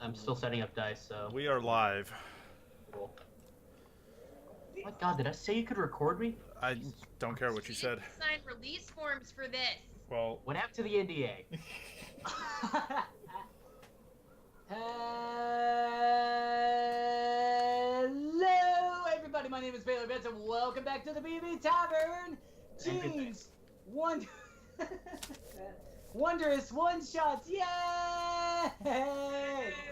I'm still setting up dice, so. We are live. Cool. Oh my God, did I say you could record me? I don't care what you said. Sign release forms for this. Well, What happened to the NDA? Hello, everybody. My name is Baylor Benson. Welcome back to the BB Tavern. Jeans, Wondrous one-shots. Yay!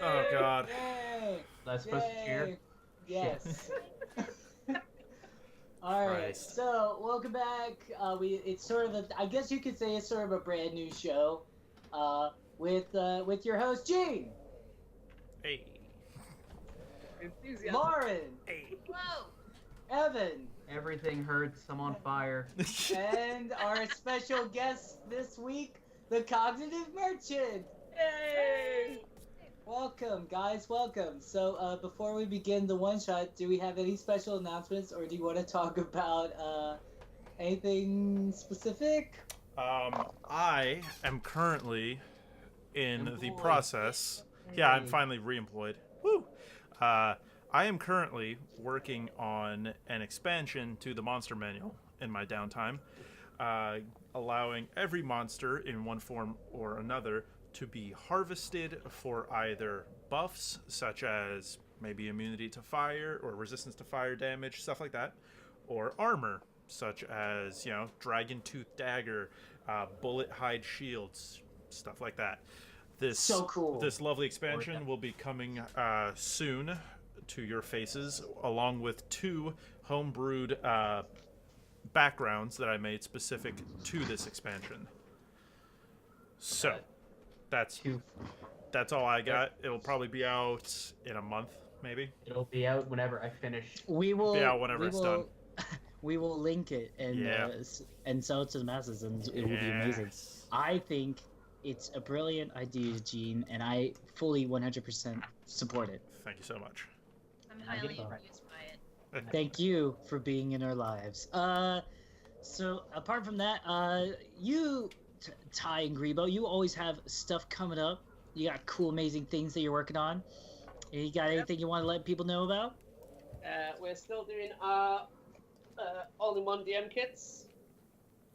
oh god. Yay! That's supposed to cheer? Yes. All right, Christ. so welcome back. It's sort of I guess you could say it's sort of a brand new show, with your host Gene, Hey. Enthusiasm. Lauren, Hey. Whoa. Evan, Everything hurts. I'm on fire. and our special guest this week, the Cognitive Merchant. Yay. Welcome, guys. Welcome. So, before we begin the one shot, do we have any special announcements, or do you want to talk about anything specific? I am currently in the Employed. process. Yeah, I'm finally re-employed. Woo! I am currently working on an expansion to the monster manual in my downtime, allowing every monster in one form or another to be harvested for either buffs, such as maybe immunity to fire or resistance to fire damage, stuff like that, or armor, such as, dragon tooth dagger, bullet hide shields, stuff like that. This So cool. This lovely expansion will be coming soon to your faces, along with 2 homebrewed backgrounds that I made specific to this expansion. So, that's all I got. It'll probably be out in a month, maybe. It'll be out whenever I finish. We will. Yeah, whenever it's done. We will link it and Yeah. And sell it to the masses, and it will be amazing. Yes. I think it's a brilliant idea, Gene, and I fully 100% support it. Thank you so much. I'm highly Good. amused by it. Thank you for being in our lives. So apart from that, you, Ty and Grebo, you always have stuff coming up. You got cool, amazing things that you're working on. You got anything you want to let people know about? We're still doing our all-in-one DM kits.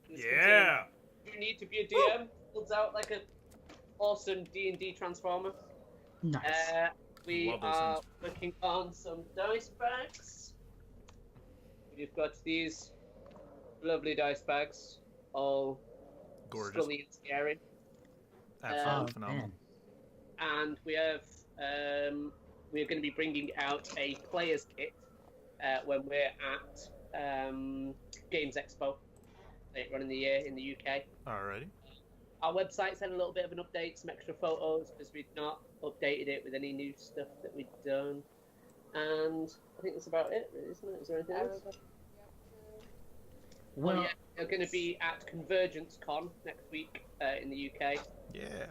This Yeah. contains- You need to be a DM. Builds out like an awesome D&D transformer. Nice. We Love those are working on some dice bags. We've got these lovely dice bags, all Gorgeous. scully and scary. Absolutely Oh, phenomenal. man. And we have we're going to be bringing out a player's kit when we're at Games Expo later on in the year in the UK. Alrighty. Our website's had a little bit of an update, some extra photos, because we've not updated it with any new stuff that we've done. And I think that's about it, really, isn't it? Is there anything else? Well, Yeah, we're going to be at Convergence Con next week in the UK. Yeah.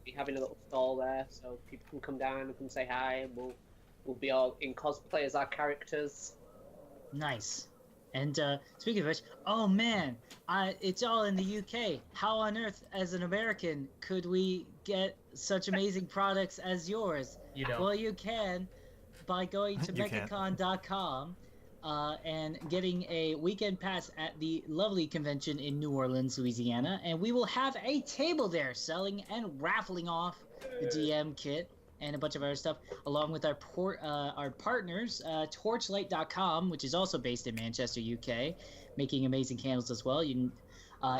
Be having a little stall there, so people can come down and come say hi, and we'll be all in cosplay as our characters. nice. And speaking of which, oh man, it's all in the UK. How on earth, as an American, could we get such amazing products as yours? You don't. Well, you can by going to You can. mechacon.com and getting a weekend pass at the lovely convention in New Orleans, Louisiana. And we will have a table there selling and raffling off the DM kit and a bunch of other stuff, along with our partners, Torchlight.com, which is also based in Manchester, UK, making amazing candles as well. You can,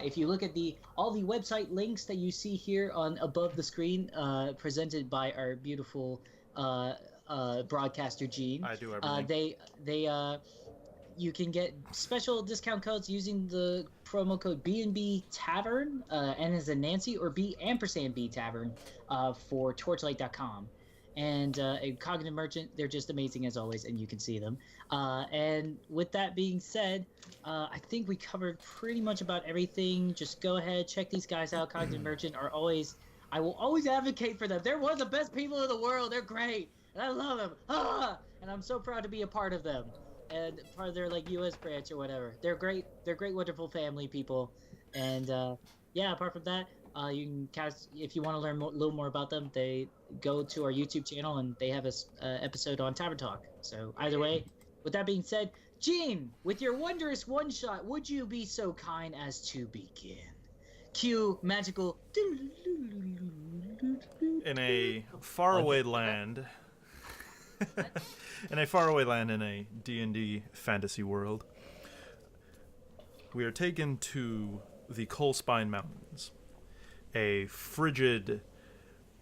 if you look at all the website links that you see here on above the screen, presented by our beautiful broadcaster Gene, I do everything. you can get special discount codes using the promo code B&B Tavern, N as in Nancy, or B Tavern, for Torchlight.com. And a Cognitive Merchant, they're just amazing as always, and you can see them. And with that being said, I think we covered pretty much about everything. Just go ahead, check these guys out. Cognitive Merchant I will always advocate for them. They're one of the best people in the world. They're great, and I love them. And I'm so proud to be a part of them. And part of their US branch or whatever. They're great, wonderful family people. And yeah, apart from that, You can cast if you want to learn a little more about them. They go to our YouTube channel and they have a episode on Tavern Talk. So either way, with that being said, Gene, with your wondrous one shot, would you be so kind as to begin? Cue magical. In a faraway land. In a faraway land in a D&D fantasy world, we are taken to the Coalspine Mountains, a frigid,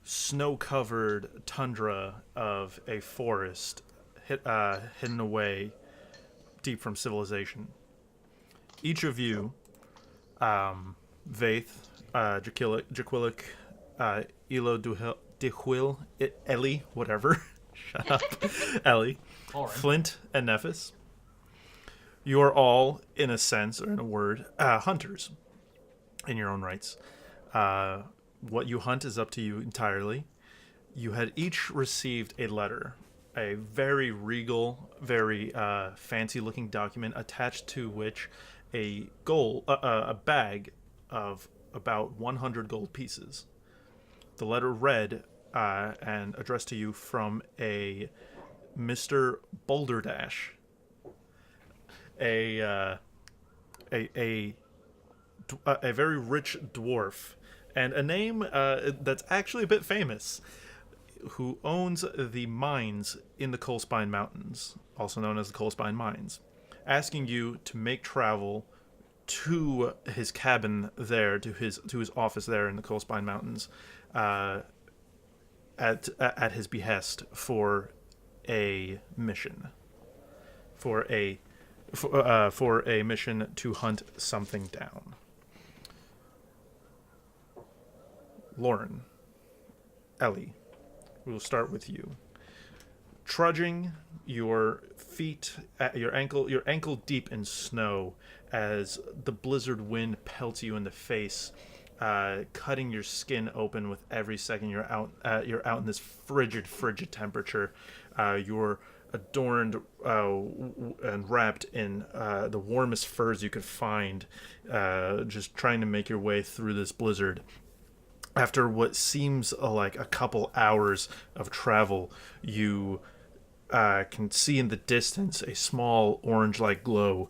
snow-covered tundra of a forest hidden away deep from civilization. Each of you, Vaith, Jaquilic, Elo Duhil, Ellie, whatever. Shut up. Ellie, Flint, and Nephis. You are all, in a sense, or in a word, hunters in your own rights. What you hunt is up to you entirely. You had each received a letter, a very regal, very fancy-looking document attached to which a bag of about 100 gold pieces. The letter read and addressed to you from a Mr. Boulderdash, a very rich dwarf, and a name that's actually a bit famous, who owns the mines in the Coalspine Mountains, also known as the Coalspine Mines, asking you to make travel to his cabin there, to his office there in the Coalspine Mountains, at his behest for a mission, for a mission to hunt something down. Lauren, Ellie, we will start with you. Trudging your feet, your ankle deep in snow, as the blizzard wind pelts you in the face, cutting your skin open with every second you're out in this frigid temperature. You're adorned and wrapped in the warmest furs you could find, just trying to make your way through this blizzard. After what seems like a couple hours of travel, you can see in the distance a small orange-like glow.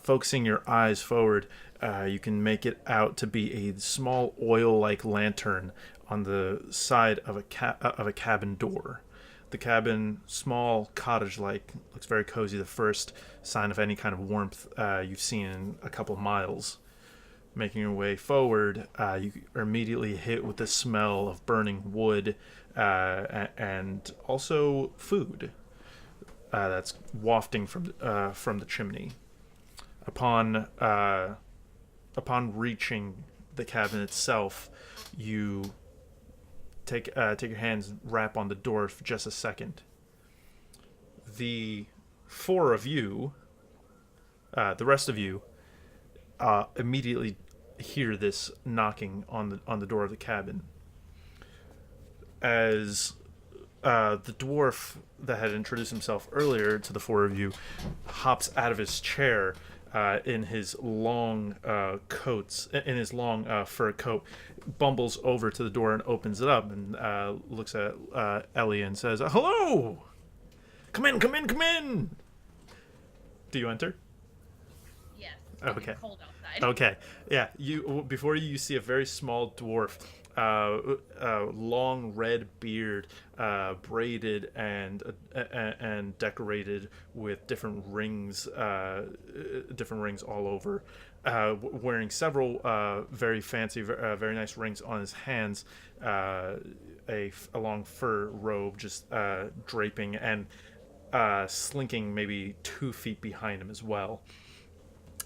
Focusing your eyes forward, you can make it out to be a small oil-like lantern on the side of a cabin door. The cabin, small, cottage-like, looks very cozy. The first sign of any kind of warmth you've seen in a couple miles. Making your way forward, you are immediately hit with the smell of burning wood and also food that's wafting from the chimney. Upon reaching the cabin itself, you take your hands and rap on the door for just a second. The four of you, the rest of you, immediately hear this knocking on the door of the cabin. As the dwarf that had introduced himself earlier to the four of you hops out of his chair in his long fur coat, bumbles over to the door and opens it up and looks at Ellie and says, "Hello! Come in! Do you enter? Yes. Okay. It's cold outside. Okay, yeah. Before you see a very small dwarf, long red beard, braided and decorated with different rings all over, wearing several very fancy, very nice rings on his hands, a long fur robe just draping and slinking maybe 2 feet behind him as well.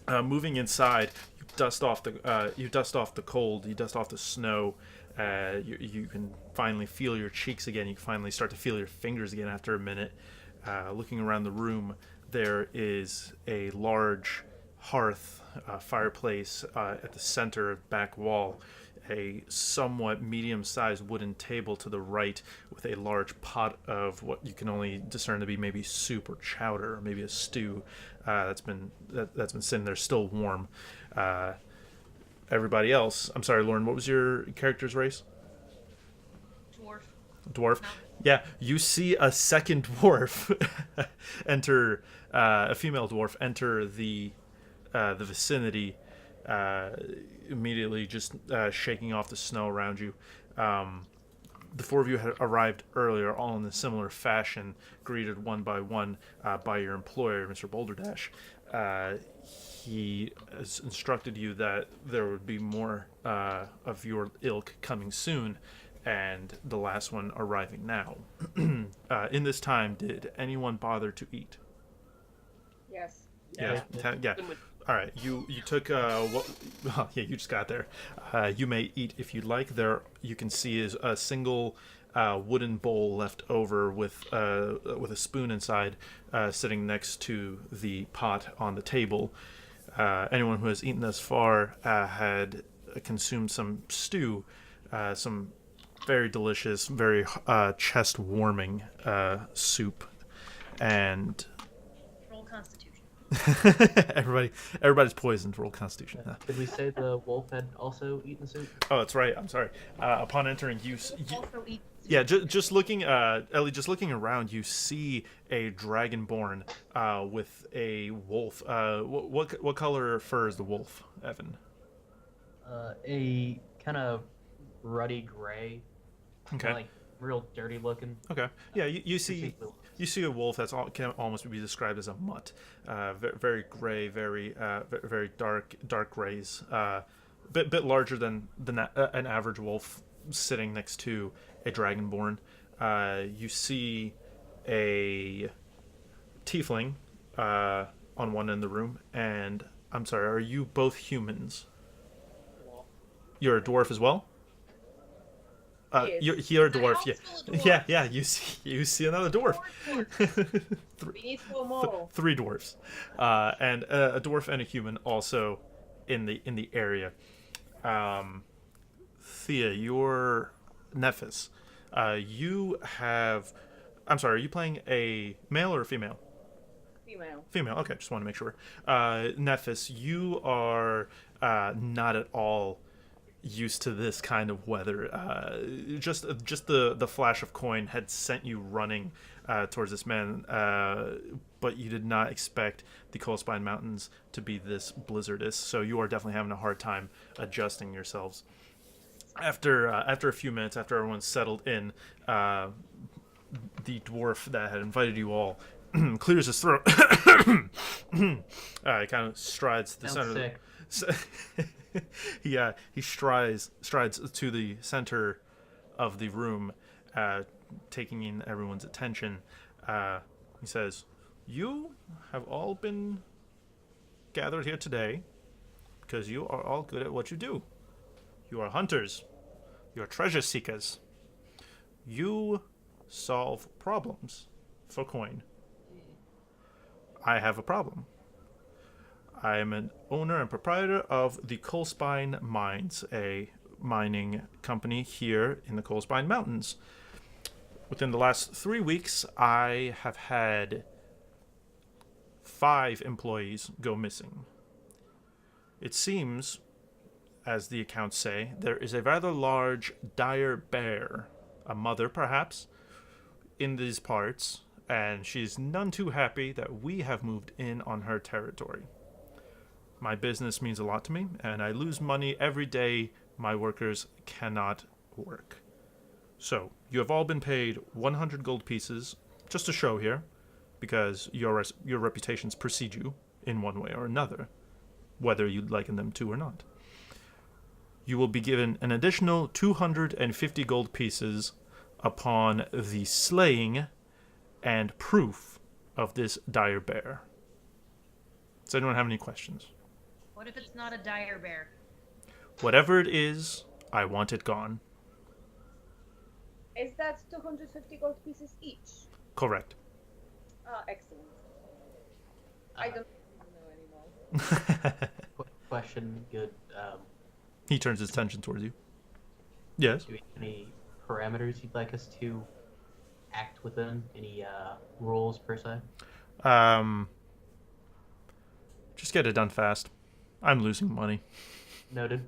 Moving inside, you dust off the cold, you dust off the snow. You can finally feel your cheeks again. You can finally start to feel your fingers again after a minute. Looking around the room, there is a large hearth, fireplace at the center of the back wall. A somewhat medium-sized wooden table to the right with a large pot of what you can only discern to be maybe soup or chowder, or maybe a stew that's been sitting there still warm. everybody else. I'm sorry, Lauren. What was your character's race? Dwarf. Dwarf. No. Yeah, you see a second dwarf enter, a female dwarf enter the vicinity, immediately just shaking off the snow around you. The four of you had arrived earlier, all in a similar fashion, greeted one by one by your employer, Mr. Boulderdash. He has instructed you that there would be more of your ilk coming soon, and the last one arriving now. In this time, did anyone bother to eat? Yes. Yeah. Yeah. All right. You took what? Well, yeah, you just got there. You may eat if you'd like. There, you can see is a single wooden bowl left over with a spoon inside, sitting next to the pot on the table. Anyone who has eaten thus far had consumed some stew, some very delicious, very chest-warming soup, and Roll Constitution. everybody's poisoned. Roll Constitution. Did we say the wolf had also eaten soup? Oh, that's right. I'm sorry. Upon entering, Also eat. yeah, just looking, Ellie, just looking around, you see a dragonborn with a wolf. What color fur is the wolf, Evan? A kind of ruddy gray. Okay. Like real dirty looking. Okay. Yeah, you see a wolf that's can almost be described as a mutt. Very gray, very dark grays. Bit larger than an average wolf, sitting next to a dragonborn. You see a tiefling on one end of the room, and I'm sorry, are you both humans? You're a dwarf as well? Yes. You're a dwarf, I'm yeah. also a dwarf. Yeah, you see another dwarf. We need four more. Three dwarfs, and a dwarf and a human also in the area. Thea, you're Nephis. You have. I'm sorry. Are you playing a male or a female? Female. Female. Okay, just want to make sure. Nephis, you are not at all used to this kind of weather. Just the flash of coin had sent you running towards this man, but you did not expect the Coalspine Mountains to be this blizzardous. So you are definitely having a hard time adjusting yourselves. After a few minutes, after everyone's settled in, the dwarf that had invited you all clears his throat. He kind of strides to the Sounds center. sick. He strides to the center of the room, taking in everyone's attention. He says, "You have all been gathered here today because you are all good at what you do. You are hunters. You are treasure seekers. You solve problems for coin. I have a problem. I am an owner and proprietor of the Coalspine Mines, a mining company here in the Coalspine Mountains. Within the last 3 weeks, I have had 5 employees go missing. It seems, as the accounts say, there is a rather large dire bear, a mother perhaps, in these parts, and she's none too happy that we have moved in on her territory. My business means a lot to me, and I lose money every day my workers cannot work. So, you have all been paid 100 gold pieces, just to show here, because your reputations precede you in one way or another, whether you'd liken them to or not. You will be given an additional 250 gold pieces upon the slaying and proof of this dire bear. Does anyone have any questions? What if it's not a dire bear? Whatever it is, I want it gone. Is that 250 gold pieces each? Correct. Ah, excellent. I don't know anymore. Question, good. He turns his attention towards you. Yes. Do we have any parameters you'd like us to act within? Any rules per se? Just get it done fast. I'm losing money. Noted.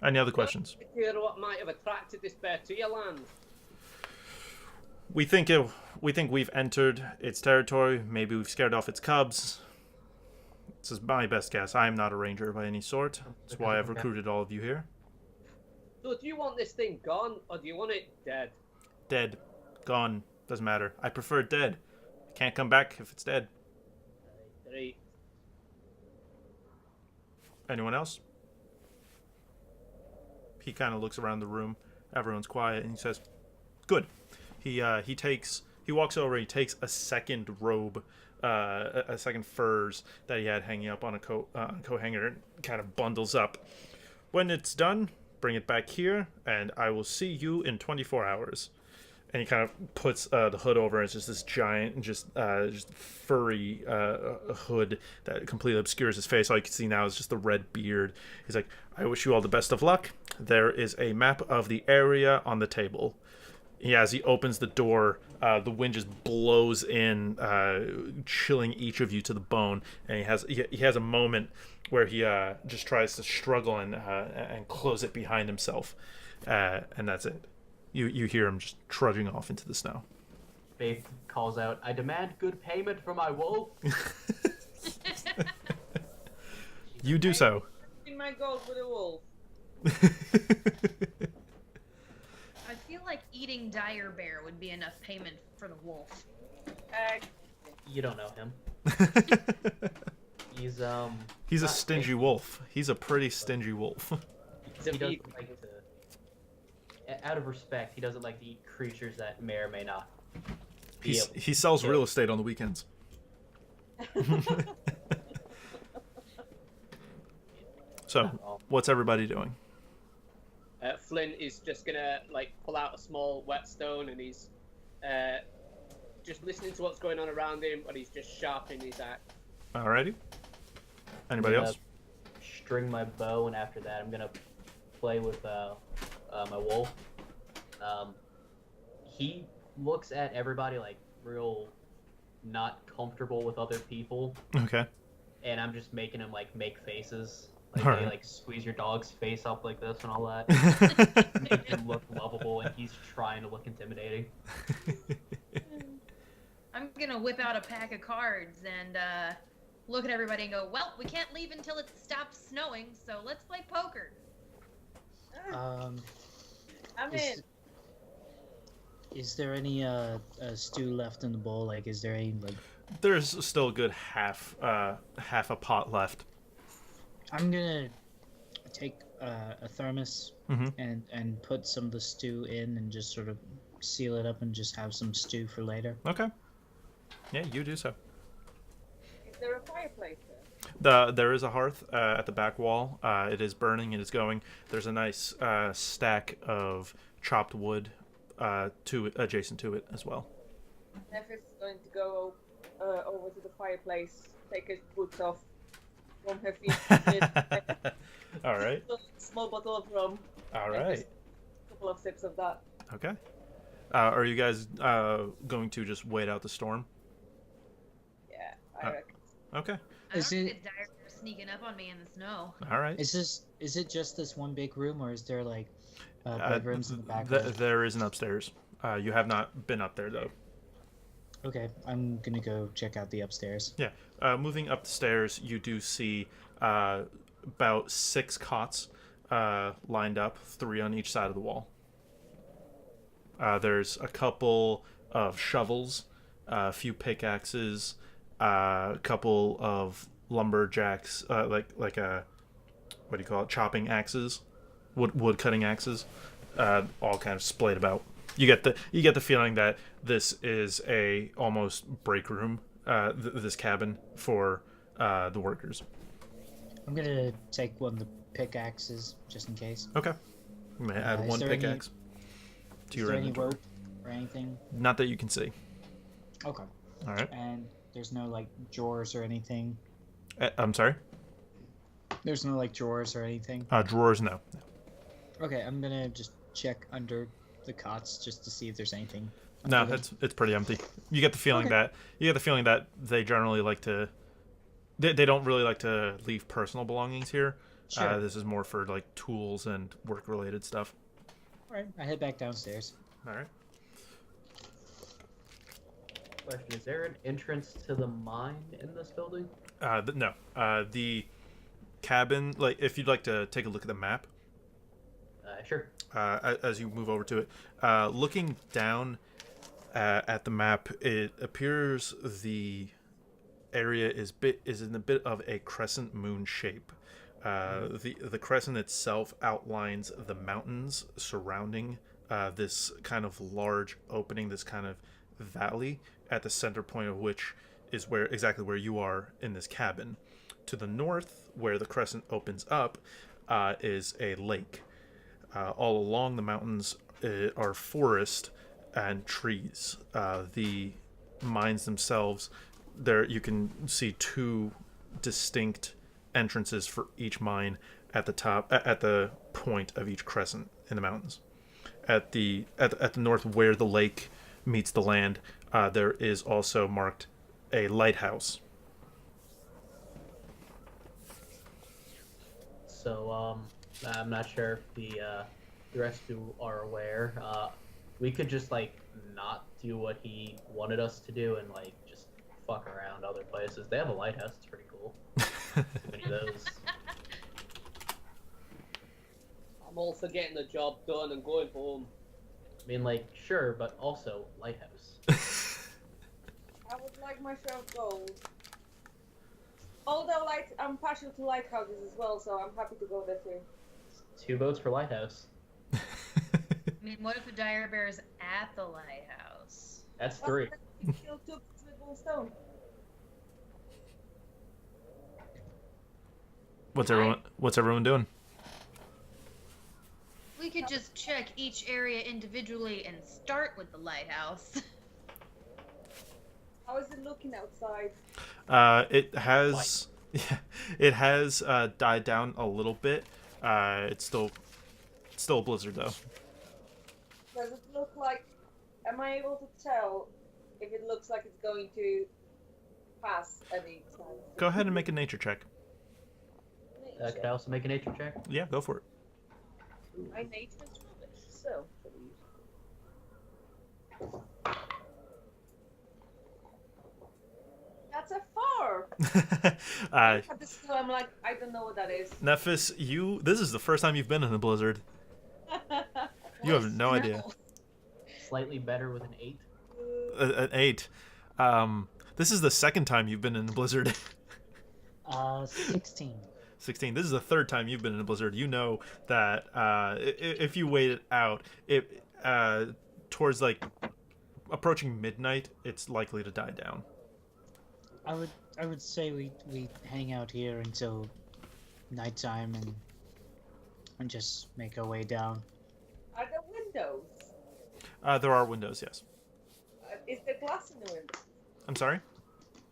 Any other questions? Hear what might have attracted this bear to your land? We think we've entered its territory. Maybe we've scared off its cubs. This is my best guess. I am not a ranger by any sort. That's why I've recruited all of you here. So do you want this thing gone, or do you want it dead? Dead. Gone. Doesn't matter. I prefer it dead. Can't come back if it's dead. Great. Anyone else? He kind of looks around the room. Everyone's quiet, and he says, "Good." He walks over. He takes a second robe, a second furs that he had hanging up on a coat hanger, and kind of bundles up. When it's done, bring it back here, and I will see you in 24 hours. And he kind of puts the hood over. It's just this giant, just furry hood that completely obscures his face. All you can see now is just the red beard. He's like, "I wish you all the best of luck. There is a map of the area on the table." As he opens the door, the wind just blows in, chilling each of you to the bone. And he has a moment where he just tries to struggle and close it behind himself, and that's it. You hear him just trudging off into the snow. Faith calls out, "I demand good payment for my wolf." You do so. In my gold with a wolf. I feel like eating dire bear would be enough payment for the wolf. You don't know him. He's He's a not stingy wolf. He's a pretty stingy wolf. He doesn't like to. Out of respect, he doesn't like to eat creatures that may or may not. He sells real estate on the weekends. So, what's everybody doing? Flynn is just gonna pull out a small whetstone, and he's just listening to what's going on around him, but he's just sharpening his axe. Alrighty. Anybody else? String my bow, and after that, I'm gonna play with my wolf. He looks at everybody like real not comfortable with other people, Okay. and I'm just making him make faces. They Alright. squeeze your dog's face up like this and all that. Make him look lovable, and he's trying to look intimidating. I'm gonna whip out a pack of cards and look at everybody and go, "Well, we can't leave until it stops snowing, so let's play poker." I'm in. Is there any stew left in the bowl? Like, is there any There's still a good half a pot left. I'm gonna take a thermos Mhm. and put some of the stew in and just sort of seal it up and just have some stew for later. Okay. Yeah, you do so. Is there a fireplace there? There is a hearth at the back wall. It is burning. It is going. There's a nice stack of chopped wood adjacent to it as well. Neff is going to go over to the fireplace, take his boots off, warm her feet, All right. small bottle of rum, All and right. just a couple of sips of that. Okay. Are you guys going to just wait out the storm? Yeah, I reckon. Okay. I Is don't it- get dire bear sneaking up on me in the snow. All right. Is it just this one big room, or is there bedrooms in the back? There is an upstairs. You have not been up there though. Okay, I'm gonna go check out the upstairs. Yeah. Moving up the stairs, you do see about 6 cots lined up, 3 on each side of the wall. There's a couple of shovels, a few pickaxes, a couple of lumberjacks, like a what do you call it? Chopping axes, wood cutting axes, all kind of splayed about. You get the feeling that this is a almost break room, this cabin for the workers. I'm gonna take one of the pickaxes just in case. Okay. You may add Is one there any- pickaxe to Is your there any inventory. rope or anything? Not that you can see. Okay. All right. And there's no drawers or anything. I'm sorry. There's no drawers or anything. Drawers, no. Okay, I'm gonna just check under the cots just to see if there's anything. No, under them. it's pretty empty. You get the feeling Okay. that they generally like to They don't really like to leave personal belongings here. Sure. This is more for like tools and work-related stuff. All right, I head back downstairs. All right. Question: is there an entrance to the mine in this building? No. The cabin, like, if you'd like to take a look at the map, Sure. as you move over to it, looking down at the map, it appears the area is in a bit of a crescent moon shape. The crescent itself outlines the mountains surrounding this kind of large opening, this kind of valley, at the center point of which is exactly where you are in this cabin. To the north, where the crescent opens up, is a lake. All along the mountains are forest and trees. The mines themselves, there you can see two distinct entrances for each mine at the top, at the point of each crescent in the mountains. At the north, where the lake meets the land, there is also marked a lighthouse. So, I'm not sure if the rest of you are aware. We could just like not do what he wanted us to do and like just fuck around other places. They have a lighthouse. It's pretty cool. Too many of those. I'm all for getting the job done and going home. I mean, like, sure, but also lighthouse. I would like my share of gold. Although I'm partial to lighthouses as well, so I'm happy to go there too. 2 votes for lighthouse. I mean, what if the dire bear is at the lighthouse? That's 3. You kill 2 birds with 1 stone. What's everyone doing? We could just check each area individually and start with the lighthouse. How is it looking outside? It has it has died down a little bit. It's still a blizzard though. Does it look like... Am I able to tell if it looks like it's going to pass any time? Go ahead and make a nature check. Could I also make a nature check? Yeah, go for it. My nature is rubbish, so... That's a 4! At this time, I'm like, I don't know what that is. Nephis, this is the first time you've been in a blizzard. You have no idea. Slightly better with an 8. An 8. This is the second time you've been in a blizzard. 16. 16. This is the third time you've been in a blizzard. You know that if you wait it out, towards like approaching midnight, it's likely to die down. I would say we hang out here until nighttime and just make our way down. Are there windows? There are windows, yes. Is there glass in the window? I'm sorry?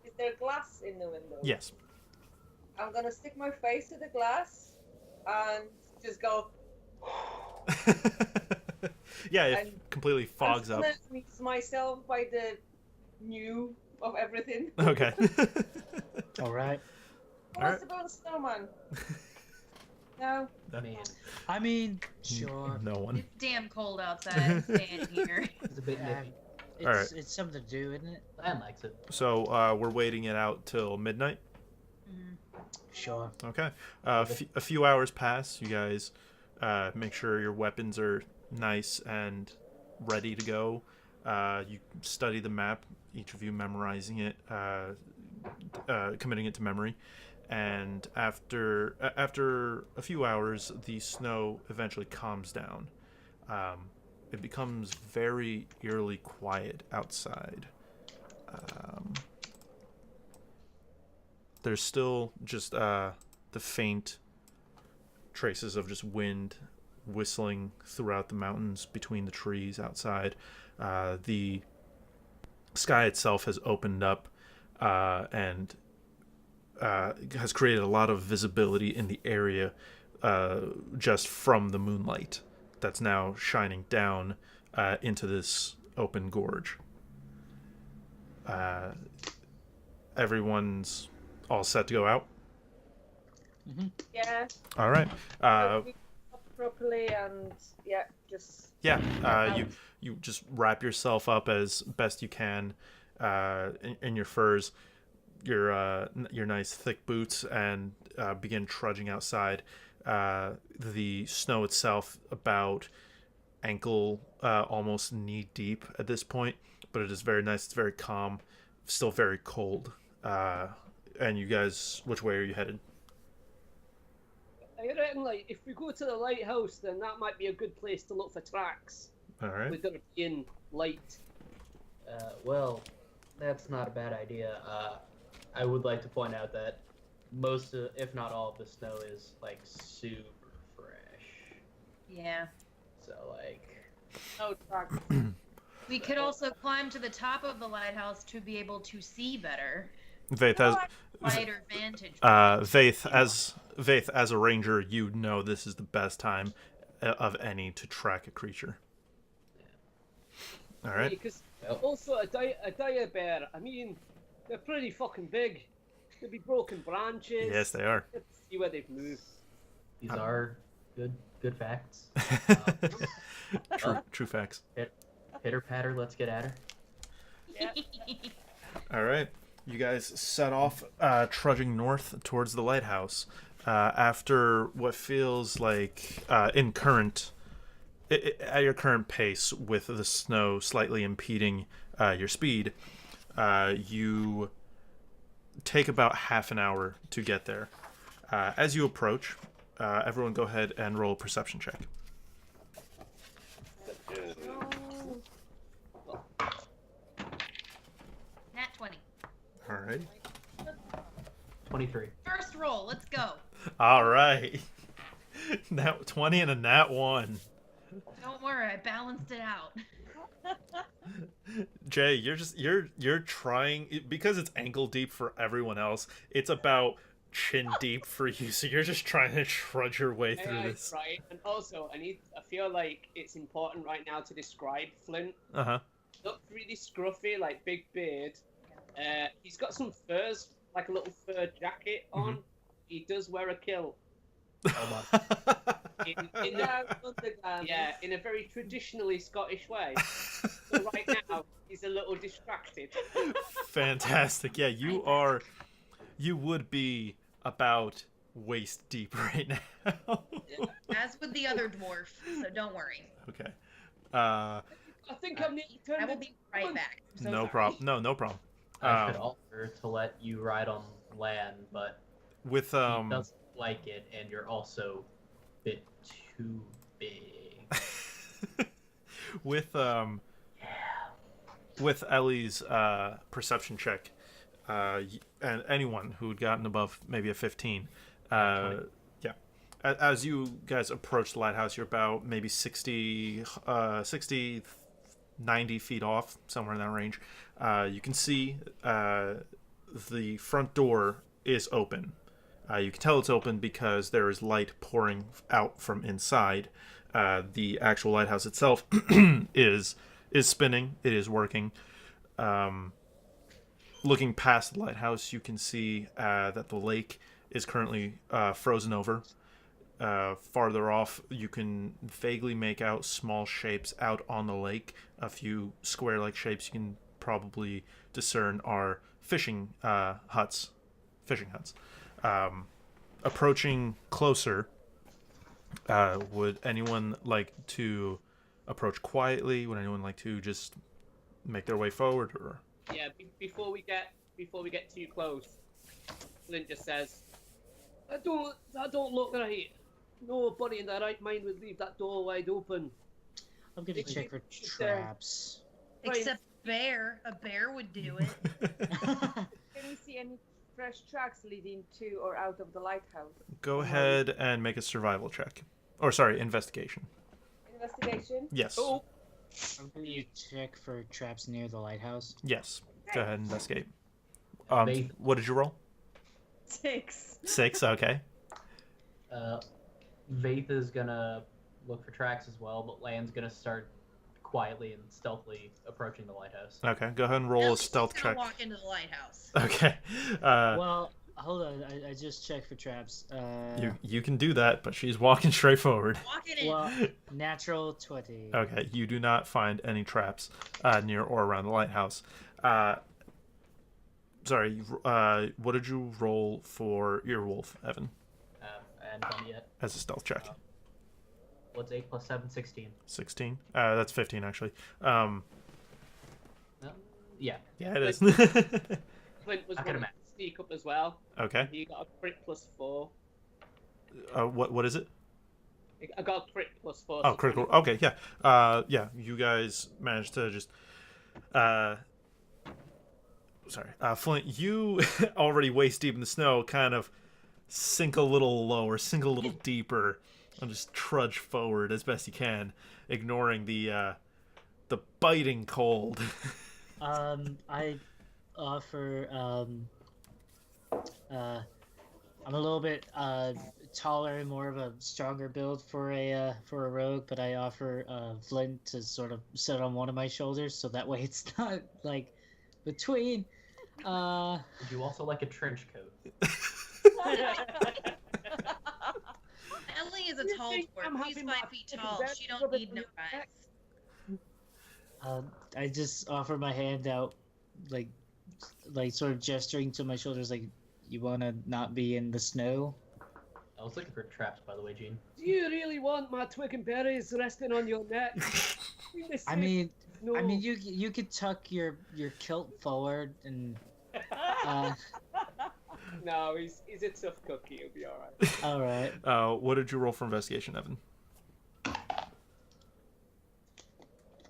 Is there glass in the window? Yes. I'm gonna stick my face to the glass and just go. Yeah, it completely fogs up. I'm amuse myself by the new of everything. Okay. All right. What's about a snowman? No. Man, I mean, sure. No one. It's damn cold outside. I'm staying here. it's a bit nippy. It's something to do, isn't it? Dan likes it. So we're waiting it out till midnight. Sure. Okay. A few hours pass. You guys make sure your weapons are nice and ready to go. You study the map, each of you memorizing it, committing it to memory. And after a few hours, the snow eventually calms down. It becomes very eerily quiet outside. There's still just the faint traces of just wind whistling throughout the mountains between the trees outside. The sky itself has opened up and has created a lot of visibility in the area just from the moonlight that's now shining down into this open gorge. Everyone's all set to go out? Yeah. All right. We up properly and yeah, just Yeah. You just wrap yourself up as best you can in your furs, your nice thick boots, and begin trudging outside. The snow itself about ankle, almost knee deep at this point, but it is very nice. It's very calm, still very cold. And you guys, which way are you headed? I reckon, like, if we go to the lighthouse, then that might be a good place to look for tracks. All right. With there being light. Well, that's not a bad idea. I would like to point out that most, if not all, of the snow is like super fresh. Yeah. So like, No tracks. We could also climb to the top of the lighthouse to be able to see better. Vaith, as Wider vantage. Vaith, as a ranger, you know this is the best time of any to track a creature. All right. Because also a dire bear, I mean, they're pretty fucking big. There'll be broken branches. Yes, they are. Let's see where they've moved. these are good facts. True facts. Pitter patter, let's get at her. Yeah. All right. You guys set off, trudging north towards the lighthouse. After what feels like at your current pace, with the snow slightly impeding your speed, you take about half an hour to get there. As you approach, everyone go ahead and roll a perception check. Nat 20. All right. 23. First roll, let's go. All right. Nat 20 and a nat 1. Don't worry, I balanced it out. Jay, you're trying, because it's ankle deep for everyone else. It's about chin deep for you, so you're just trying to trudge your way through this. Right, and also I feel like it's important right now to describe Flint. Uh-huh. Looks really scruffy, like big beard. He's got some furs, like a little fur jacket on. Mhm. He does wear a kilt. In a very traditionally Scottish way. So right now he's a little distracted. Fantastic. Yeah, you would be about waist deep right now. As with the other dwarf, so don't worry. Okay. I think I'm nearly turned I will be right back. I'm so No sorry. problem. No problem. I should offer to let you ride on land, but With he doesn't like it, and you're also a bit too big. with Ellie's perception check, and anyone who'd gotten above maybe a 15, yeah. As you guys approach the lighthouse, you're about maybe 60, 90 feet off, somewhere in that range. You can see the front door is open. You can tell it's open because there is light pouring out from inside. The actual lighthouse itself is spinning. It is working. Looking past the lighthouse, you can see that the lake is currently frozen over. Farther off, you can vaguely make out small shapes out on the lake. A few square-like shapes you can probably discern are fishing huts. Approaching closer, would anyone like to approach quietly? Would anyone like to just make their way forward? Or Yeah, before we get too close, Flint just says, "That don't look right. Nobody in their right mind would leave that door wide open." I'm gonna check for traps. Except bear. A bear would do it. Can we see any fresh tracks leading to or out of the lighthouse? Go ahead and make a survival check. Or sorry, investigation. Investigation? Yes. Oh, I'm gonna check for traps near the lighthouse. Yes. Go ahead and investigate. Faith. What did you roll? 6. 6, okay. Vaith is gonna look for tracks as well, but Land's gonna start quietly and stealthily approaching the lighthouse. Okay, go ahead and roll No, a stealth she's gonna check. walk into the lighthouse. Okay. Well, hold on. I just checked for traps. You can do that, but she's walking straight forward. Walking in. Well, natural 20. Okay, you do not find any traps near or around the lighthouse. Sorry, what did you roll for Earwolf, Evan? I hadn't done it yet. As a stealth check. What's 8 plus 7? 16. 16? That's 15, actually. Yeah. Yeah, it is. Clint was I can going to sneak up as well. Okay. He got a crit +4. What is it? I got a crit +4. Oh, critical. Okay, yeah. Yeah, you guys managed to just... Sorry. Flint, you already waist deep in the snow, kind of sink a little lower, sink a little deeper, and just trudge forward as best you can, ignoring the biting cold. I offer. I'm a little bit taller and more of a stronger build for a rogue, but I offer Flint to sort of sit on one of my shoulders, so that way it's not like between. Would you also like a trench coat? Ellie is a tall dwarf. She's 5 feet tall. She don't need no guys. I just offer my hand out, like sort of gesturing to my shoulders, like, you want to not be in the snow? I was looking for traps, by the way, Gene. Do you really want my twig and berries resting on your neck? I mean, you could tuck your kilt forward and. No, he's a tough cookie. He'll be all right. All right. What did you roll for investigation, Evan?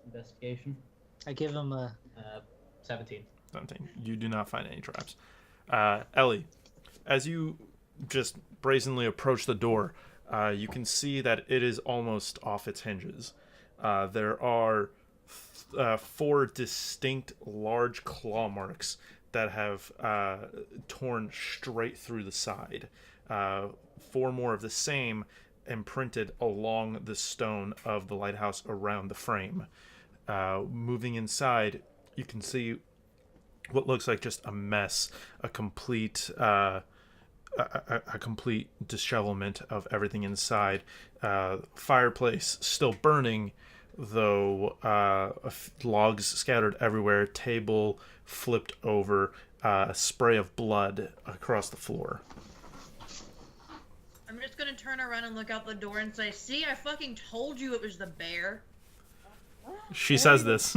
Investigation. I give him a 17. 17. You do not find any traps. Ellie, as you just brazenly approach the door, you can see that it is almost off its hinges. There are 4 distinct large claw marks that have torn straight through the side. 4 more of the same imprinted along the stone of the lighthouse around the frame. Moving inside, you can see what looks like just a mess, a complete dishevelment of everything inside. Fireplace still burning, though logs scattered everywhere, table flipped over, a spray of blood across the floor. I'm just gonna turn around and look out the door and say, "See, I fucking told you it was the bear." She says this.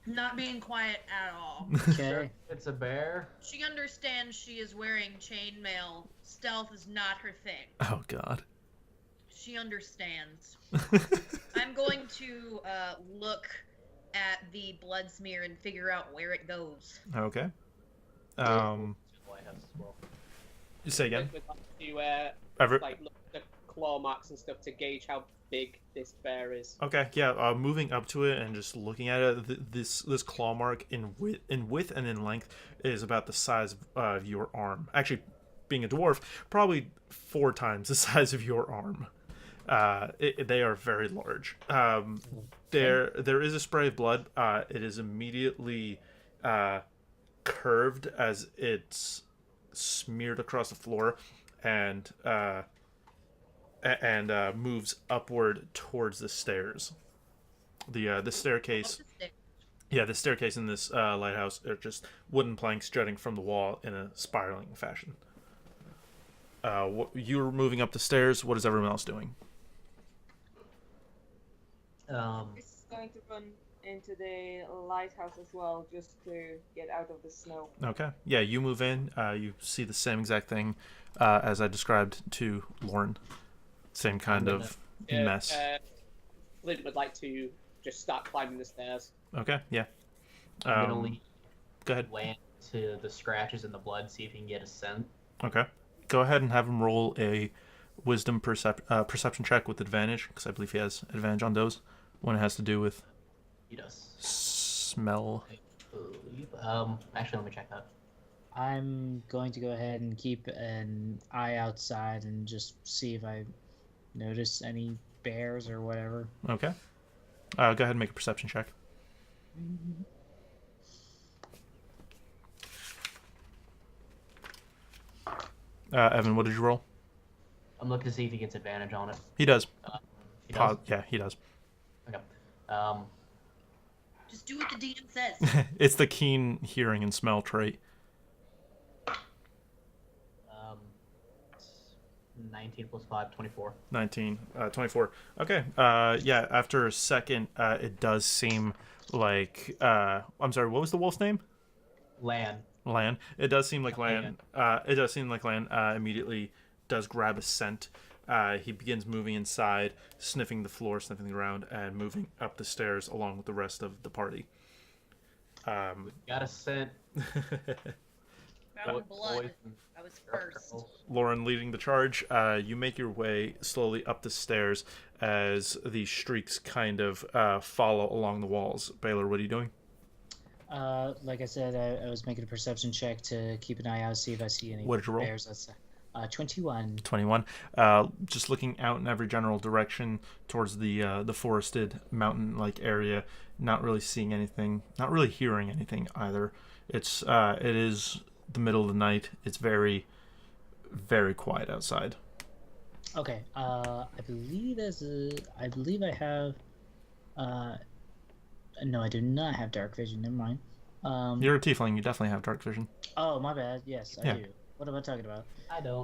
Not being quiet at all. okay. It's a bear. She understands she is wearing chainmail. Stealth is not her thing. Oh, God. She understands. I'm going to look at the blood smear and figure out where it goes. Okay. Lighthouse as well. You say again? We'd like to like look at the claw marks and stuff to gauge how big this bear is. Okay, yeah. Moving up to it and just looking at it, this claw mark in width and in length is about the size of your arm. Actually, being a dwarf, probably 4 times the size of your arm. They are very large. There is a spray of blood. It is immediately curved as it's smeared across the floor, and moves upward towards the stairs. The staircase. Yeah, the staircase in this lighthouse are just wooden planks jutting from the wall in a spiraling fashion. You're moving up the stairs. What is everyone else doing? This is going to run into the lighthouse as well, just to get out of the snow. Okay. Yeah, you move in. You see the same exact thing as I described to Lauren. Same kind of mess. Flint would like to just start climbing the stairs. Okay, yeah. I'm gonna lead Go ahead. Land to the scratches in the blood, see if he can get a scent. Okay. Go ahead and have him roll a wisdom perception check with advantage, because I believe he has advantage on those when it has to do with He does. smell. Actually, let me check that. I'm going to go ahead and keep an eye outside and just see if I notice any bears or whatever. Okay. Go ahead and make a perception check. Evan, what did you roll? I'm looking to see if he gets advantage on it. He does. He does? Yeah, he does. Okay. Just do what the DM says. It's the keen hearing and smell trait. 19 plus 5, 24. 19, 24. Okay. Yeah, after a second, it does seem like... I'm sorry, what was the wolf's name? Lan. Lan. It does seem like Lan. Lan. It does seem like Lan immediately does grab a scent. He begins moving inside, sniffing the floor, sniffing the ground, and moving up the stairs along with the rest of the party. Got a scent. Found blood. I was first. Lauren leading the charge. You make your way slowly up the stairs as the streaks kind of follow along the walls. Baylor, what are you doing? Like I said, I was making a perception check to keep an eye out, see if I see any What did you roll? bears. 21. 21. Just looking out in every general direction towards the forested mountain-like area, not really seeing anything, not really hearing anything either. It is the middle of the night. It's very, very quiet outside. Okay. I believe I have. No, I do not have dark vision. Never mind. You're a tiefling. You definitely have dark vision. Oh, my bad. Yes, I Yeah. do. What am I talking about? I don't.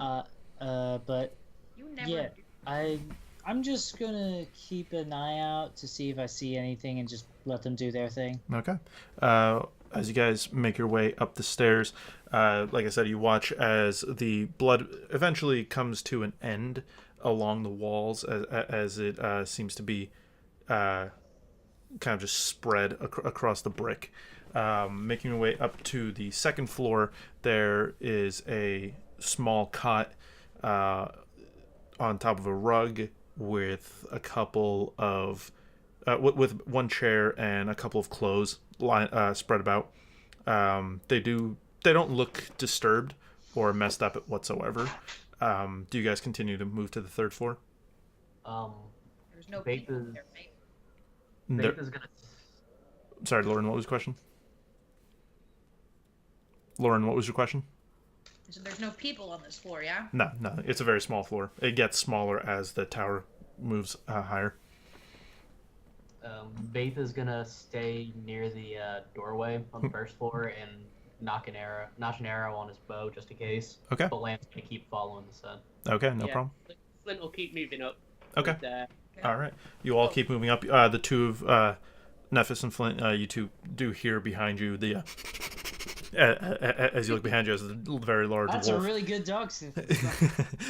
But You never yeah, do. I'm just gonna keep an eye out to see if I see anything and just let them do their thing. Okay. As you guys make your way up the stairs, like I said, you watch as the blood eventually comes to an end along the walls as it seems to be kind of just spread across the brick. Making your way up to the second floor, there is a small cot on top of a rug with a couple of with one chair and a couple of clothes spread about. They don't look disturbed or messed up whatsoever. Do you guys continue to move to the third floor? There's no Faith people is- there, mate. Faith is gonna. Sorry, Lauren, what was your question? Lauren, what was your question? So there's no people on this floor, yeah? No, it's a very small floor. It gets smaller as the tower moves higher. Faith is gonna stay near the doorway on the first floor and notch an arrow on his bow just in case. Okay. But Lan's gonna keep following the sun. Okay, no Yeah. problem. Flint will keep moving up. Okay. with, All right. You all keep moving up. The two of Nephis and Flint, you two do hear behind you the as you look behind you as a very large That's wolf. a really good dog sniff.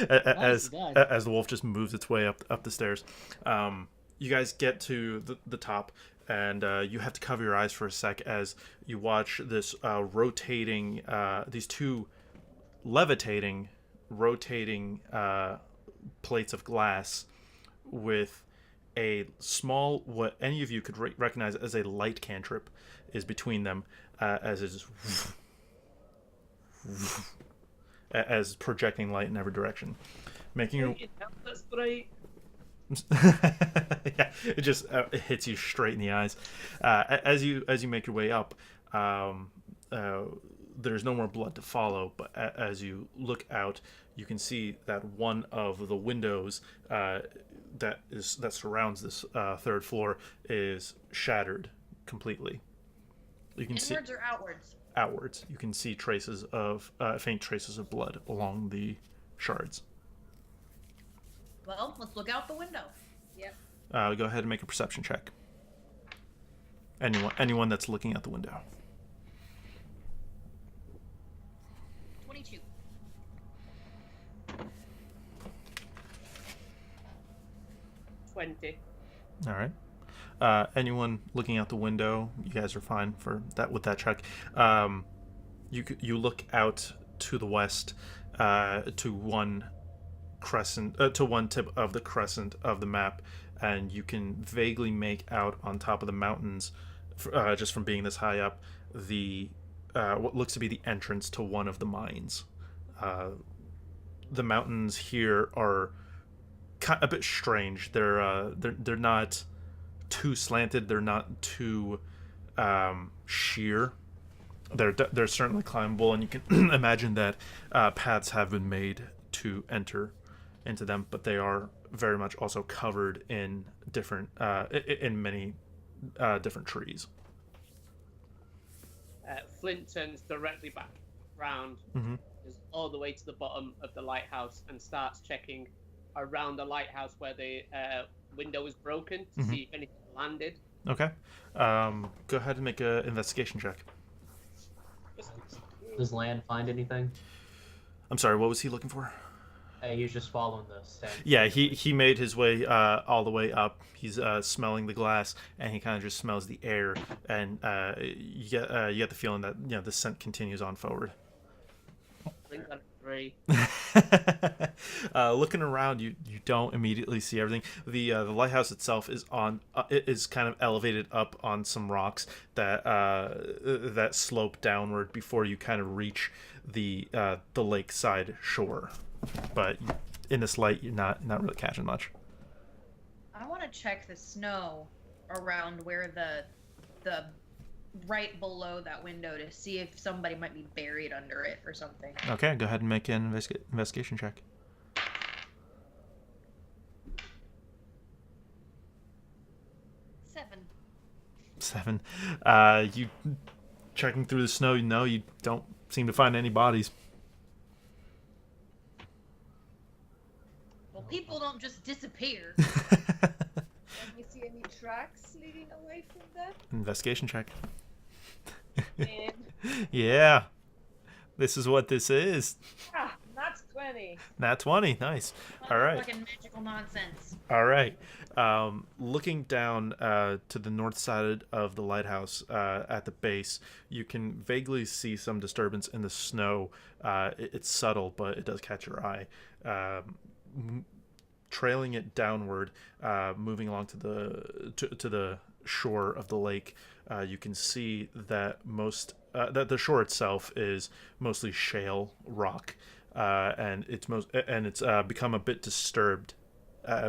as Nice. as the wolf just moves its way up the stairs. You guys get to the top, and you have to cover your eyes for a sec as you watch this rotating, these two levitating, rotating plates of glass with a small, what any of you could recognize as a light cantrip is between them, as it's as projecting light in every direction, making you. That's bright. Yeah, it just it hits you straight in the eyes. As you make your way up, there's no more blood to follow. But as you look out, you can see that one of the windows that surrounds this third floor is shattered completely. You can see Inwards or outwards? outwards. You can see traces of faint traces of blood along the shards. Well, let's look out the window. Yep. Go ahead and make a perception check. Anyone that's looking out the window. 22. All right. Anyone looking out the window, you guys are fine for that with that check. You look out to the west, to one tip of the crescent of the map, and you can vaguely make out on top of the mountains, just from being this high up, the what looks to be the entrance to one of the mines. The mountains here are a bit strange. They're not too slanted. They're not too sheer. they're certainly climbable, and you can imagine that paths have been made to enter into them, but they are very much also covered in different in many different trees. Flint turns directly back round, goes all the way to the bottom of the lighthouse, and starts checking around the lighthouse where the window is broken to see if anything landed. Okay. Go ahead and make an investigation check. Does Land find anything? I'm sorry, what was he looking for? He's just following the scent. Yeah, he made his way all the way up. He's smelling the glass, and he kind of just smells the air, and you get the feeling that the scent continues on forward. I think that's 3. Looking around, you don't immediately see everything. The lighthouse itself is is kind of elevated up on some rocks that slope downward before you kind of reach the lakeside shore. But in this light, you're not really catching much. I want to check the snow around where the right below that window to see if somebody might be buried under it or something. Okay, go ahead and make an investigation check. 7. You checking through the snow, you don't seem to find any bodies. Well, people don't just disappear. Can we see any tracks leading away from them? Investigation check. And Yeah. This is what this is. that's 20. Nat 20. Nice. All right. Fucking magical nonsense. All right. Looking down to the north side of the lighthouse at the base, you can vaguely see some disturbance in the snow. It's subtle, but it does catch your eye. Trailing it downward, moving along to the shore of the lake, you can see that that the shore itself is mostly shale rock, and it's become a bit disturbed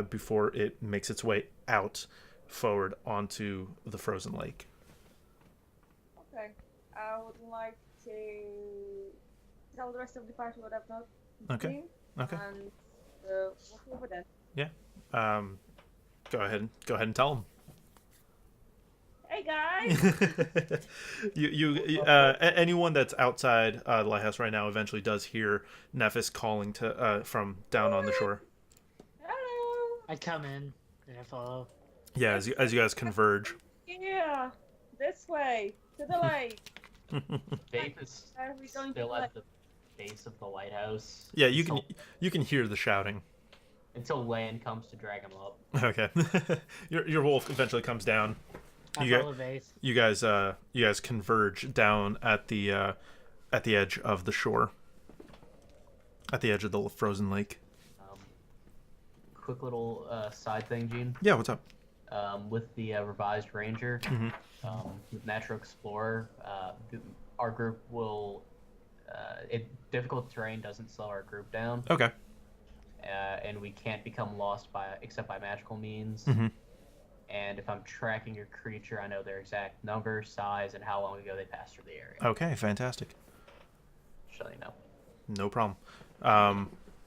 before it makes its way out forward onto the frozen lake. Okay. I would like to tell the rest of the party what I've not Okay. seen. Okay. And walk over there. Yeah. Go ahead and tell them. Hey guys! Anyone that's outside the lighthouse right now eventually does hear Nephis calling to from down on the shore. Hello! I come in and I follow. Yeah, as you guys converge. Yeah! This way! To the lake! Faith is Are we going still to at the base of the lighthouse. Yeah, you can hear the shouting. Until Land comes to drag him up. Okay. your wolf eventually comes down. I follow Vase. You guys converge down at the edge of the shore. At the edge of the frozen lake. Quick little side thing, Gene. Yeah, what's up? With the revised Ranger, with Natural Explorer, our group will. Difficult terrain doesn't slow our group down. Okay. And we can't become lost except by magical means. And if I'm tracking your creature, I know their exact number, size, and how long ago they passed through the area. Okay, fantastic. Just let you know. No problem.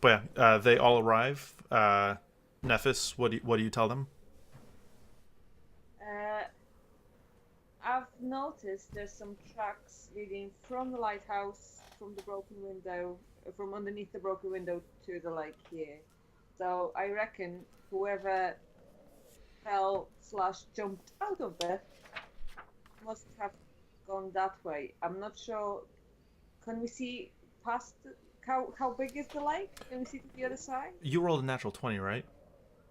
But yeah, they all arrive. Nephis, what do you tell them? I've noticed there's some tracks leading from the lighthouse, from the broken window, from underneath the broken window to the lake here. So I reckon whoever fell/jumped out of there must have gone that way. I'm not sure. Can we see past? How big is the lake? Can we see to the other side? You rolled a natural 20, right?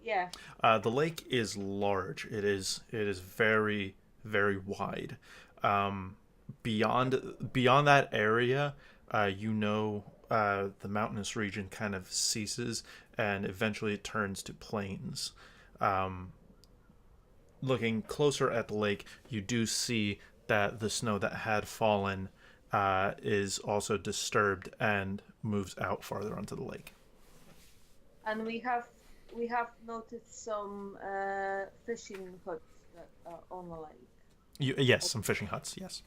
Yeah. The lake is large. It is very, very wide. Beyond that area, the mountainous region kind of ceases, and eventually it turns to plains. Looking closer at the lake, you do see that the snow that had fallen is also disturbed and moves out farther onto the lake. And we have noticed some fishing huts that are on the lake. Yes, some fishing huts. Yes.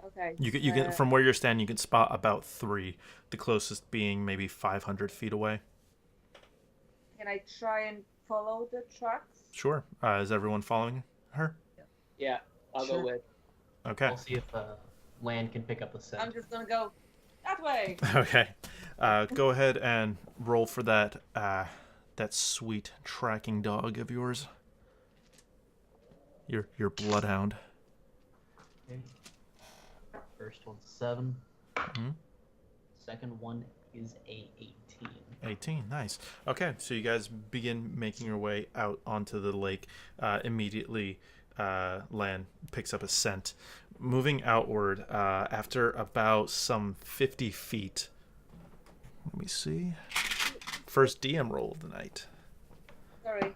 Okay. You can from where you're standing, you can spot about 3. The closest being maybe 500 feet away. Can I try and follow the tracks? Sure. Is everyone following her? Yeah, I'll Sure. go with. Okay. I'll see if Land can pick up the scent. I'm just gonna go that way. Okay. Go ahead and roll for that sweet tracking dog of yours. Your bloodhound. Okay. First one's 7. Mhm. Second one is a 18. 18, nice. Okay, so you guys begin making your way out onto the lake. Immediately, Lan picks up a scent. Moving outward, after about some 50 feet. Let me see. First DM roll of the night. Sorry.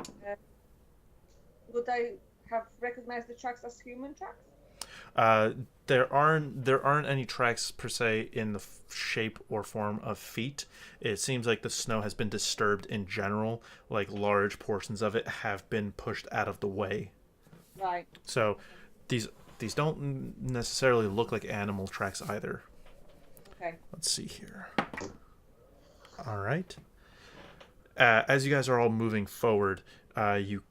Would I have recognized the tracks as human tracks? There aren't any tracks per se in the shape or form of feet. It seems like the snow has been disturbed in general. Like large portions of it have been pushed out of the way. Right. So these don't necessarily look like animal tracks either. Okay. Let's see here. All right. As you guys are all moving forward, you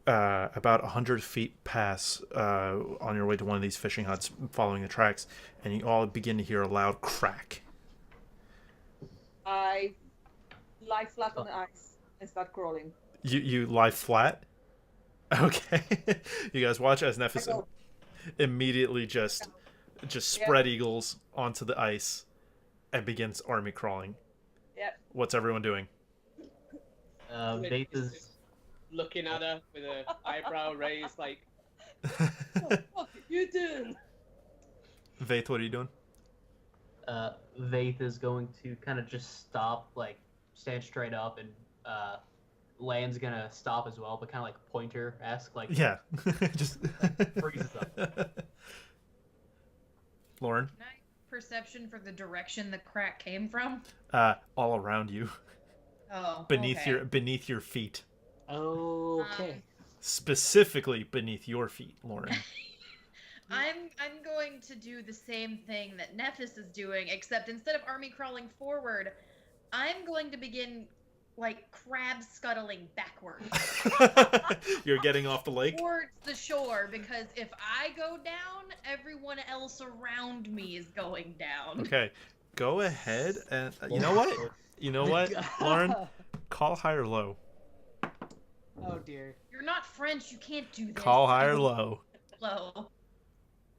about 100 feet pass on your way to one of these fishing huts following the tracks, and you all begin to hear a loud crack. I lie flat on the ice and start crawling. You lie flat? Okay. You guys watch as Nephis I go. immediately just spread eagles onto the ice and begins army crawling. Yep. What's everyone doing? Vaith is Looking at her with her eyebrow raised, like, What are you doing? Vaith, what are you doing? Vaith is going to kind of just stop, like stand straight up, and Land's gonna stop as well, but kind of like pointer-esque, like Yeah. Just freezes up. Lauren? Can I perception for the direction the crack came from? All around you. Oh, Beneath okay. beneath your feet. Okay. Specifically beneath your feet, Lauren. I'm going to do the same thing that Nephis is doing, except instead of army crawling forward, I'm going to begin like crab scuttling backwards You're getting off the lake? towards the shore, because if I go down, everyone else around me is going down. Okay. Go ahead and you know what? You know what, Lauren? Call high or low. Oh dear. You're not French, you can't do this. Call high or low. Low.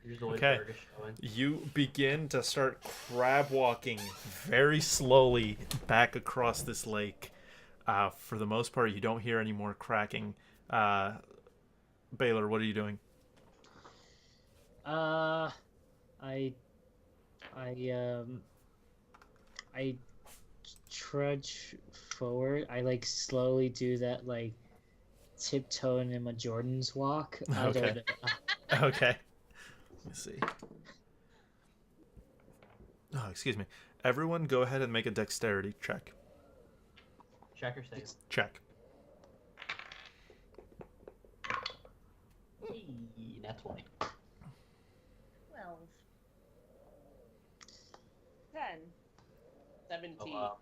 Here's the way Okay. the bird is showing. You begin to start crab walking very slowly back across this lake. For the most part, you don't hear any more cracking. Baylor, what are you doing? I trudge forward. I like slowly do that like tiptoeing in my Jordan's walk. I Okay. don't know. Okay. Let me see. Oh, excuse me. Everyone go ahead and make a dexterity check. Check or save. Check. Hey, nat 20. 12. 10. 17. Oh, wow.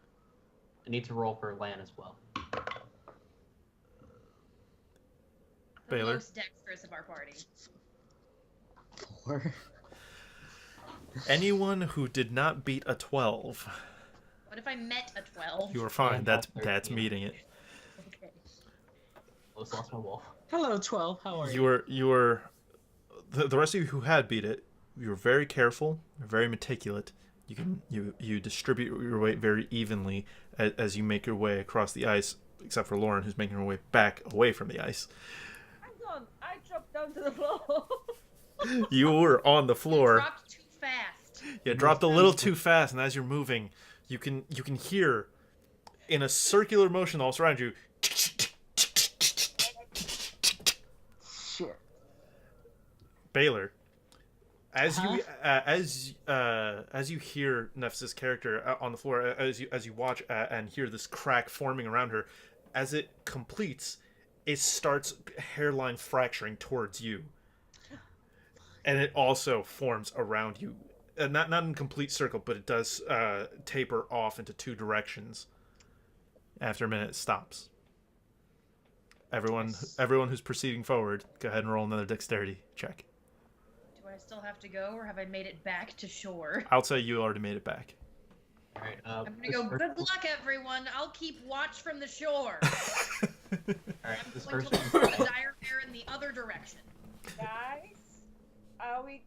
I need to roll for Lan as well. The Baylor? most dexterous of our party. 4. Anyone who did not beat a 12, What if I met a 12? you are fine. And That's a 13. meeting it. Okay. Almost lost my wolf. Hello, 12. How are you? You were the rest of you who had beat it. You were very careful, very meticulous. You distribute your weight very evenly as you make your way across the ice, except for Lauren, who's making her way back away from the ice. Hang on, I dropped down to the floor. You were on the floor. Dropped too fast. You dropped a little too fast, and as you're moving, you can hear in a circular motion all around you. Shit. Baylor, as you as you hear Nef's character on the floor, as you watch and hear this crack forming around her, as it completes, it starts hairline fracturing towards you, and it also forms around you not in complete circle, but it does taper off into two directions. After a minute, it stops. Everyone who's proceeding forward, go ahead and roll another dexterity check. Do I still have to go, or have I made it back to shore? I'll say you already made it back. All right. I'm gonna go. Good luck, everyone. I'll keep watch from the shore. All right. I'm This going first to look one. for the dire bear in the other direction. Guys, are we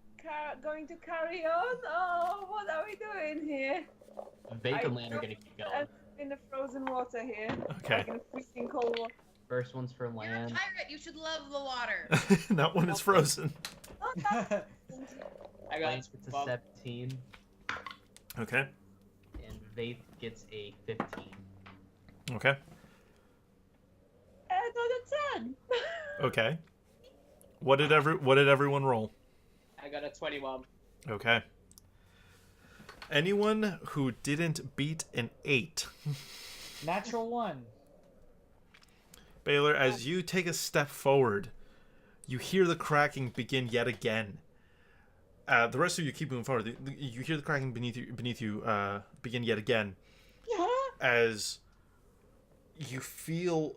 going to carry on? Oh, what are we doing here? Vake and Land are gonna keep going. In the frozen water here. Okay. Like in freezing cold water. First one's for You're a Land. pirate. You should love the water. That one is frozen. I got Land gets a 12. 17, Okay. and Vake gets a 15. Okay. Another 10. Okay. What did everyone roll? I got a 21. Okay. Anyone who didn't beat an 8. Natural 1. Baylor, as you take a step forward, you hear the cracking begin yet again. The rest of you keep moving forward. You hear the cracking beneath you begin yet again. Yeah. As you feel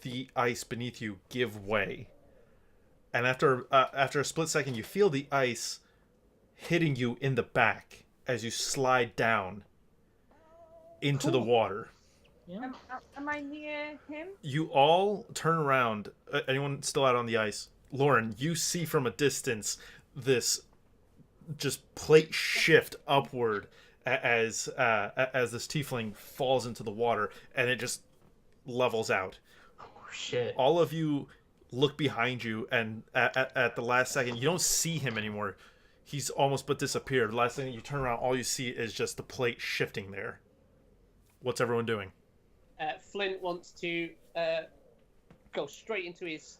the ice beneath you give way. And after a split second, you feel the ice hitting you in the back as you slide down into the water. Yeah. Am I near him? You all turn around. Anyone still out on the ice? Lauren, you see from a distance this just plate shift upward as this tiefling falls into the water, and it just levels out. Oh shit! All of you look behind you, and at the last second, you don't see him anymore. He's almost but disappeared. Last thing you turn around, all you see is just the plate shifting there. What's everyone doing? Flint wants to go straight into his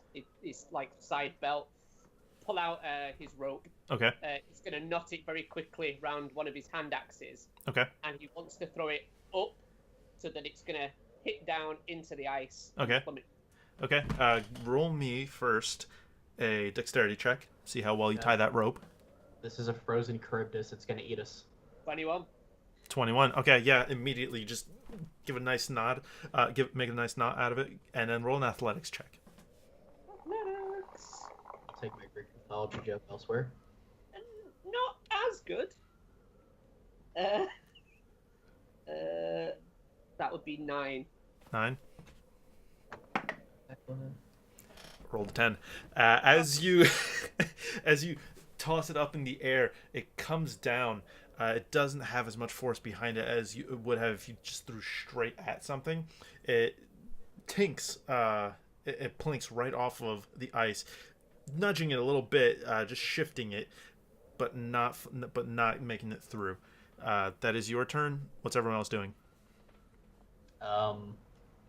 like side belt, pull out his rope. Okay. He's going to knot it very quickly around one of his hand axes. Okay. And he wants to throw it up so that it's going to hit down into the ice. Okay. Plummet. Okay. Roll me first a dexterity check. See how well you tie that rope. This is a frozen Charybdis. It's gonna eat us. 21. 21. Okay, yeah, immediately just give a nice nod. Make a nice knot out of it, and then roll an athletics check. Athletics. I'll take my Greek mythology joke elsewhere. Not as good. That would be 9. 9. Rolled a 10. As you toss it up in the air, it comes down. It doesn't have as much force behind it as you would have if you just threw straight at something. It tinks. It plinks right off of the ice, nudging it a little bit, just shifting it, but not making it through. That is your turn. What's everyone else doing?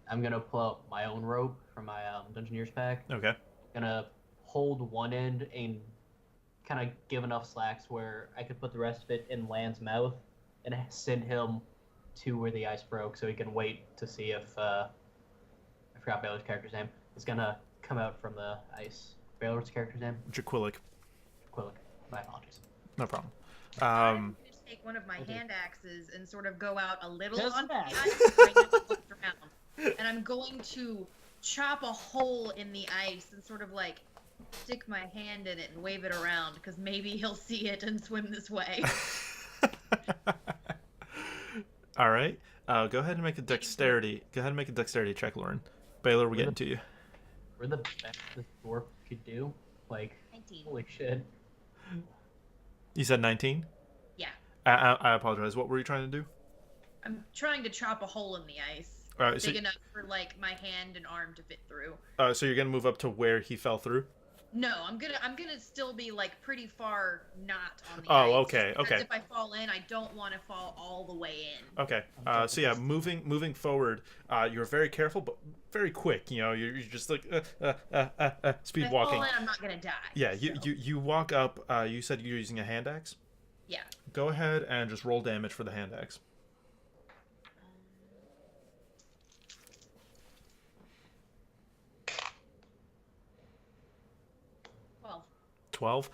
I'm gonna pull out my own rope from my Dungeoneer's pack. Okay. Gonna hold one end and kind of give enough slacks where I could put the rest of it in Land's mouth and send him to where the ice broke, so he can wait to see if I forgot Baylor's character's name. It's gonna come out from the ice. Baylor's character's name? Jaquillic. Quillic. My apologies. No problem. I'm going to take one of my hand axes and sort of go out a little Just on the that. ice so I never looked around. And I'm going to chop a hole in the ice and sort of like stick my hand in it and wave it around because maybe he'll see it and swim this way. All right. Go ahead and make a dexterity. Go ahead and make a dexterity check, Lauren. Baylor, we're getting to you. We're the best this dwarf could do. Like, 19. holy shit. You said 19? Yeah. I apologize. What were you trying to do? I'm trying to chop a hole in the ice. All right, so, Big enough for like my hand and arm to fit through. so you're gonna move up to where he fell through? No, I'm gonna still be like pretty far not on the ice. Oh, okay, Because okay. if I fall in, I don't want to fall all the way in. Okay. So yeah, moving forward, you're very careful but very quick. You know, you're just like speed If I walking. fall in, I'm not gonna die. Yeah, so. you walk up. You said you're using a hand axe. Yeah. Go ahead and just roll damage for the hand axe. 12. 12.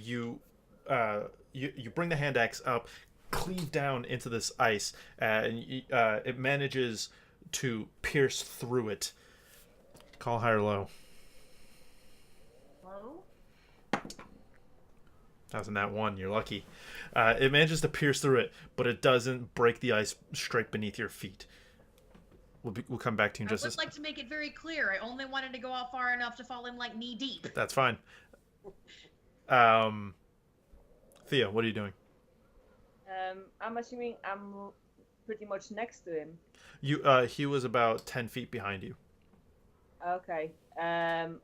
You you bring the hand axe up, cleave down into this ice, and it manages to pierce through it. Call high or low. Low? That was in that one. You're lucky. It manages to pierce through it, but it doesn't break the ice straight beneath your feet. We'll come back to you in just I would like to make it very clear. I only wanted to go out far enough to fall in like knee deep. That's fine. Thea, what are you doing? I'm assuming I'm pretty much next to him. He was about 10 feet behind you. Okay. Can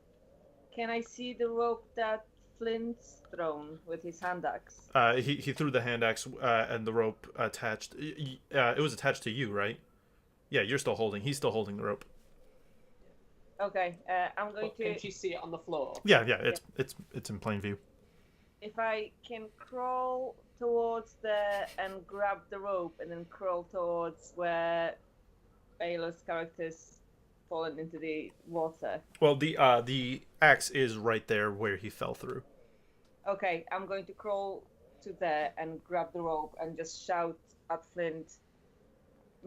I see the rope that Flint's thrown with his hand axe? He threw the hand axe and the rope attached. It was attached to you, right? Yeah, you're still holding. He's still holding the rope. Okay. I'm going to. Can she see it on the floor? Yeah. It's in plain view. If I can crawl towards there and grab the rope, and then crawl towards where Ayla's character's fallen into the water. Well, the axe is right there where he fell through. Okay, I'm going to crawl to there and grab the rope and just shout at Flint,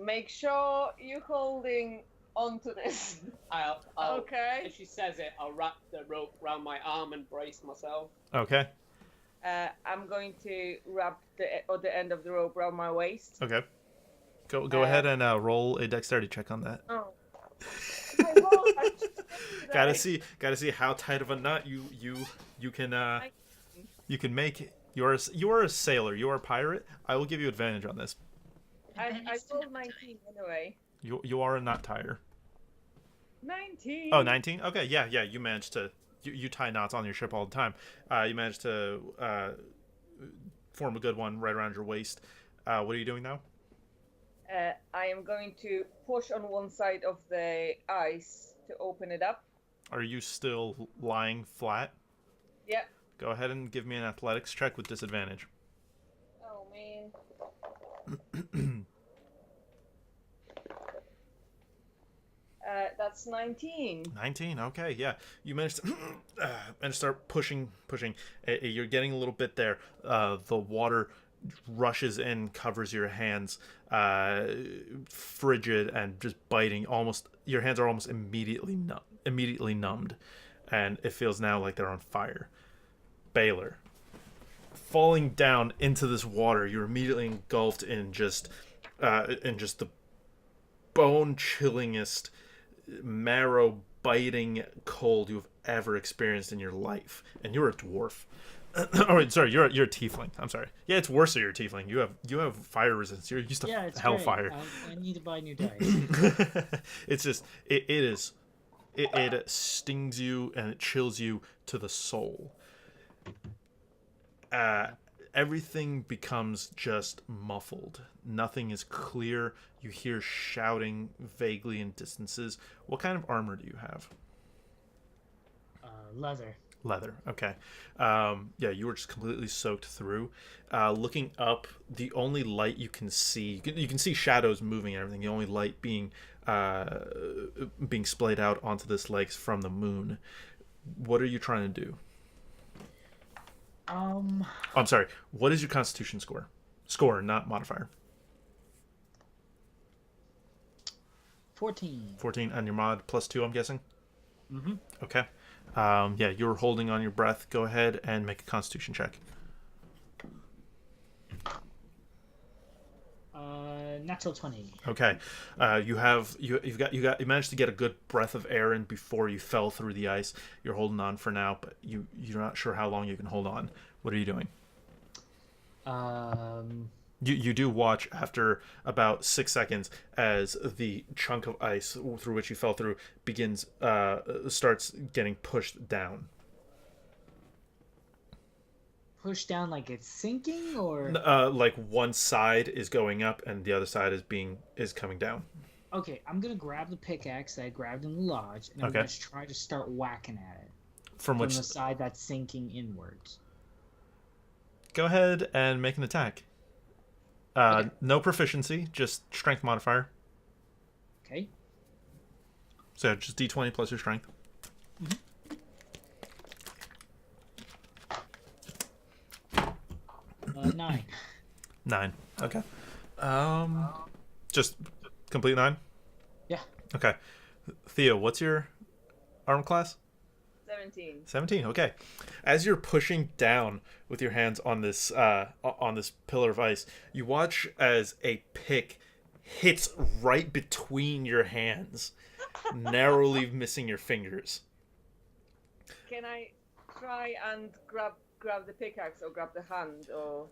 make sure you're holding onto this. I'll Okay. If she says it, I'll wrap the rope around my arm and brace myself. Okay. I'm going to wrap the other end of the rope around my waist. Okay. Go ahead and roll a dexterity check on that. Oh. Gotta see how tight of a knot you can make. You are a sailor. You are a pirate. I will give you advantage on this. I rolled 19 anyway. You are a knot tire. 19. Oh, 19? Okay, yeah. You managed to. You tie knots on your ship all the time. You managed to form a good one right around your waist. What are you doing now? I am going to push on one side of the ice to open it up. Are you still lying flat? Yep. Go ahead and give me an athletics check with disadvantage. Oh, man. That's 19. 19, okay, yeah. You managed to and start pushing. You're getting a little bit there. The water rushes in, covers your hands, frigid and just biting. Almost, your hands are almost immediately numbed, and it feels now like they're on fire. Baylor, falling down into this water, you're immediately engulfed in just the bone-chillingest, marrow-biting cold you've ever experienced in your life. And you're a dwarf. Oh, sorry, you're a tiefling. I'm sorry. Yeah, it's worse that you're a tiefling. You have fire resistance. You're used to hellfire. I need to buy new dice. It's just it stings you and it chills you to the soul. Everything becomes just muffled. Nothing is clear. You hear shouting vaguely in distances. What kind of armor do you have? Leather. Okay. Yeah, you were just completely soaked through. Looking up, the only light you can see, you can see shadows moving and everything. The only light being splayed out onto this lake from the moon. What are you trying to do? I'm sorry. What is your Constitution score? Score, not modifier. 14. 14 on your mod +2, I'm guessing? Mm-hmm. Okay. Yeah, you're holding on your breath. Go ahead and make a Constitution check. Natural 20. Okay. You managed to get a good breath of air in before you fell through the ice. You're holding on for now, but you're not sure how long you can hold on. What are you doing? You do watch after about 6 seconds as the chunk of ice through which you fell through starts getting pushed down. Pushed down like it's sinking, or like one side is going up and the other side is coming down. Okay, I'm gonna grab the pickaxe that I grabbed in the lodge, and I'm gonna try to start whacking at it from the side that's sinking inwards. Go ahead and make an attack. Okay. No proficiency, just strength modifier. Okay. So just D20 plus your strength. 9. 9. Okay. Just complete 9? Yeah. Okay. Theo, what's your armor class? 17. 17. Okay. As you're pushing down with your hands on this pillar of ice, you watch as a pick hits right between your hands, narrowly missing your fingers. Can I try and grab the pickaxe or grab the hand or?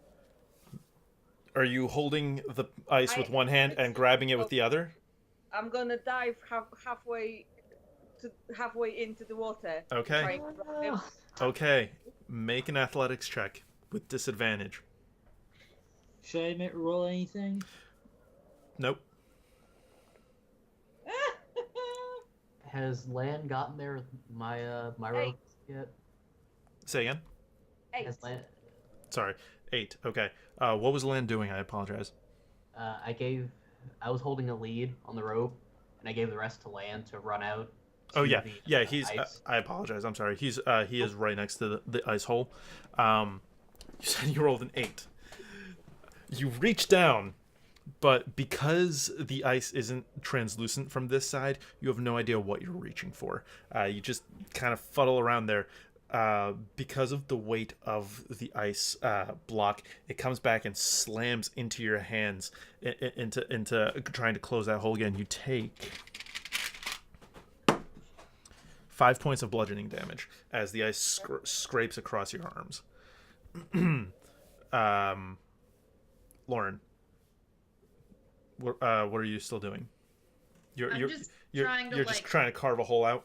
Are you holding the ice with one hand and grabbing it with the other? I'm gonna dive halfway into the water. Okay. Try and grab him. Okay. Make an athletics check with disadvantage. Should I roll anything? Nope. Has Lan gotten there with my my rope yet? Say again? 8. Has Lan? Sorry. 8. Okay. What was Lan doing? I apologize. I was holding a lead on the rope, and I gave the rest to Lan to run out. Oh to yeah, the, yeah. He's. ice. I apologize. I'm sorry. He is right next to the ice hole. You said you rolled an 8. You reach down, but because the ice isn't translucent from this side, you have no idea what you're reaching for. You just kind of fuddle around there. Because of the weight of the ice block, it comes back and slams into your hands, into trying to close that hole again. You take 5 points of bludgeoning damage as the ice scrapes across your arms. Lauren, what are you still doing? You're just just trying to carve a hole out.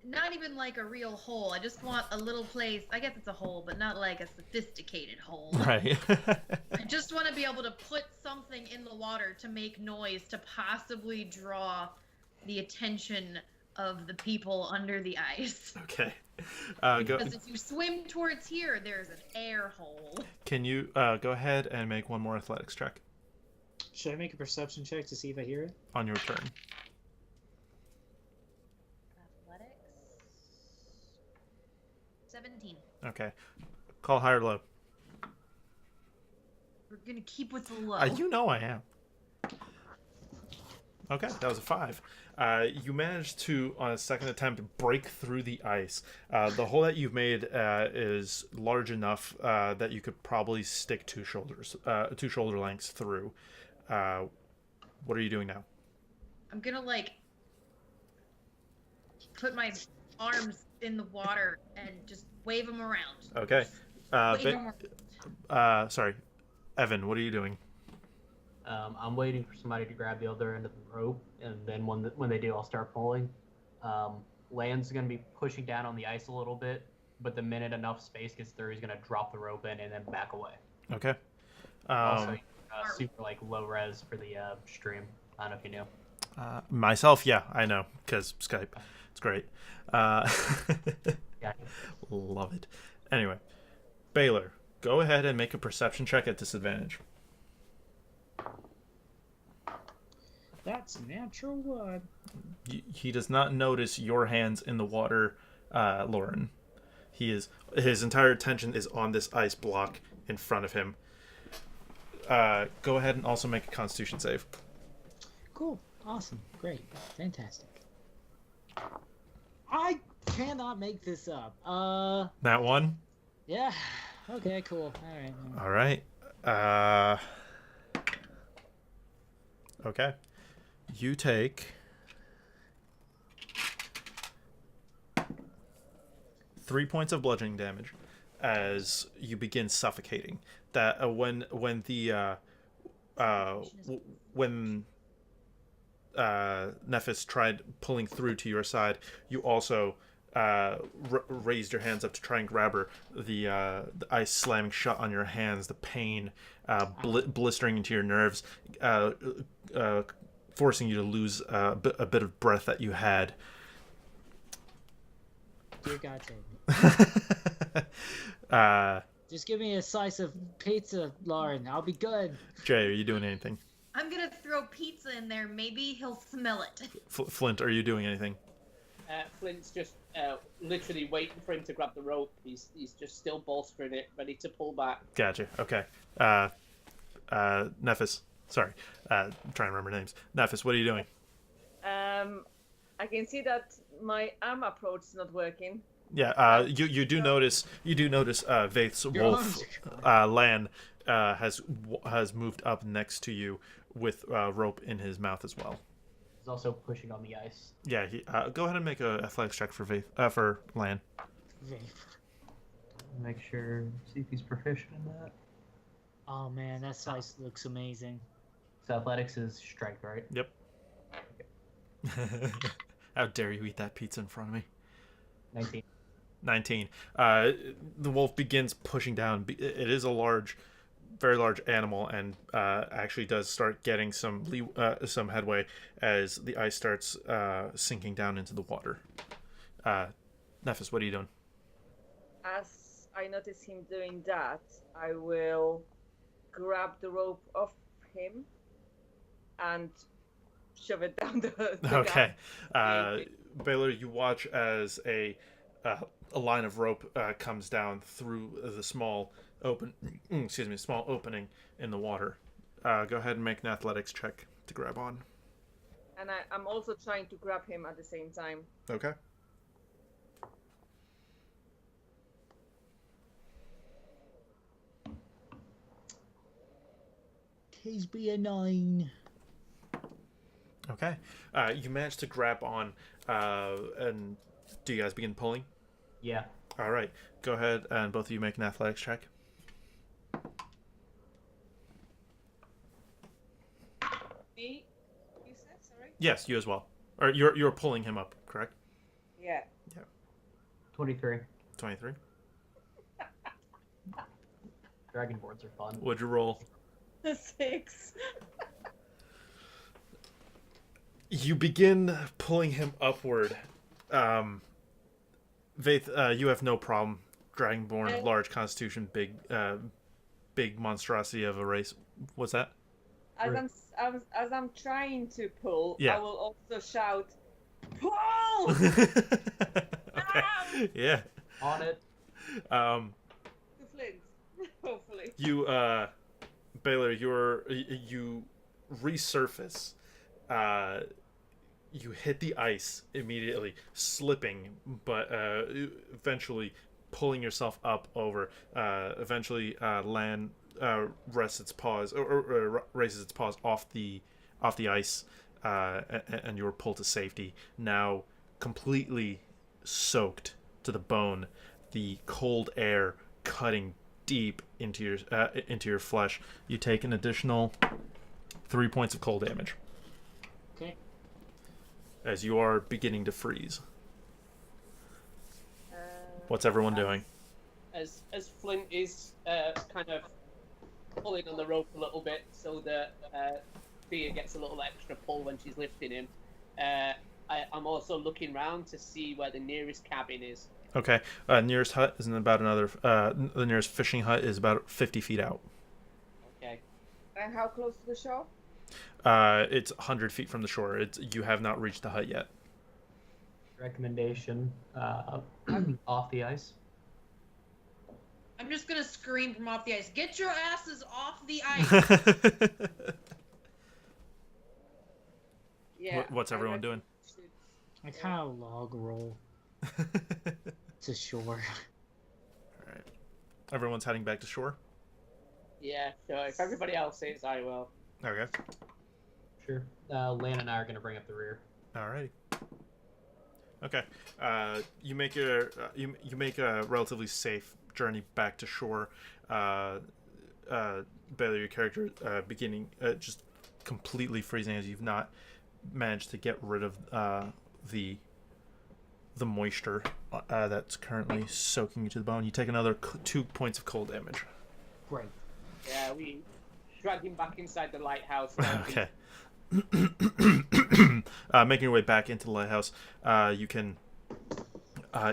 Not even like a real hole. I just want a little place. I guess it's a hole, but not like a sophisticated hole. Right. I just want to be able to put something in the water to make noise to possibly draw the attention of the people under the ice. Okay. Because if you swim towards here, there's an air hole. Can you go ahead and make one more athletics check Should I make a perception check to see if I hear it? on your turn? Athletics. 17. Okay. Call high or low. We're gonna keep with the low. You know I am. Okay, that was a 5. You managed to, on a second attempt, break through the ice. The hole that you've made is large enough that you could probably stick 2 shoulder lengths through. What are you doing now? I'm gonna put my arms in the water and just wave them around. Okay. Wave 'em around. Sorry, Evan. What are you doing? I'm waiting for somebody to grab the other end of the rope, and then when they do, I'll start pulling. Lan's going to be pushing down on the ice a little bit, but the minute enough space gets through, he's going to drop the rope in and then back away. Okay. Also, super low res for the stream. I don't know if you knew. Myself, yeah, I know, because Skype. It's great. Yeah. Love it. Anyway, Baylor, go ahead and make a perception check at disadvantage. That's natural 1. He does not notice your hands in the water, Lauren. His entire attention is on this ice block in front of him. Go ahead and also make a Constitution save. Cool. Awesome. Great. Fantastic. I cannot make this up. That one? Yeah. Okay, cool. All right. Okay. You take 3 points of bludgeoning damage as you begin suffocating. That when Nephis tried pulling through to your side, you also raised your hands up to try and grab her. The ice slamming shut on your hands, the pain blistering into your nerves, forcing you to lose a bit of breath that you had. Dear God, save me. Just give me a slice of pizza, Lauren. I'll be good. Jay, are you doing anything? I'm gonna throw pizza in there. Maybe he'll smell it. Flint, are you doing anything? Flint's just literally waiting for him to grab the rope. He's just still bolstering it, ready to pull back. Gotcha. Okay. Nephis. Sorry. I'm trying to remember names. Nephis, what are you doing? I can see that my arm approach is not working. Yeah. You do notice Vaith's Your wolf arms Lan has moved up next to you with rope in his mouth as well. He's also pushing on the ice. Yeah. He go ahead and make a athletics check for for Lan. Make sure, see if he's proficient in that. Oh man, that size looks amazing. So athletics is strength, right? Yep. How dare you eat that pizza in front of me? 19. 19. The wolf begins pushing down. It is a very large animal, and actually does start getting some headway as the ice starts sinking down into the water. Nephis, what are you doing? As I notice him doing that, I will grab the rope off him and shove it down the Okay. gap. Baylor, you watch as a line of rope comes down through the small opening in the water. Go ahead and make an athletics check to grab on. And I'm also trying to grab him at the same time. Okay. Please be a 9. Okay. You manage to grab on, and do you guys begin pulling? Yeah. All right. Go ahead and both of you make an athletics check. Me? You said, sorry? Yes, you as well. Or you're pulling him up, correct? Yeah. 23. 23. Dragon boards are fun. What'd you roll? 6. You begin pulling him upward. Vaith, you have no problem. Dragonborn, large constitution, big monstrosity of a race. What's that? As I'm trying to pull, Yeah. I will also shout, "Pull!" Okay. Yeah. On it. to Flint, hopefully. You, Baylor, you resurface. You hit the ice immediately, slipping, but eventually pulling yourself up over. Eventually, land rests its paws or raises its paws off the ice, and you are pulled to safety. Now, completely soaked to the bone, the cold air cutting deep into your flesh. You take an additional 3 points of cold damage. Okay. As you are beginning to freeze. What's everyone doing? As Flint is kind of pulling on the rope a little bit so that Thea gets a little extra pull when she's lifting him, I'm also looking round to see where the nearest cabin is. Okay. Nearest hut is about another. The nearest fishing hut is about 50 feet out. Okay. And how close to the shore? It's 100 feet from the shore. You have not reached the hut yet. Recommendation, off the ice. I'm just gonna scream from off the ice. Get your asses off the ice! Yeah. What's everyone doing? I kind of log roll to shore. Alright. Everyone's heading back to shore? Yeah, sure. If everybody else is, I will. Okay. Sure. Lan and I are going to bring up the rear. Alrighty. Okay. You make a relatively safe journey back to shore. Baylor, your character beginning just completely freezing as you've not managed to get rid of the moisture that's currently soaking you to the bone. You take another 2 points of cold damage. Great. Yeah, we drag him back inside the lighthouse. Okay. Making your way back into the lighthouse, you can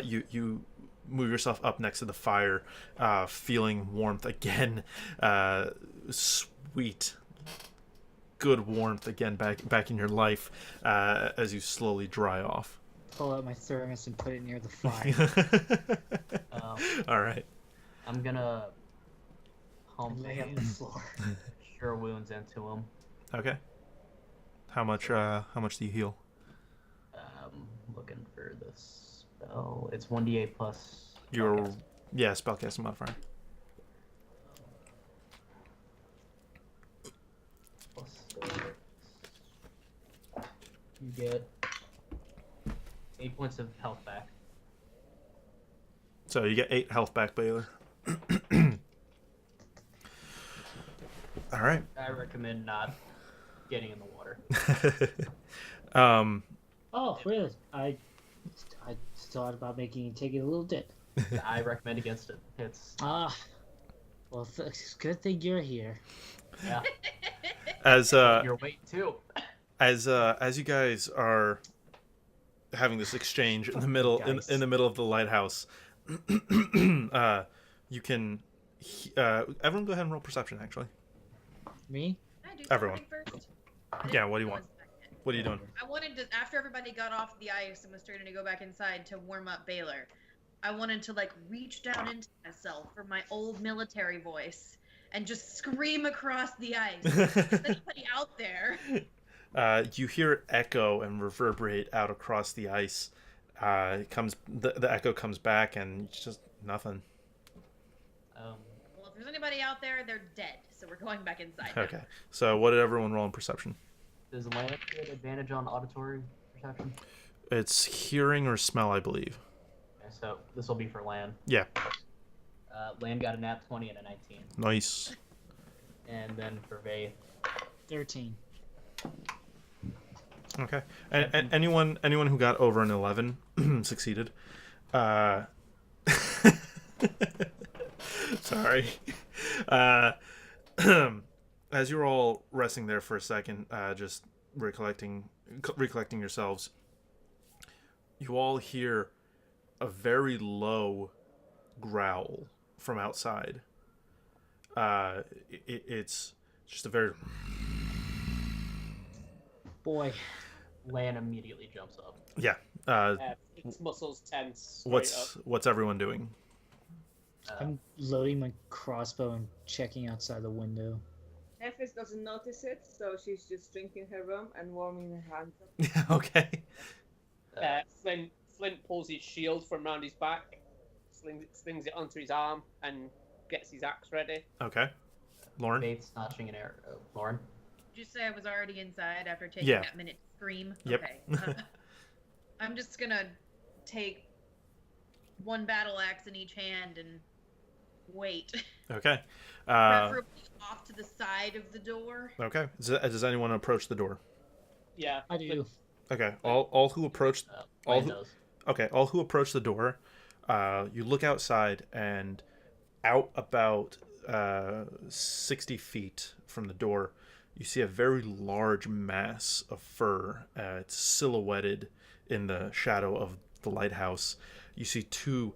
you move yourself up next to the fire, feeling warmth again, sweet, good warmth again back in your life as you slowly dry off. pull out my thermos and put it near the fire. All right. I'm gonna pump Lay on the floor. cure wounds into him. Okay. How much do you heal? Looking for this spell. It's 1d8 plus. Your spellcasting. spellcasting modifier. Plus 6. You get 8 points of health back. So you get 8 health back, Baylor. All right. I recommend not getting in the water. Oh, really? I thought about making you take it a little dip. I recommend against it. It's Well, it's a good thing you're here. yeah. As Your weight too. as you guys are having this exchange in the middle in the middle of the lighthouse, you can everyone go ahead and roll perception. Actually, Me? Can I do Everyone. something first? Yeah, what do you want? 1 second. What are you doing? I wanted to, after everybody got off the ice and was starting to go back inside to warm up Baylor, I wanted to like reach down into myself for my old military voice and just scream across the ice. Is anybody out there? You hear it echo and reverberate out across the ice. It comes the echo comes back and it's just nothing. Well, if there's anybody out there, they're dead. So we're going back inside. now. Okay. So what did everyone roll in perception? Does Lan get advantage on auditory perception? It's hearing or smell, I believe. Okay, so this will be for Lan. Yeah. Lan got a nat 20 and a 19. Nice. And then for Vaith, 13. Okay. And anyone who got over an 11 succeeded. Sorry. As you're all resting there for a second, just recollecting yourselves, you all hear a very low growl from outside. It's just a very... Boy. Lan immediately jumps up. Yeah. Its muscles tense. straight up. What's everyone doing? I'm loading my crossbow and checking outside the window. Nephis doesn't notice it, so she's just drinking her rum and warming her hands up. Okay. Flint pulls his shield from around his back, slings it onto his arm, and gets his axe ready. Okay. Lauren? Vaith's notching an arrow. Lauren? Did you say I was already inside after taking Yeah. that minute to scream? Yep. Okay. I'm just gonna take one battle axe in each hand and wait. Okay. Preferably off to the side of the door. Okay. Does anyone approach the door? Yeah. I do. Okay. All who approach all Lan who, knows. okay. All who approach the door, you look outside, and out about 60 feet from the door, you see a very large mass of fur. It's silhouetted in the shadow of the lighthouse. You see two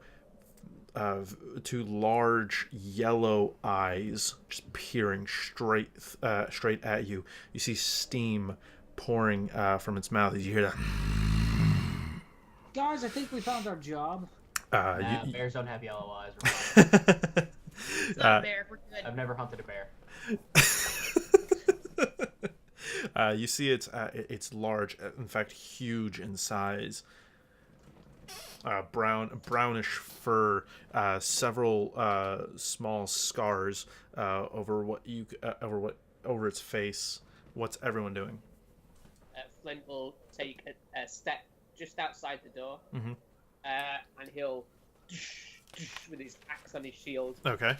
large yellow eyes just peering straight at you. You see steam pouring from its mouth as you hear that. Guys, I think we found our job. Bears don't have yellow eyes. It's not a bear. We're good. I've never hunted a bear. You see it's large, in fact huge in size. Brownish fur, several small scars over its face. What's everyone doing? Flint will take a step just outside the door, Mhm. And he'll, with his axe on his shield, Okay.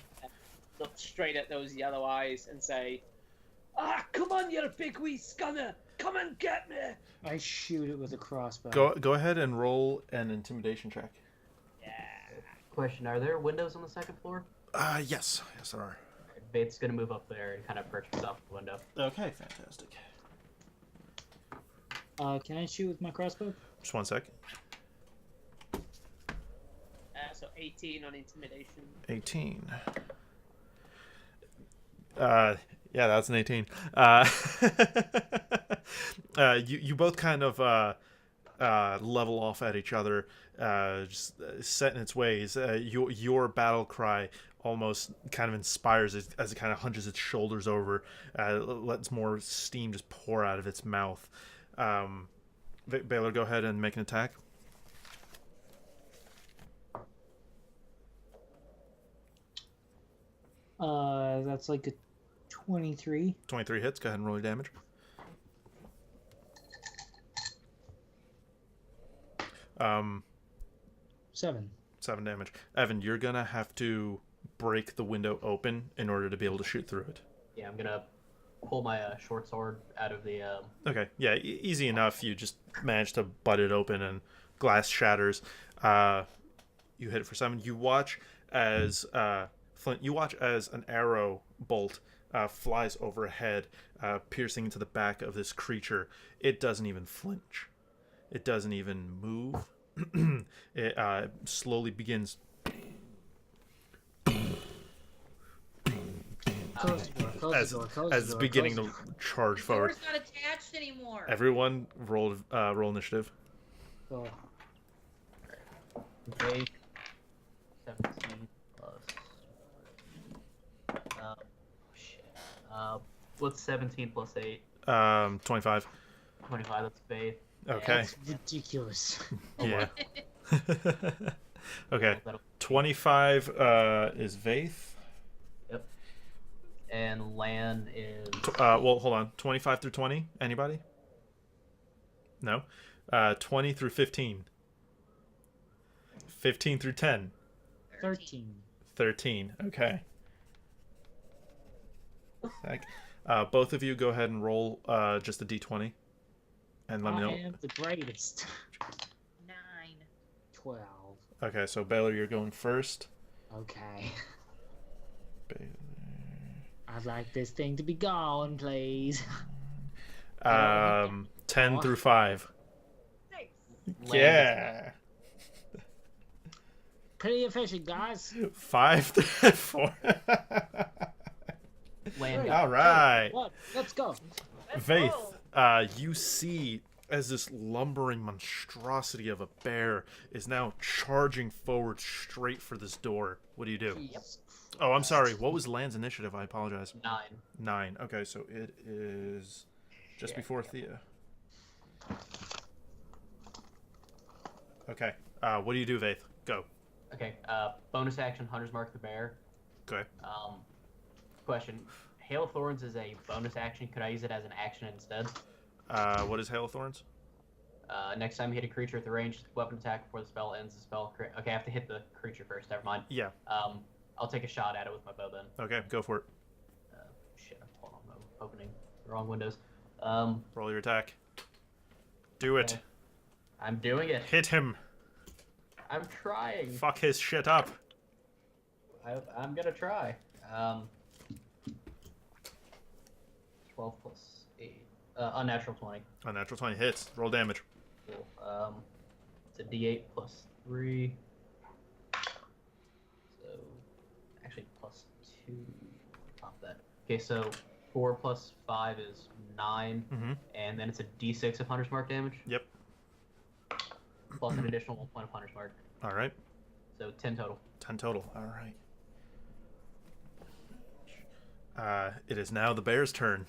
look straight at those yellow eyes and say, "Ah, come on, you big wee scunner! Come and get me!" I shoot it with a crossbow. Go ahead and roll an intimidation check. Yeah. Question: are there windows on the second floor? Yes there are. Vaith's gonna move up there and kind of perch himself at the window. Okay, fantastic. Can I shoot with my crossbow? Just one sec. So 18 on intimidation. 18. Yeah, that's an 18. You both kind of level off at each other, just set in its ways. Your battle cry almost kind of inspires it as it kind of hunches its shoulders over, lets more steam just pour out of its mouth. Baylor, go ahead and make an attack. That's like a 23. 23 hits. Go ahead and roll your damage. Um, 7. 7 damage. Evan, you're gonna have to break the window open in order to be able to shoot through it. Yeah, I'm gonna pull my short sword out of the. Okay, yeah, easy enough. You just manage to butt it open and glass shatters. You hit it for 7. You watch as Flint. You watch as an arrow bolt flies overhead, piercing into the back of this creature. It doesn't even flinch. It doesn't even move. It slowly begins. Close the door, close the door, close As the door, beginning close to the door. charge The forward. door's not attached anymore. Everyone roll initiative. Cool. Okay. 17 plus. Shit. What's 17 plus 8? 25. 25. That's faith. Okay. That's ridiculous. Yeah. Okay. That'll- 25 is Vaith. Yep. And Lan is. Well, hold on. 25 through 20? Anybody? No. 20 through 15. 15 through 10. 13. 13. Okay. Both of you go ahead and roll just a d20. And let me know. I am the greatest. 9. 12. Okay, so Baylor, you're going first. Okay. Baylor. I'd like this thing to be gone, please. 10 through 5. Nice. Lan Yeah. Pretty efficient, guys. 5 through 4. Lan Great. got All right. What? Let's go. Let's Vaith, go. you see as this lumbering monstrosity of a bear is now charging forward straight for this door. What do you do? Jesus Oh, I'm sorry. What was Land's initiative? I apologize. 9. 9. Okay, so it is just Yeah. before Thea. Okay. What do you do, Vaith? Go. Okay. Bonus action. Hunter's Mark the Bear. Okay. Question. Hail of Thorns is a bonus action. Could I use it as an action instead? What is Hail of Thorns? Next time you hit a creature with a ranged weapon attack before the spell ends, the spell. Okay, I have to hit the creature first. Never mind. Yeah. I'll take a shot at it with my bow then. Okay, go for it. Shit. Hold on. I'm opening the wrong windows. Roll your attack. Do it. Okay. I'm doing it. Hit him. I'm trying. Fuck his shit up. I'm gonna try. 12 plus 8. Unnatural 20. Unnatural 20 hits. Roll damage. Cool. It's a D8 plus 3. So, actually plus 2. Top that. Okay, so 4 plus 5 is 9. Mm-hmm. And then it's a D6 of Hunter's Mark damage. Yep. Plus an additional 1 point of Hunter's Mark. All right. So 10 total. 10 total. All right. It is now the bear's turn.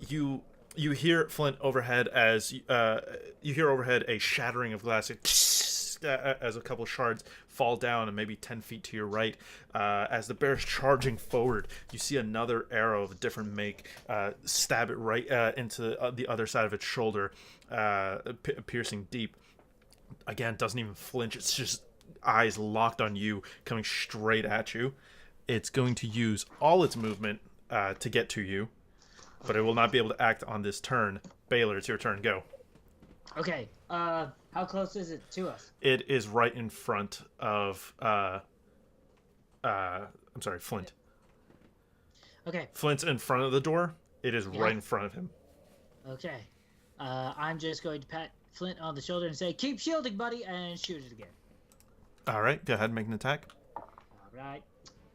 You hear Flint overhead as you hear overhead a shattering of glass as a couple shards fall down and maybe 10 feet to your right. As the bear's charging forward, you see another arrow of a different make stab it right into the other side of its shoulder, piercing deep. Again, doesn't even flinch. It's just eyes locked on you, coming straight at you. It's going to use all its movement to get to you, but it will not be able to act on this turn. Baylor, it's your turn. Go. Okay. How close is it to us? It is right in front of I'm sorry, Flint. Okay. Flint's in front of the door. It is Yeah. right in front of him. Okay. I'm just going to pat Flint on the shoulder and say, "Keep shielding, buddy," and shoot it again. All right, go ahead and make an attack. All right.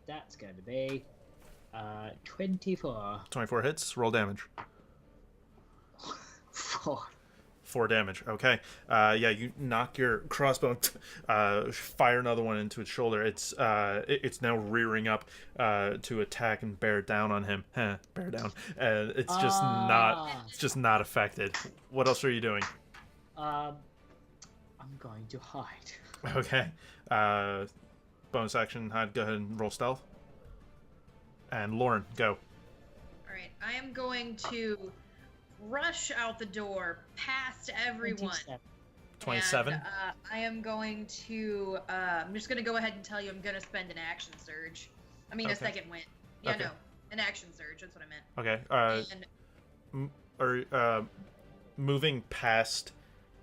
That's going to be 24. 24 hits. Roll damage. 4. 4 damage. Okay. Yeah, you knock your crossbow, fire another one into its shoulder. It's now rearing up to attack and bear down on him. Bear down. It's just not affected. What else are you doing? I'm going to hide. Okay. Bonus action, hide. Go ahead and roll stealth. And Lauren, go. All right, I am going to rush out the door past everyone. 27. And, I am going to. I'm just going to go ahead and tell you I'm going to spend an action surge. I mean, a second wind. Yeah, Okay. no, an action surge. That's what I meant. Okay. Moving past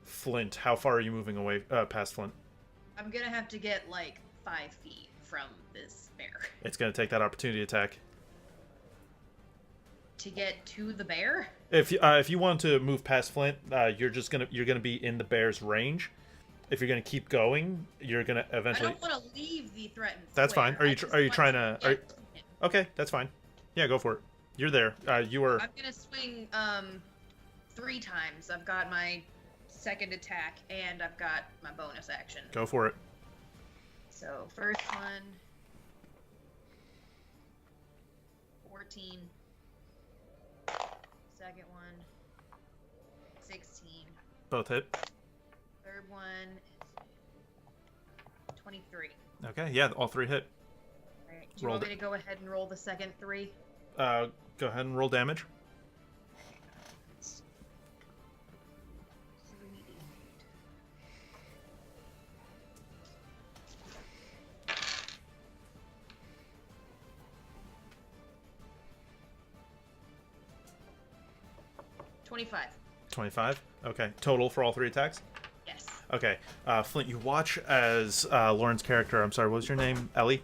Flint. How far are you moving away past Flint? I'm going to have to get like 5 feet from this bear It's going to take that opportunity attack. to get to the bear. If you want to move past Flint, you're gonna be in the bear's range. If you're gonna keep going, you're gonna eventually. I don't want to leave the threatened. That's square. fine. Are you trying to? Okay, that's fine. Yeah, go for it. You're there. You are. I'm gonna swing 3 times. I've got my second attack and I've got my bonus action. Go for it. So first one, 14. Second one, 16. Both hit. Third one is 23. Okay. Yeah, all 3 hit. All right. Do you want me to go ahead and roll the second 3? Go ahead and roll damage. 25. 25. Okay. Total for all 3 attacks. Yes. Okay, Flint, you watch as Lauren's character, I'm sorry, what was your name? Ellie?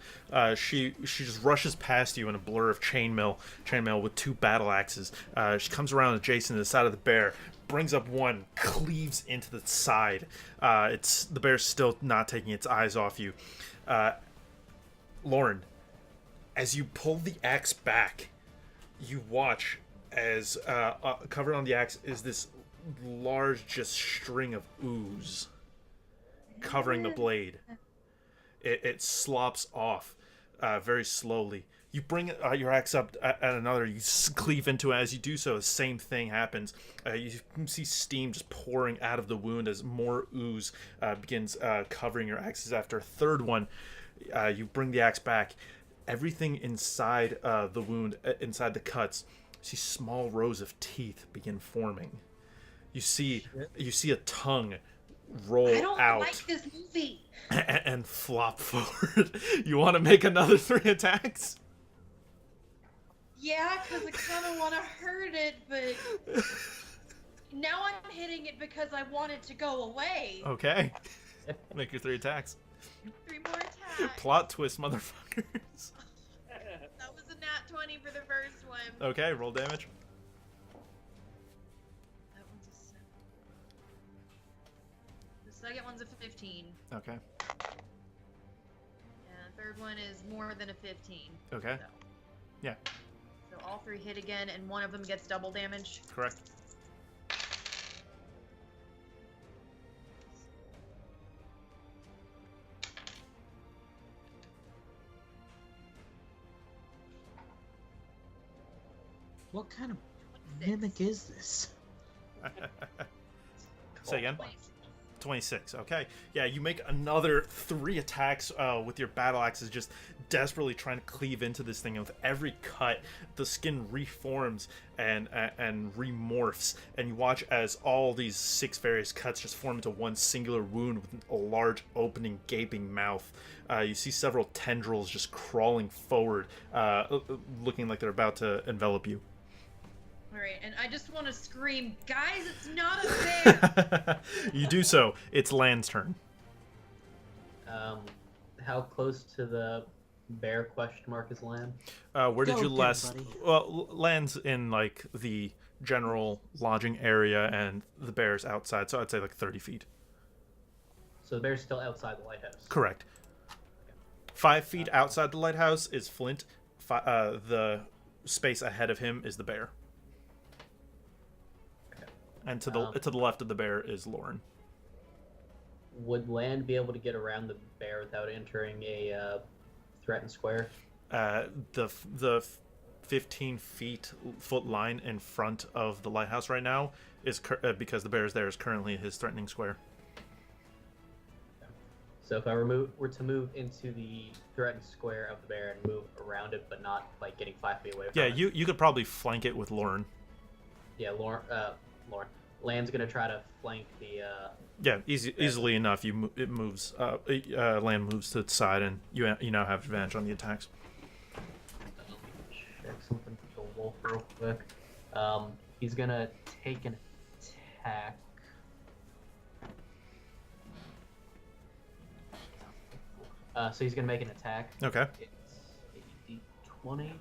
She just rushes past you in a blur of chainmail with 2 battle axes. She comes around adjacent to the side of the bear, brings up one, cleaves into the side. The bear's still not taking its eyes off you. Lauren, as you pull the axe back, you watch as covered on the axe is this large just string of ooze covering the blade. It slops off very slowly. You bring your axe up at another, you cleave into it. As you do so, the same thing happens. You can see steam just pouring out of the wound as more ooze begins covering your axes. After a third one, you bring the axe back. Everything inside the wound, inside the cuts, you see small rows of teeth begin forming. You see a tongue roll out. I don't like this movie. And flop forward. You want to make another 3 attacks? Yeah, because I kind of want to hurt it, but now I'm hitting it because I want it to go away. Okay. Make your 3 attacks. 3 more attacks. Plot twist, motherfuckers. That was a nat 20 for the first one. Okay, roll damage. That one's a 7. The second one's a 15. Okay. And the third one is more than a 15. Okay. So. Yeah. So all 3 hit again, and one of them gets double damage. Correct. What kind of mimic is this? Say again. 26. Okay. Yeah, you make another 3 attacks with your battle axes, just desperately trying to cleave into this thing. And with every cut, the skin reforms and remorphs. And you watch as all these 6 various cuts just form into one singular wound with a large opening, gaping mouth. You see several tendrils just crawling forward, looking like they're about to envelop you. Alright, and I just want to scream, guys, it's not a bear! You do so. It's Land's turn. How close to the bear question mark is Land? Where did Go you again, last? buddy. Well, Land's in like the general lodging area, and the bear's outside. So I'd say like 30 feet. So the bear's still outside the lighthouse. Correct. 5 feet outside the lighthouse is Flint. The space ahead of him is the bear. And to the left of the bear is Lauren. Would Land be able to get around the bear without entering a threatened square? The 15 foot line in front of the lighthouse right now is because the bear is there is currently his threatening square. So if I were to move into the threatened square of the bear and move around it, but not like getting 5 feet away from it. Yeah, you could probably flank it with Lauren. Yeah, Lauren. Land's gonna try to flank the. Yeah, easily enough. It moves. Land moves to the side, and you now have advantage on the attacks. Let me check something for the wolf real quick. He's gonna take an attack. So he's gonna make an attack. Okay. It's a d20.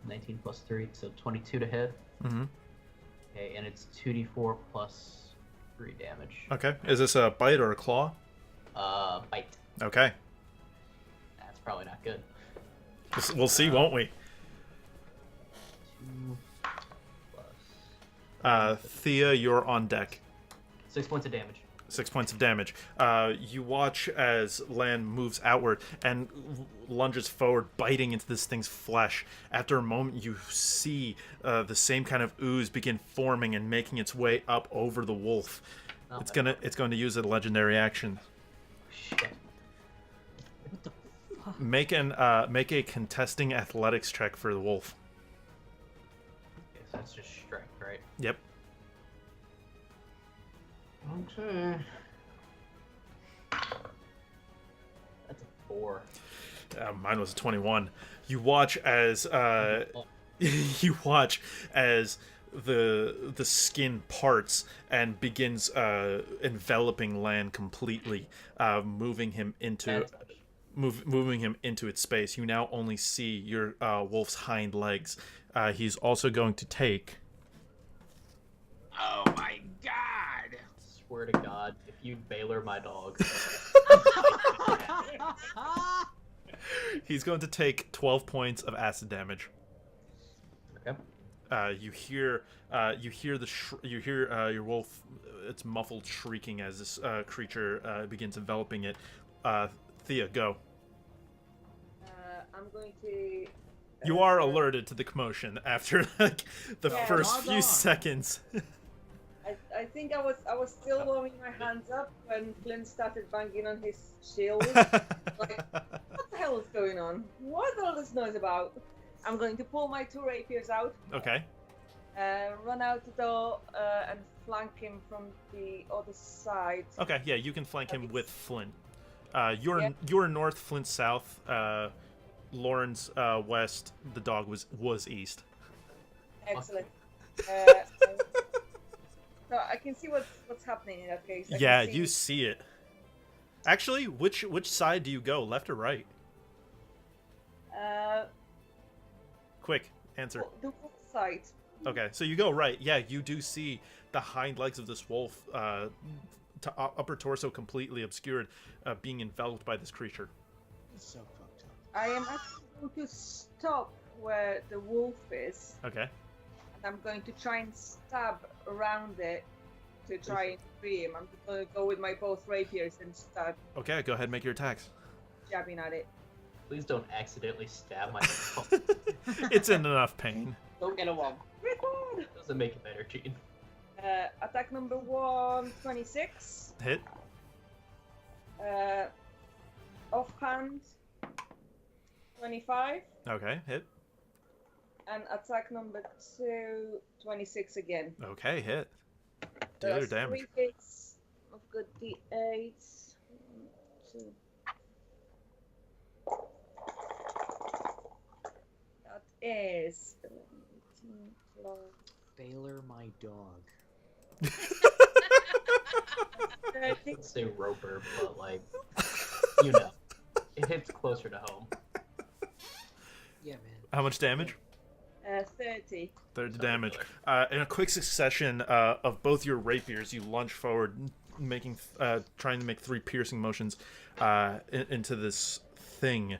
19 plus 3, so 22 to hit. Mm-hmm. Okay, and it's 2d4 plus 3 damage. Okay. Is this a bite or a claw? Bite. Okay. That's probably not good. We'll see, won't we? 2 plus... Thea, you're on deck. 6 points of damage. 6 points of damage. You watch as Land moves outward and lunges forward, biting into this thing's flesh. After a moment, you see the same kind of ooze begin forming and making its way up over the wolf. It's going to use a legendary action. Shit. What the fuck? Make a contesting athletics check for the wolf. Okay, so that's just strength, right? Yep. Okay. That's a 4. Mine was a 21. You watch as you watch as the skin parts and begins enveloping Land completely, moving him into its space. You now only see your wolf's hind legs. He's also going to take. Oh my god! Swear to God, if you Baylor my dog. He's going to take 12 points of acid damage. Okay. You hear your wolf. It's muffled shrieking as this creature begins enveloping it. Thea, go. I'm going to. You are alerted to the commotion after like the Yeah, first log few on. seconds. I think I was still warming my hands up when Flynn started banging on his shield. Like, what the hell is going on? What's all this noise about? I'm going to pull my 2 rapiers out, Okay. run out the door, and flank him from the other side. Okay. Yeah, you can flank him with Flint. Yeah. You're north, Flint south. Lauren's west. The dog was east. Excellent. So I can see what's happening in that case. I Yeah, can see, you see it. Actually, which side do you go, left or right? Quick answer. the wolf side. Okay, so you go right. Yeah, you do see the hind legs of this wolf, upper torso completely obscured, being enveloped by this creature. It's so fucked up. I am actually going to stop where the wolf is, Okay. and I'm going to try and stab around it to try and free him. I'm just going to go with my both rapiers and start Okay, go ahead and make your attacks. jabbing at it. Please don't accidentally stab myself. It's in enough pain. Don't get a 1. Record! Doesn't make it better, Gene. Attack number 1, 26. Hit. Offhand, 25. Okay, hit. And attack number 2, 26 again. Okay, hit. So Do your that's damage. 3 hits of good d8. 1, 2. That is 18 plus Baylor, my dog. I think Let's say Roper, but like, you know, it hits closer to home. Yeah, man. How much damage? 30. 30 damage. In a quick succession of both your rapiers, you lunge forward, trying to make 3 piercing motions into this thing.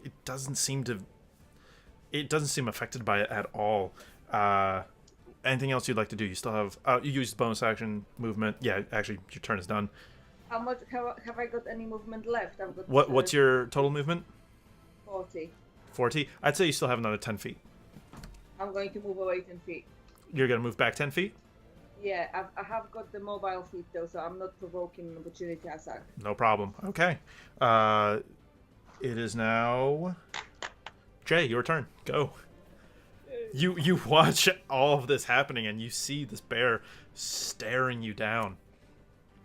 it doesn't seem affected by it at all. Anything else you'd like to do? You still have you used bonus action movement. Yeah, actually, your turn is done. How much have I got any movement left? I've got. What's your total movement? 40. 40. I'd say you still have another 10 feet. I'm going to move away 10 feet. You're gonna move back 10 feet. Yeah, I have got the mobile feet though, so I'm not provoking an opportunity attack. No problem. Okay. It is now Jay, your turn. Go. You watch all of this happening, and you see this bear staring you down.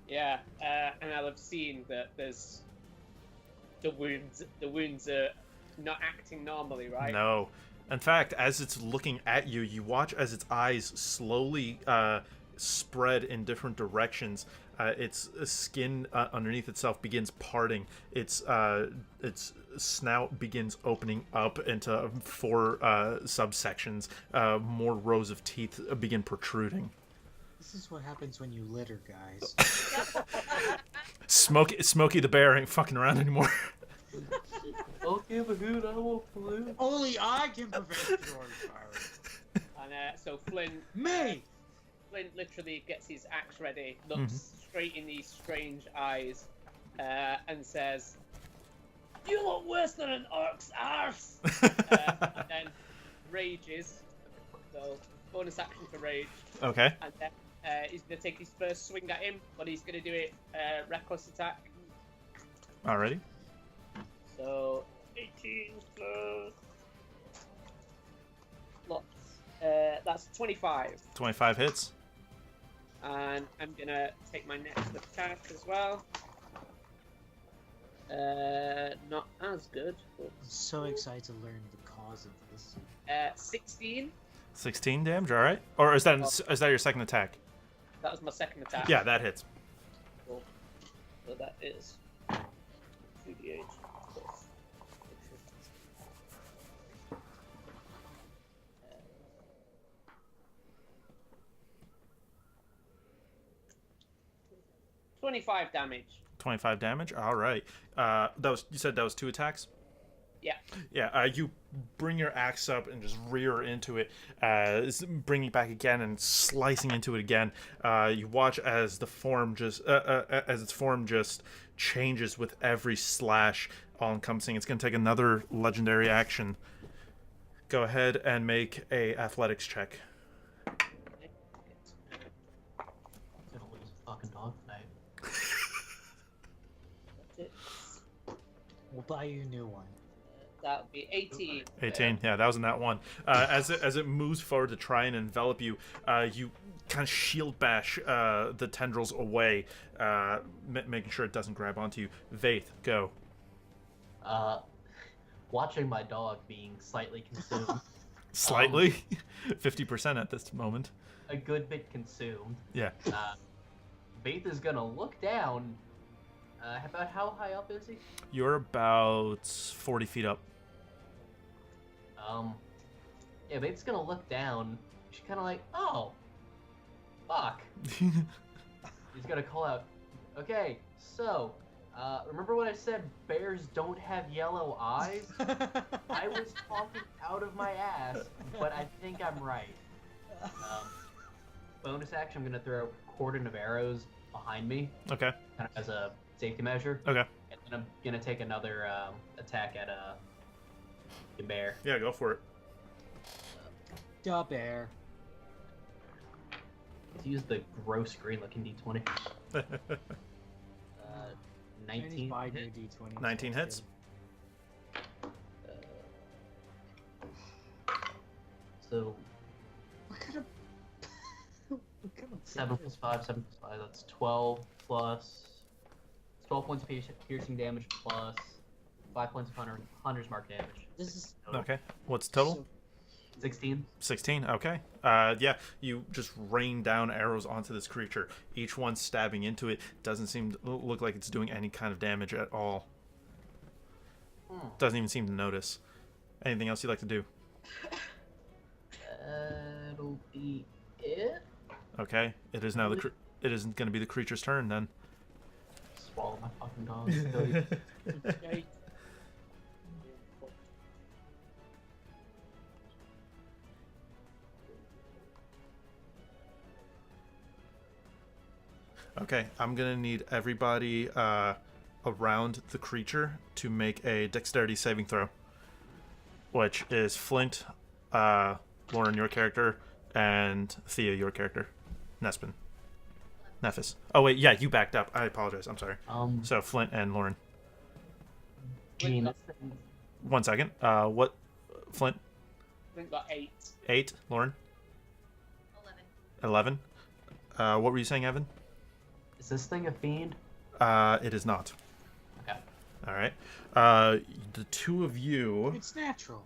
Yeah, and I'll have seen that there's the wounds. The wounds are not acting normally, right? No. In fact, as it's looking at you, you watch as its eyes slowly spread in different directions. Its skin underneath itself begins parting. Its snout begins opening up into 4 subsections. More rows of teeth begin protruding. This is what happens when you litter, guys. Smokey the bear ain't fucking around anymore. Okay, but dude, I won't pollute. Only I can prevent George fire. And so Flynn literally gets his axe ready, looks straight in these strange eyes, and says, "You look worse than an orc's arse." And then rages. So bonus action for rage. Okay. And then he's gonna take his first swing at him, but he's gonna do it reckless attack. Alrighty. So 18 plus lots. That's 25. 25 hits. And I'm gonna take my next attack as well. Not as good. But... I'm so excited to learn the cause of this. 16. 16 damage. All right. Or is that your second attack? That was my second attack. Yeah, that hits. Cool. So that is 2d8 plus 25 damage. 25 damage. All right. You said that was 2 attacks? Yeah. Yeah. You bring your axe up and just rear into it, bringing it back again and slicing into it again. You watch as the form just changes with every slash, all encompassing. It's going to take another legendary action. Go ahead and make a athletics check. I'm gonna lose a fucking dog tonight. We'll buy you a new one. That would be 18. 18. Yeah, that was in that one. As it moves forward to try and envelop you, you kind of shield bash the tendrils away, making sure it doesn't grab onto you. Vaith, go. Watching my dog being slightly consumed. Slightly? 50% at this moment. A good bit consumed. Yeah. Vaith is gonna look down. About how high up is he? You're about 40 feet up. Yeah, Vaith's gonna look down. She's kind of like, oh, fuck. He's gonna call out, okay, so, remember what I said bears don't have yellow eyes? I was talking out of my ass, but I think I'm right. Bonus action, I'm gonna throw a cordon of arrows behind me. Okay. Kind of as a safety measure. Okay. And then I'm gonna take another attack at the bear. Yeah, go for it. Da bear. Let's use the gross green looking d20. 19. Buy new hit. D20. 19 hits. So What kind of 7 plus 5, 7 plus 5, that's 12 plus 12 points of piercing damage plus 5 points of hunter's mark damage. This is Okay. What's total? so- 16. 16. Okay. Yeah, you just rain down arrows onto this creature. Each one stabbing into it. Doesn't seem to look like it's doing any kind of damage at all. Doesn't even seem to notice. Anything else you'd like to do? That'll be it. Okay. It is now it is going to be the creature's turn then. Swallow my fucking dog. Okay, I'm gonna need everybody around the creature to make a dexterity saving throw, which is Flint, Lauren, your character, and Thea, your character. Nephis. Oh wait, yeah, you backed up. I apologize. I'm sorry. So Flint and Lauren. Gene. 1 second. What? Flint? I think got 8. 8. Lauren? 11. 11. What were you saying, Evan? Is this thing a fiend? It is not. Okay. All right. The two of you. It's natural.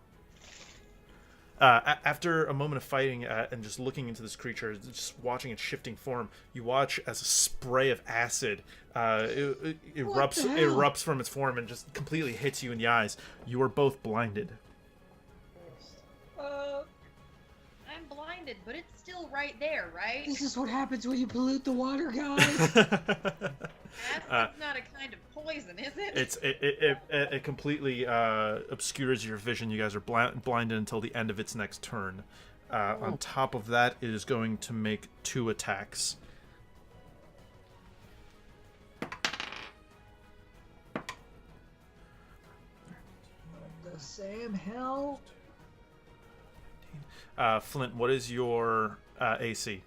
After a moment of fighting and just looking into this creature, just watching its shifting form, you watch as a spray of acid erupts from its form and just completely hits you in the eyes. You are both blinded. I'm blinded, but it's still right there, right? This is what happens when you pollute the water, guys. Acid's not a kind of poison, is it? It completely obscures your vision. You guys are blinded until the end of its next turn. On top of that, it is going to make 2 attacks. The Sam hell. Flint, what is your AC?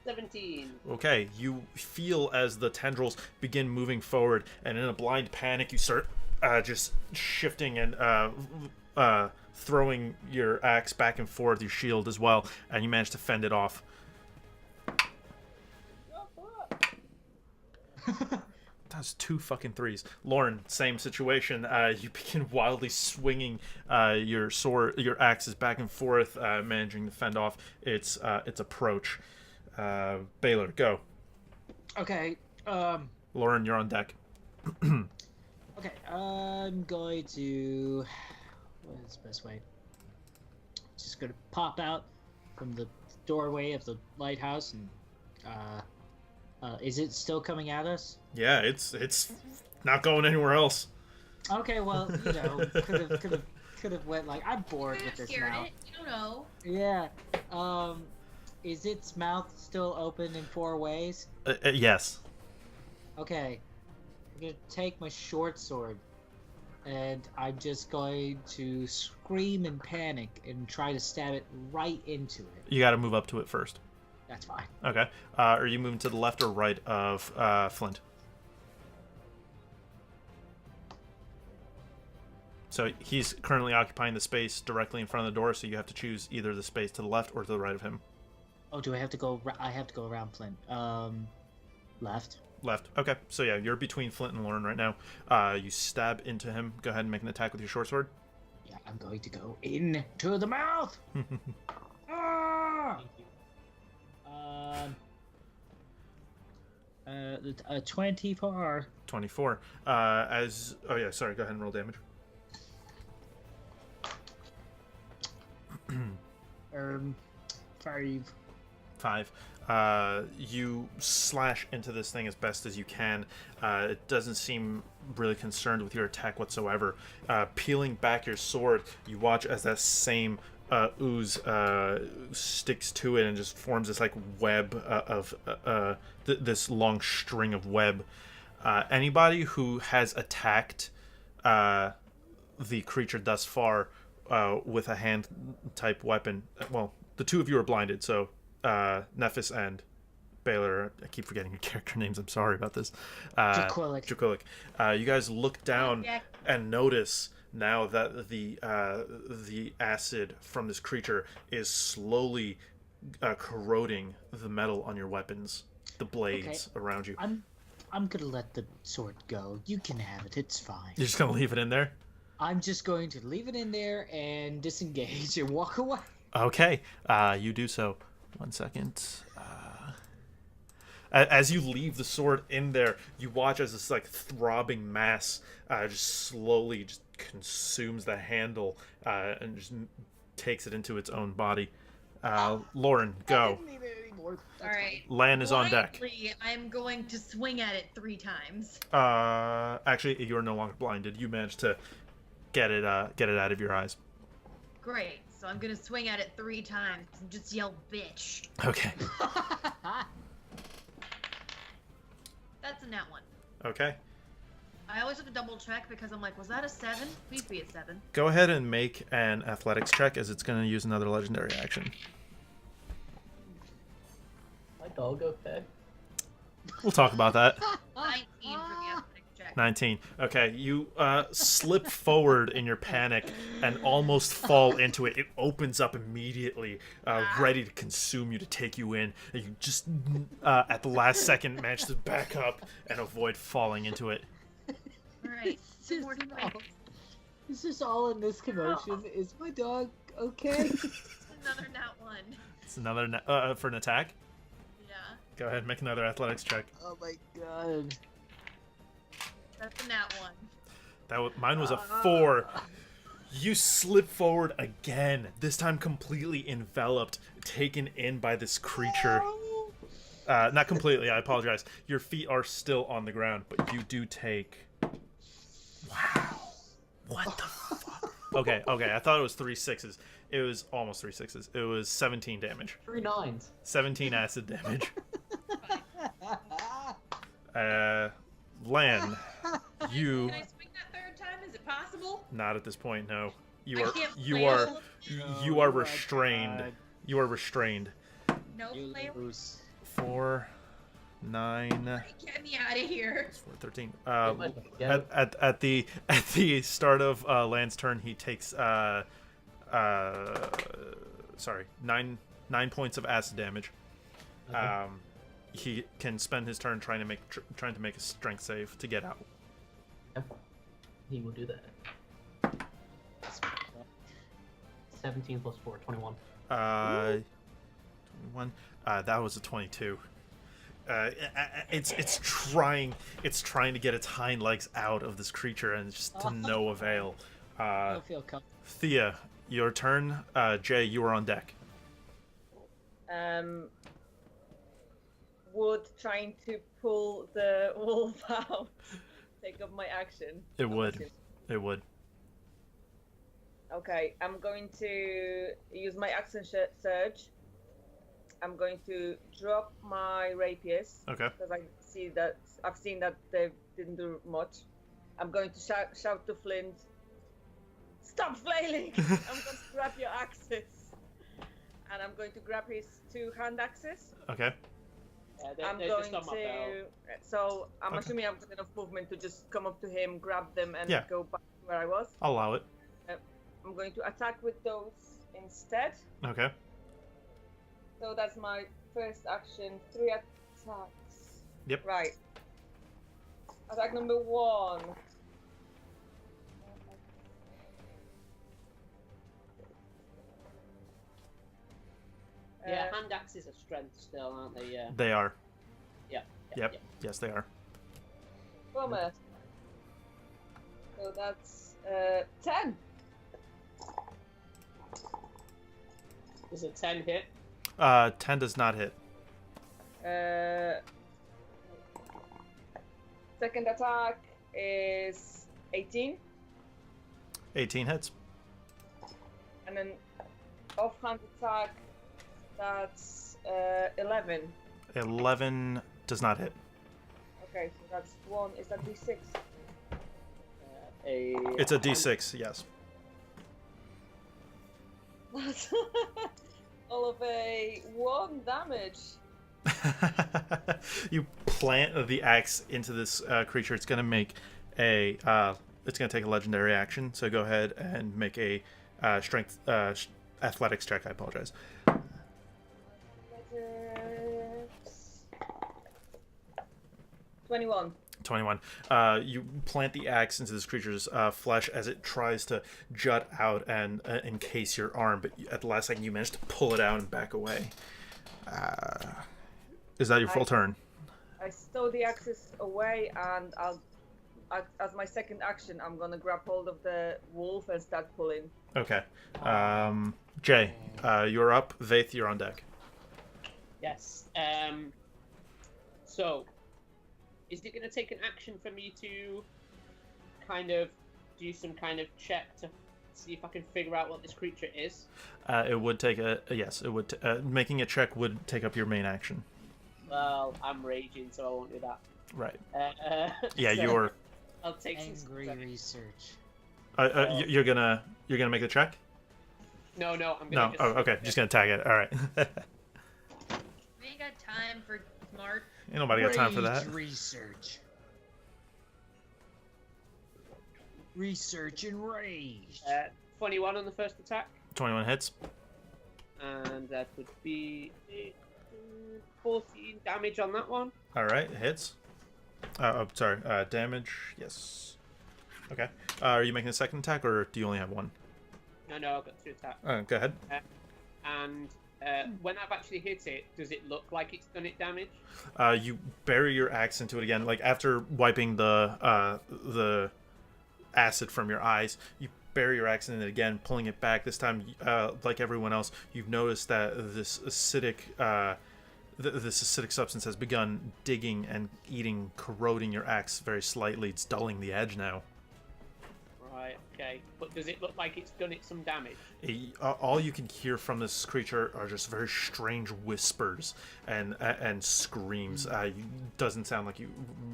17. Okay, you feel as the tendrils begin moving forward, and in a blind panic, you start just shifting and throwing your axe back and forth, your shield as well, and you manage to fend it off. That's 2 fucking 3s. Lauren, same situation. You begin wildly swinging your sword, your axes back and forth, managing to fend off its approach. Baylor, go. Okay. Lauren, you're on deck. Okay. I'm going to. What is the best way? Just gonna pop out from the doorway of the lighthouse and. Is it still coming at us? Yeah, it's not going anywhere else. Okay, well, could have went like I'm bored with this scared now. it. You don't know. Yeah. Is its mouth still open in 4 ways? Yes. Okay. I'm gonna take my short sword, and I'm just going to scream in panic and try to stab it right into it. You got to move up to it first. That's fine. Okay. Are you moving to the left or right of Flint? So he's currently occupying the space directly in front of the door, so you have to choose either the space to the left or to the right of him. Oh, do I have to go? I have to go around Flint. Left. Left. Okay. So yeah, you're between Flint and Lauren right now. You stab into him. Go ahead and make an attack with your short sword. Yeah, I'm going to go into the mouth. Ah! 24. 24. Oh yeah, sorry. Go ahead and roll damage. 5. 5. You slash into this thing as best as you can. It doesn't seem really concerned with your attack whatsoever. Peeling back your sword, you watch as that same ooze sticks to it and just forms this like web of this long string of web. Anybody who has attacked the creature thus far with a hand type weapon, well, the 2 of you are blinded, so Nephis and Baylor, I keep forgetting your character names, I'm sorry about this. Jaquilic. You guys look down and notice now that the acid from this creature is slowly corroding the metal on your weapons, the blades around you. I'm gonna let the sword go. You can have it. It's fine. You're just gonna leave it in there? I'm just going to leave it in there and disengage and walk away. Okay, you do so. 1 second. As you leave the sword in there, you watch as this like throbbing mass just slowly just consumes the handle and just takes it into its own body. Lauren, go. I didn't need it anymore. All right. Lan is on deck. Blindly, I'm going to swing at it 3 times. Actually, you are no longer blinded. You managed to get it out of your eyes. Great. So I'm gonna swing at it 3 times and just yell "bitch." Okay. That's a nat 1. Okay. I always have to double check because I'm like, was that a 7? Please be a 7. Go ahead and make an athletics check as it's going to use another legendary action. My dog okay? We'll talk about that. 19 for the athletic check. 19. Okay, you slip forward in your panic and almost fall into it. It opens up immediately, ready to consume you, to take you in. And you just, at the last second, manage to back up and avoid falling into it. Alright, two more strength. It's just all in this commotion. Is my dog okay? Another nat 1. It's another for an attack. Yeah, Go ahead, make another athletics check. Oh my god. that's a nat 1. Mine was a 4. You slip forward again, this time completely enveloped, taken in by this creature. Not completely, I apologize. Your feet are still on the ground, but you do take... Wow. What the fuck? Okay, I thought it was 3 6s. It was almost 3 6s. It was 17 damage. 3 9s. 17 acid damage. Lan, you... Can I swing that third time? Is it possible? Not at this point, no. I can't You flail? are Oh my restrained. God. You are restrained. No You flail? lose. 4, 9, Get me out of here. 4, 13. Yeah. At the start of Lan's turn, he takes 9 points of acid damage. Okay. He can spend his turn trying to make a strength save to get out. Yep. He will do that. 17 plus 4, 21. 21. That was a 22. It's trying to get its hind legs out of this creature, and it's just to no avail. I don't feel comfortable. Thea, your turn. Jay, you are on deck. Would trying to pull the wolf out take up my action? It would. Okay, I'm going to use my action surge. I'm going to drop my rapiers. Okay. Because I've seen that they didn't do much. I'm going to shout to Flint, "Stop flailing!" I'm going to grab your axes, and I'm going to grab his 2 hand axes. Okay. I'm they're going just on my belt. so I'm Okay. assuming I've got enough movement to just come up to him, grab them, and Yeah. go back to where I was. I'll allow it. I'm going to attack with those instead. Okay. So that's my first action. 3 attacks. Yep. Right. Attack number 1. Yeah, hand axes are strength still, aren't they? Yeah. They are. Yeah. Yep. Yes, they are. Bummer. So that's 10. Is it 10 hit? 10 does not hit. Second attack is 18, 18 hits. and then offhand attack, that's 11. 11 does not hit. Okay, so that's 1. Is that D6? It's a d6, yes. That's all of a 1 damage. You plant the axe into this creature. It's gonna make a. It's gonna take a legendary action. So go ahead and make a strength athletics check. I apologize. 21. 21. You plant the axe into this creature's flesh as it tries to jut out and encase your arm, but at the last second you manage to pull it out and back away. Is that your full turn? I stow the axes away, and as my second action, I'm gonna grab hold of the wolf and start pulling. Okay. Jay, you're up. Vaith, you're on deck. Yes. So, is it going to take an action for me to kind of do some kind of check to see if I can figure out what this creature is? It would take yes. It would. Making a check would take up your main action. Well, I'm raging, so I won't do that. Right. So you're I'll take some Angry damage. research. you're gonna make the check. No, I'm No. gonna just. Oh, okay. Just gonna tag it. All right. We ain't got time for smart. Ain't nobody got time for Rage that. research. Research and rage. 21 on the first attack, 21 hits. and that would be 14 damage on that one. All right, hits. Sorry. Damage. Yes. Okay. Are you making a second attack, or do you only have one? No, I've got 2 attacks. Go ahead. And when I've actually hit it, does it look like it's done it damage? You bury your axe into it again. Like after wiping the acid from your eyes, you bury your axe in it again, pulling it back. This time, like everyone else, you've noticed that this acidic substance has begun digging and eating, corroding your axe very slightly. It's dulling the edge now. Right, okay. But does it look like it's done it some damage? All you can hear from this creature are just very strange whispers and screams. Doesn't sound like you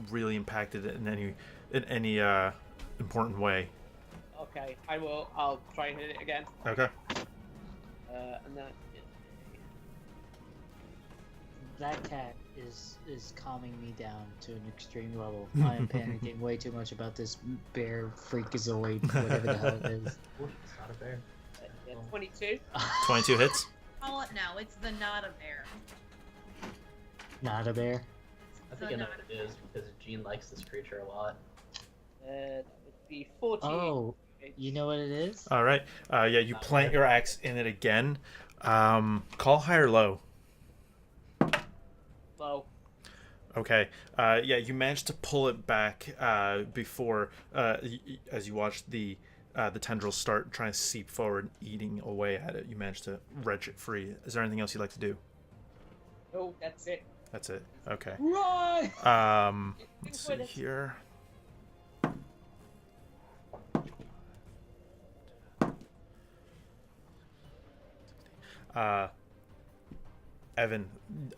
really impacted it in any important way. Okay, I'll try and hit it again. Okay. And that That cat is calming me down to an extreme level. I am panicking way too much about this bear freakazoid, whatever the hell it is. It's not a bear. 22. 22 hits. Call it now. It's the not a bear. Not a bear. I think I know what it is because Jean likes this creature a lot. That would be 14. Oh, you know what it is? All right. Yeah, you plant your axe in it again. Call high or low. Low. Okay. Yeah, you managed to pull it back before, as you watched the tendrils start trying to seep forward, eating away at it. You managed to wrench it free. Is there anything else you'd like to do? No, that's it. That's it. Okay. Run! Let's see here. Evan,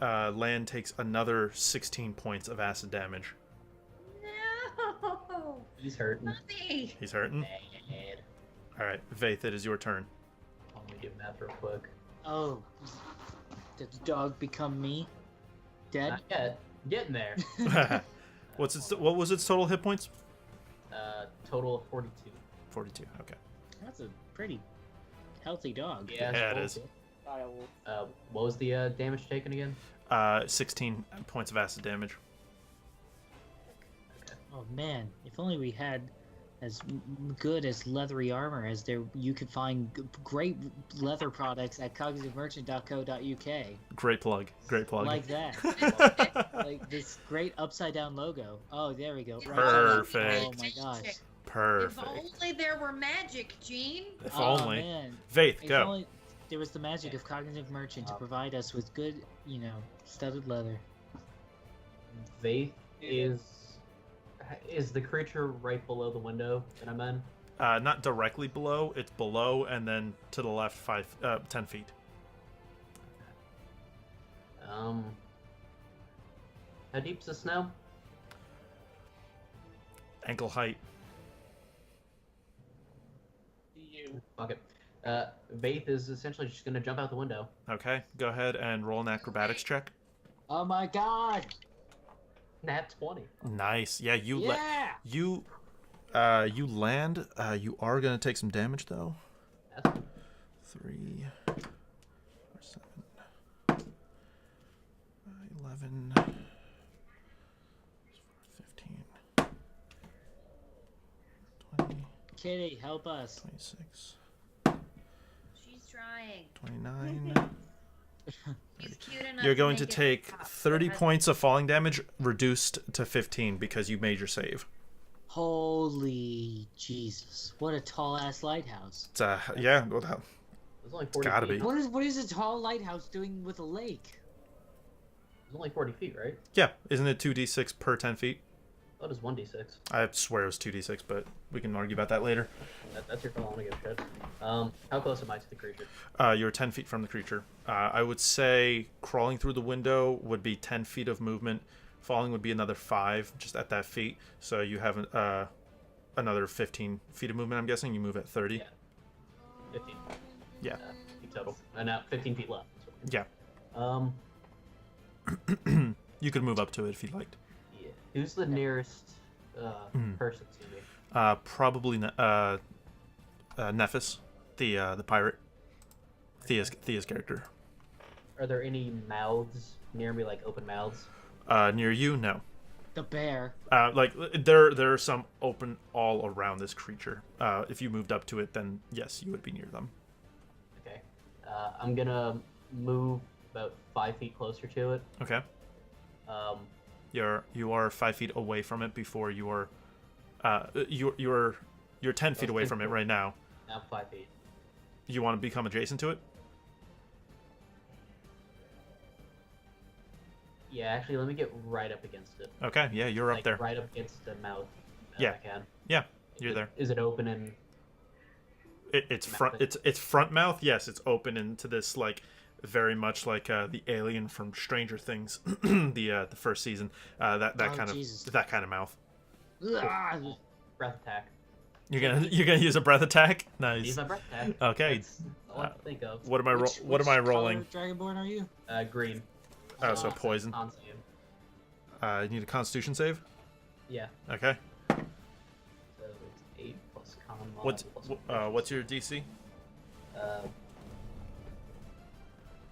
Land takes another 16 points of acid damage. No. He's hurting. Puppy. He's hurting. Bad. All right, Vaith, it is your turn. Let me do math real quick. Oh, did the dog become me? Dead? Not yet. Getting there. What was its total hit points? Total of 42. 42. Okay. That's a pretty healthy dog. Yeah, it is. What was the damage taken again? 16 points of acid damage. Okay. Oh man, if only we had as good as leathery armor as there. You could find great leather products at cognitivemerchant.co.uk. Great plug. Great plug. Like that. Like this great upside down logo. Oh, there we go. Right. Perfect. Oh my gosh. Perfect. If only there were magic, Gene. If Oh, only. man. Vaith, If go. only there was the magic of Cognitive Merchant to provide us with good, studded leather. Vaith is the creature right below the window that I'm in? Not directly below. It's below and then to the left 10 feet. How deep's the snow? Ankle height. You. Fuck it. Vaith is essentially just gonna jump out the window. Okay, go ahead and roll an acrobatics check. Oh my god! Nat 20. Nice. Yeah, you Yeah! you land. You are gonna take some damage though. That's 3, 7, 11, 15, 20, Kitty, help us. 26, She's trying. 29. She's cute enough. You're going to make it take pop, 30 but has- points of falling damage, reduced to 15 because you made your save. Holy Jesus. What a tall ass lighthouse. It's, yeah, well, that, There's only 40 gotta feet. be. What is a tall lighthouse doing with a lake? There's only 40 feet, right? yeah, isn't it 2d6 per 10 feet? That is 1d6. I swear it was 2d6, but we can argue about that later. That's your call. I don't give a shit. How close am I to the creature? You're 10 feet from the creature. I would say crawling through the window would be 10 feet of movement. Falling would be another 5 just at that feat. So you have another 15 feet of movement, I'm guessing. You move at 30. Yeah. 15. Yeah. Feet total. And now 15 feet left. Yeah. You could move up to it if you'd liked. Yeah. Who's the nearest person to me? Probably Nephis, the pirate. Thea's character. Are there any mouths near me, like open mouths? Near you, no. The bear. Like there are some open all around this creature. If you moved up to it, then yes, you would be near them. Okay. I'm gonna move about 5 feet closer to it. Okay. You are 5 feet away from it before you are. You're 10 feet away from it right now. Now 5 feet. You want to become adjacent to it? Yeah, actually, let me get right up against it. Okay. Yeah, you're Like, up there. right up against the mouth. Yeah. I can. Yeah, you're there. Is it open and? It's front. It's front mouth. Yes, it's open into this like very much like the alien from Stranger Things, the first season. That kind Jesus. of mouth. Ugh. Breath attack. You're gonna use a breath attack. Nice. Use my breath attack. Okay. That's all I can think of. What am I Which rolling? color Dragonborn are you? Green. Oh, so poison. On save. You need a Constitution save. Yeah. Okay. So it's 8 plus con mod. What's your DC?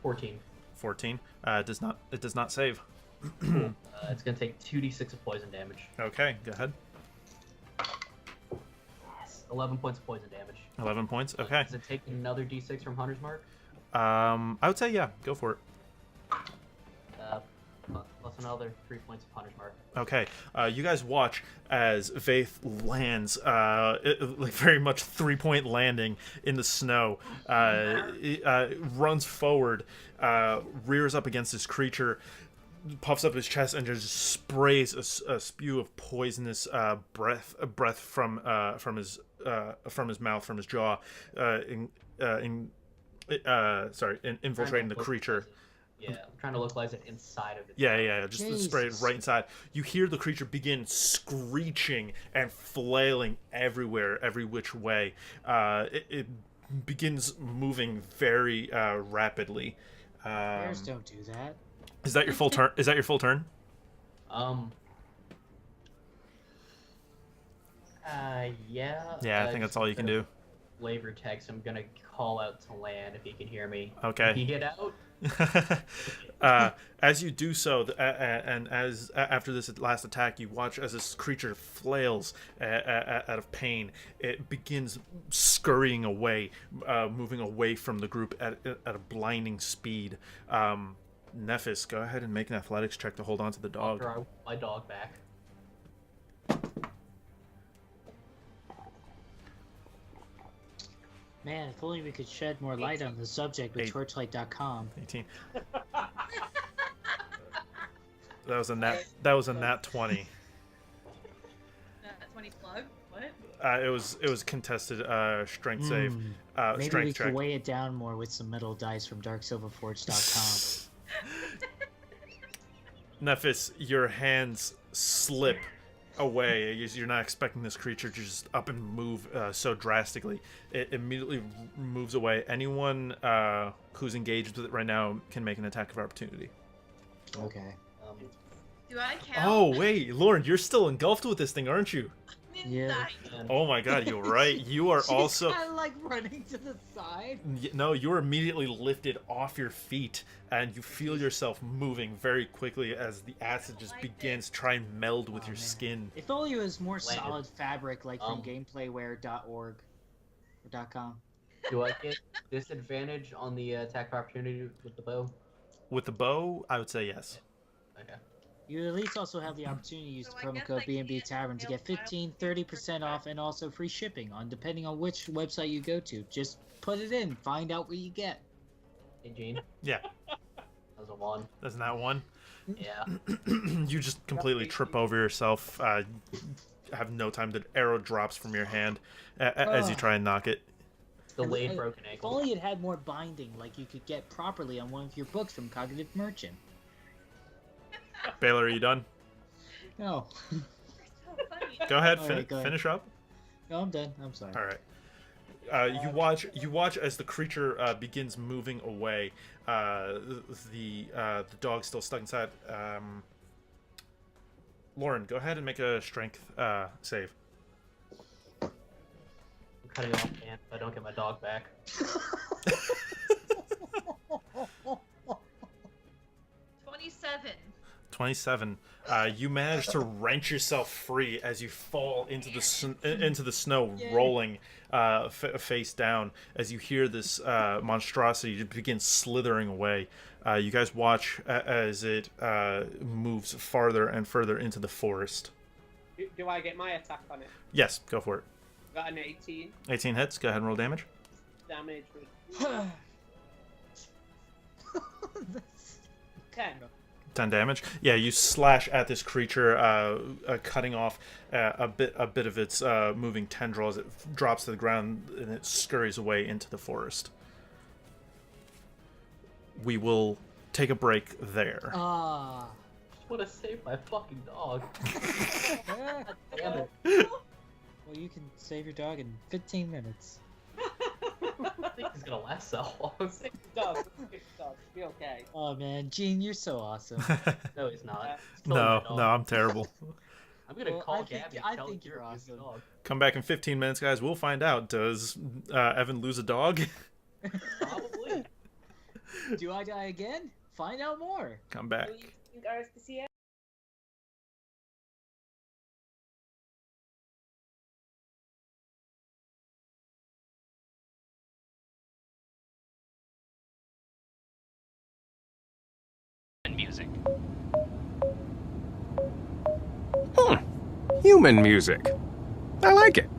14. 14. It does not save. Cool. It's gonna take 2d6 of poison damage. Okay, go ahead. Yes. 11 points of poison damage. 11 points. Okay. Does it take another d6 from Hunter's Mark? I would say yeah. Go for it. Plus another 3 points of Hunter's Mark. Okay, you guys watch as Vaith lands, like very much 3-point landing in the snow. Runs forward, rears up against this creature, puffs up his chest, and just sprays a spew of poisonous breath from his mouth, from his jaw, infiltrating the creature. Yeah, I'm trying to localize it inside of it. Yeah, just Jesus. spray it right inside. You hear the creature begin screeching and flailing everywhere, every which way. It begins moving very rapidly. Bears don't do that. Is that your full turn? Is that your full turn? Yeah. Yeah, I think that's all you can do. Flavor text. I'm gonna call out to land if he can hear me. Okay. Can you get out? As you do so, and as after this last attack, you watch as this creature flails out of pain. It begins scurrying away, moving away from the group at a blinding speed. Nephis, go ahead and make an athletics check to hold on to the dog. I'll draw my dog back. Man, if only we could shed more light on the subject with torchlight.com. 18. That was a nat 20. 20 plug? What? It was contested strength save. Maybe Strength we check. could weigh it down more with some metal dice from darksilverforge.com. Nephis, your hands slip away. You're not expecting this creature to just up and move so drastically. It immediately moves away. Anyone who's engaged with it right now can make an attack of opportunity. Okay. Do I count? Oh, wait, Lauren, you're still engulfed with this thing, aren't you? Yeah. Oh my god, you're right. You are also... kind of like running to the side. No, you're immediately lifted off your feet, and you feel yourself moving very quickly as the acid just begins to try and meld with your man. skin. If only it was more Landed. solid fabric like from gameplayware.org or .com. Do I get disadvantage on the attack of opportunity with the bow? With the bow, I would say yes. Okay. You at least also have the opportunity to use So the I promo guess code I B&B can't Tavern to get fail 15, 30% off and also free shipping on depending on which website you go to. Just put it in, find out what you get. Hey, Gene. Yeah. That was a 1. Isn't that one? Yeah. You just completely trip over yourself. Have no time. The arrow drops from your hand as you try and knock it. Delayed broken If ankle. only it had more binding like you could get properly on one of your books from Cognitive Merchant. Baylor, are you done? No. You're so funny. Go ahead, All right, go ahead. finish up. No, I'm done. I'm sorry. All right. You watch as the creature begins moving away. The dog's still stuck inside. Lauren, go ahead and make a strength save. I'm cutting off hand if I don't get my dog back. 27. 27. You manage to wrench yourself free as you fall into the snow, Yay. rolling face down. As you hear this monstrosity begin slithering away, you guys watch as it moves farther and further into the forest. Do I get my attack on it? Yes, go for it. Got an 18 18 hits. Go ahead and roll damage. damage. That's- 10. 10 damage. Yeah, you slash at this creature, cutting off a bit of its moving tendril as it drops to the ground and it scurries away into the forest. We will take a break there. Ah. Just want to save my fucking dog. Yeah. Damn it. Well, you can save your dog in 15 minutes. I think he's gonna last so long. Six dogs. Be okay. Oh man, Gene, you're so awesome. No, he's not. No, I'm terrible. I'm gonna Well, call I think- Gabby. I and tell think her you're to use the awesome. dog. Come back in 15 minutes, guys. We'll find out. Does Evan lose a dog? Probably. Do I die again? Find out more. Come back. Do you think RSPCA? Music. Human music. I like it.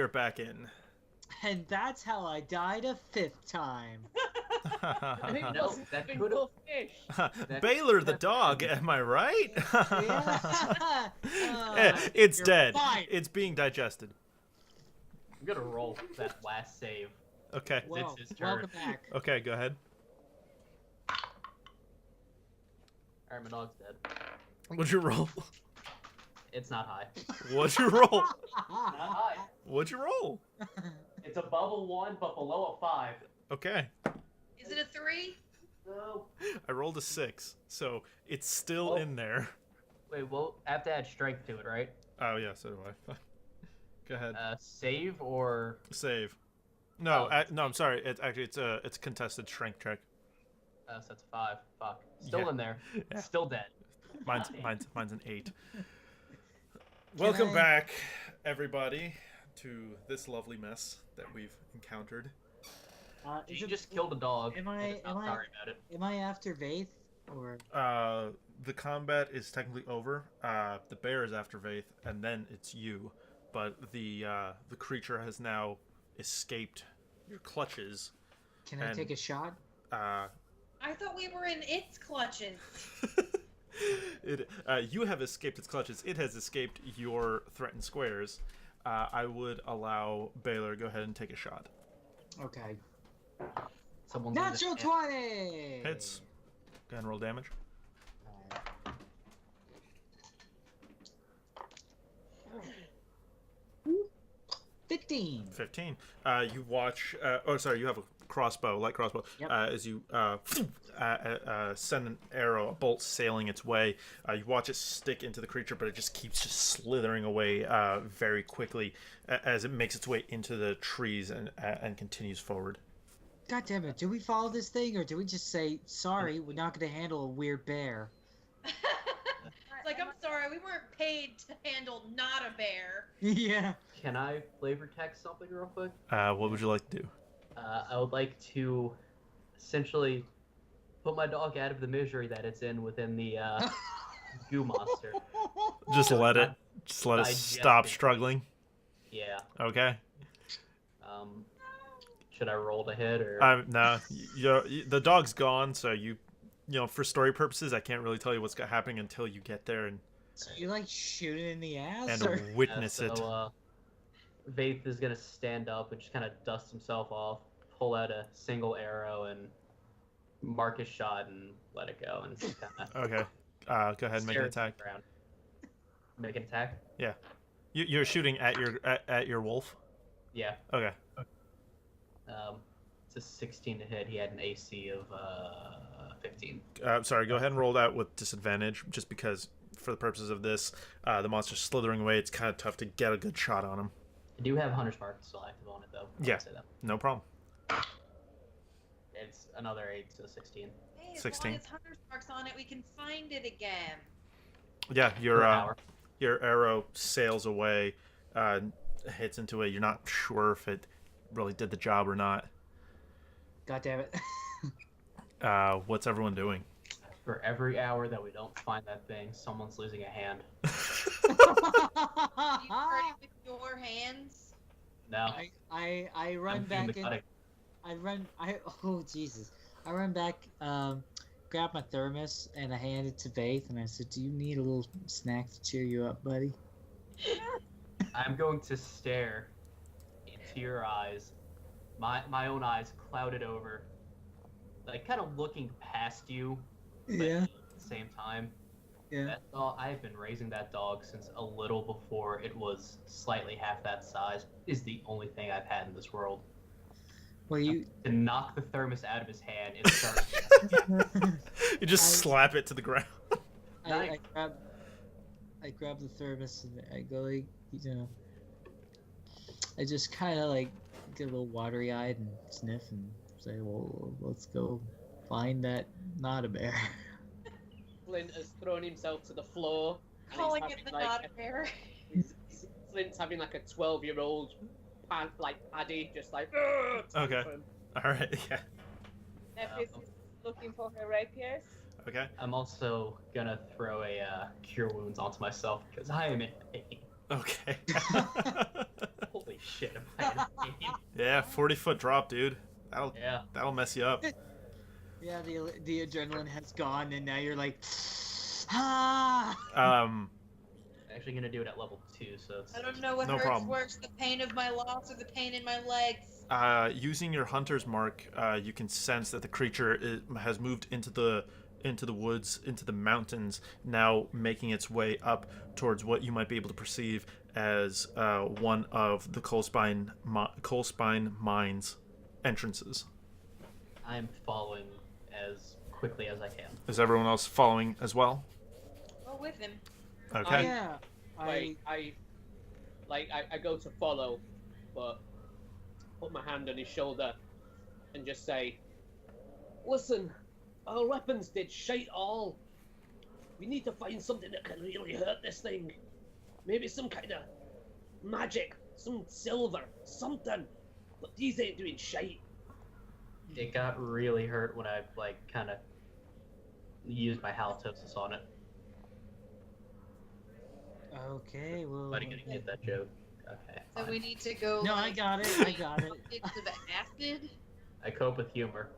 you're back in. And that's how I died a 5th time. I think No, that's that been could've- cool fish. Baylor the dog, am I right? Yeah. It's You're dead. fine. It's being digested. I'm gonna roll that last save. Okay. Well, It's his turn. welcome back. Okay, go ahead. Alright, my dog's dead. What'd you roll? It's not high. What'd you roll? Not high. What'd you roll? It's above a 1, but below a 5. Okay. Is it a 3? No. I rolled a 6, so it's still Oh. in there. Wait, well, I have to add strength to it, right? Oh, yeah, so do I. Go ahead. Save or... Save. No, Oh. no, I'm sorry. It's a contested strength check. so that's a 5. Fuck. Still Yeah. in there. Yeah. Still dead. Mine's an 8. Welcome I- back, everybody, to this lovely mess that we've encountered. Is You it, just killed a dog. am and I- it's not am I- sorry about it. am I after Vaith? Or The combat is technically over. The bear is after Vaith, and then it's you. But the creature has now escaped your clutches. can I And- take a shot? I thought we were in its clutches. You have escaped its clutches. It has escaped your threatened squares. I would allow Baylor go ahead and take a shot. Okay. Someone's in the Natural hand. 20! Hits. Go ahead and roll damage. Alright. 15. 15. You watch. You have a crossbow, light crossbow. Yep. As you send an arrow, a bolt sailing its way. You watch it stick into the creature, but it just keeps slithering away very quickly as it makes its way into the trees and continues forward. God damn it, do we follow this thing or do we just say, sorry, we're not going to handle a weird bear? It's like, I'm sorry, we weren't paid to handle not a bear. Yeah. Can I flavor text something real quick? What would you like to do? I would like to essentially put my dog out of the misery that it's in within the goo monster. Just let it. Digest Stop it. struggling. Yeah. Okay. Should I roll to hit or? No. The dog's gone, so you know, for story purposes, I can't really tell you what's happening until you get there and So you like shoot it in the ass? or... witness it. Vaith is gonna stand up and just kind of dust himself off, pull out a single arrow and mark his shot and let it go and just kind of. Okay. Go ahead and make an attack. Make an attack. You're shooting at your wolf. Yeah. Okay. It's a 16 to hit. He had an AC of 15. Sorry. Go ahead and roll that with disadvantage, just because for the purposes of this, the monster's slithering away. It's kind of tough to get a good shot on him. I do have Hunter's Mark still active on it though. I Yeah. would say that. No problem. It's another 8, so 16. Hey, as 16. long as Hunter's Mark's on it, we can find it again. Yeah. Per Your hour. your arrow sails away, hits into it. You're not sure if it really did the job or not. God damn it. What's everyone doing? For every hour that we don't find that thing, someone's losing a hand. Are you ready with your hands? No. I run I'm doing back the in. cutting. Oh Jesus! I run back, grab my thermos and I hand it to Vaith and I said, "Do you need a little snack to cheer you up, buddy?" I'm going to stare into your eyes, my own eyes clouded over, like kind of looking past you, but Yeah. at the same time. Yeah. That dog, I've been raising that dog since a little before it was slightly half that size. Is the only thing I've had in this world. Well, you. To knock the thermos out of his hand and start. You just I- slap it to the ground. I grab the thermos and I go like, you know, I just kind of like get a little watery eyed and sniff and say, "Well, let's go find that not a bear." Flint has thrown himself to the floor. and he's Calling having, it the like, not a bear. Flint's having like a 12-year-old Paddy, just like. "Ugh," Okay. for him. All right. Yeah. Nephis is looking for her rapiers. Okay. I'm also gonna throw a cure wounds onto myself because I am in pain. Okay. Holy shit, am I insane? Yeah, 40-foot drop, dude. Yeah. That'll mess you up. Yeah, the adrenaline has gone, and now you're like, ah. Actually gonna do it at level 2, so it's... I don't know what No hurts problem. worse, the pain of my loss or the pain in my legs. Using your hunter's mark, you can sense that the creature has moved into the woods, into the mountains, now making its way up towards what you might be able to perceive as one of the coal spine mines entrances. I'm following as quickly as I can. Is everyone else following as well? Go with him. Okay. Yeah. I go to follow, but put my hand on his shoulder and just say, "Listen, our weapons did shite all. We need to find something that can really hurt this thing. Maybe some kind of magic, some silver, something. But these ain't doing shite." It got really hurt when I, like, kind of used my halitosis on it. Okay, well. But I didn't get that joke. Okay. So fine. we need to go. No, like, I got it. I got it. buckets of acid. I cope with humor.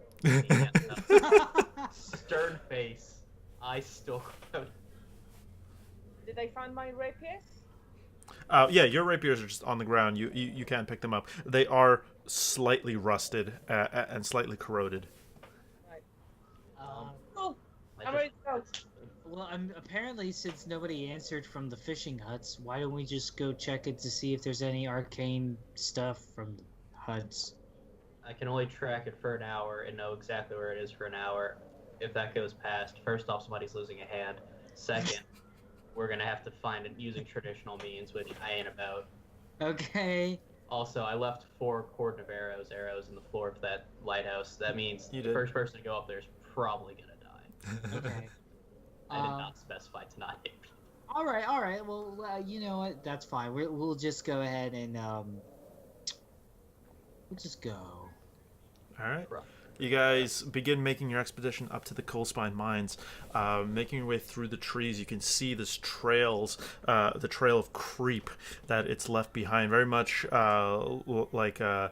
Stern face. I still. Did I find my rapier? Yeah, your rapiers are just on the ground. You can't pick them up. They are slightly rusted and slightly corroded. Oh, I I'm just- ready to go. Well, apparently, since nobody answered from the fishing huts, why don't we just go check it to see if there's any arcane stuff from the huts? I can only track it for an hour and know exactly where it is for an hour. If that goes past, first off, somebody's losing a hand. Second, we're gonna have to find it using traditional means, which I ain't about. Okay. Also, I left 4 cordon of arrows in the floor of that lighthouse. That means You the did. first person to go up there is probably gonna die. Okay. I did not specify to not hit me. All right. Well, you know what? That's fine. We'll just go ahead and we'll just go. All right. Right. You guys begin making your expedition up to the coal spine mines. Making your way through the trees, you can see this the trail of creep that it's left behind. Very much like I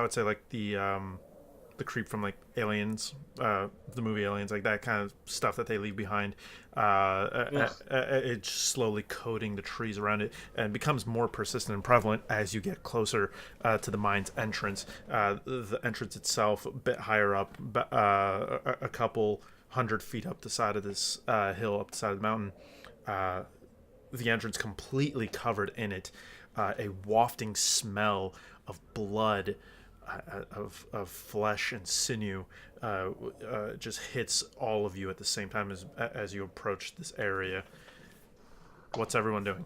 would say like the creep from like Aliens, the movie Aliens, like that kind of stuff that they leave behind. It's slowly coating the trees around it and becomes more persistent and prevalent as you get closer to the mine's entrance. The entrance itself, a bit higher up, a couple 100 feet up the side of this hill, up the side of the mountain. The entrance completely covered in it. A wafting smell of blood, of flesh and sinew just hits all of you at the same time as you approach this area. What's everyone doing?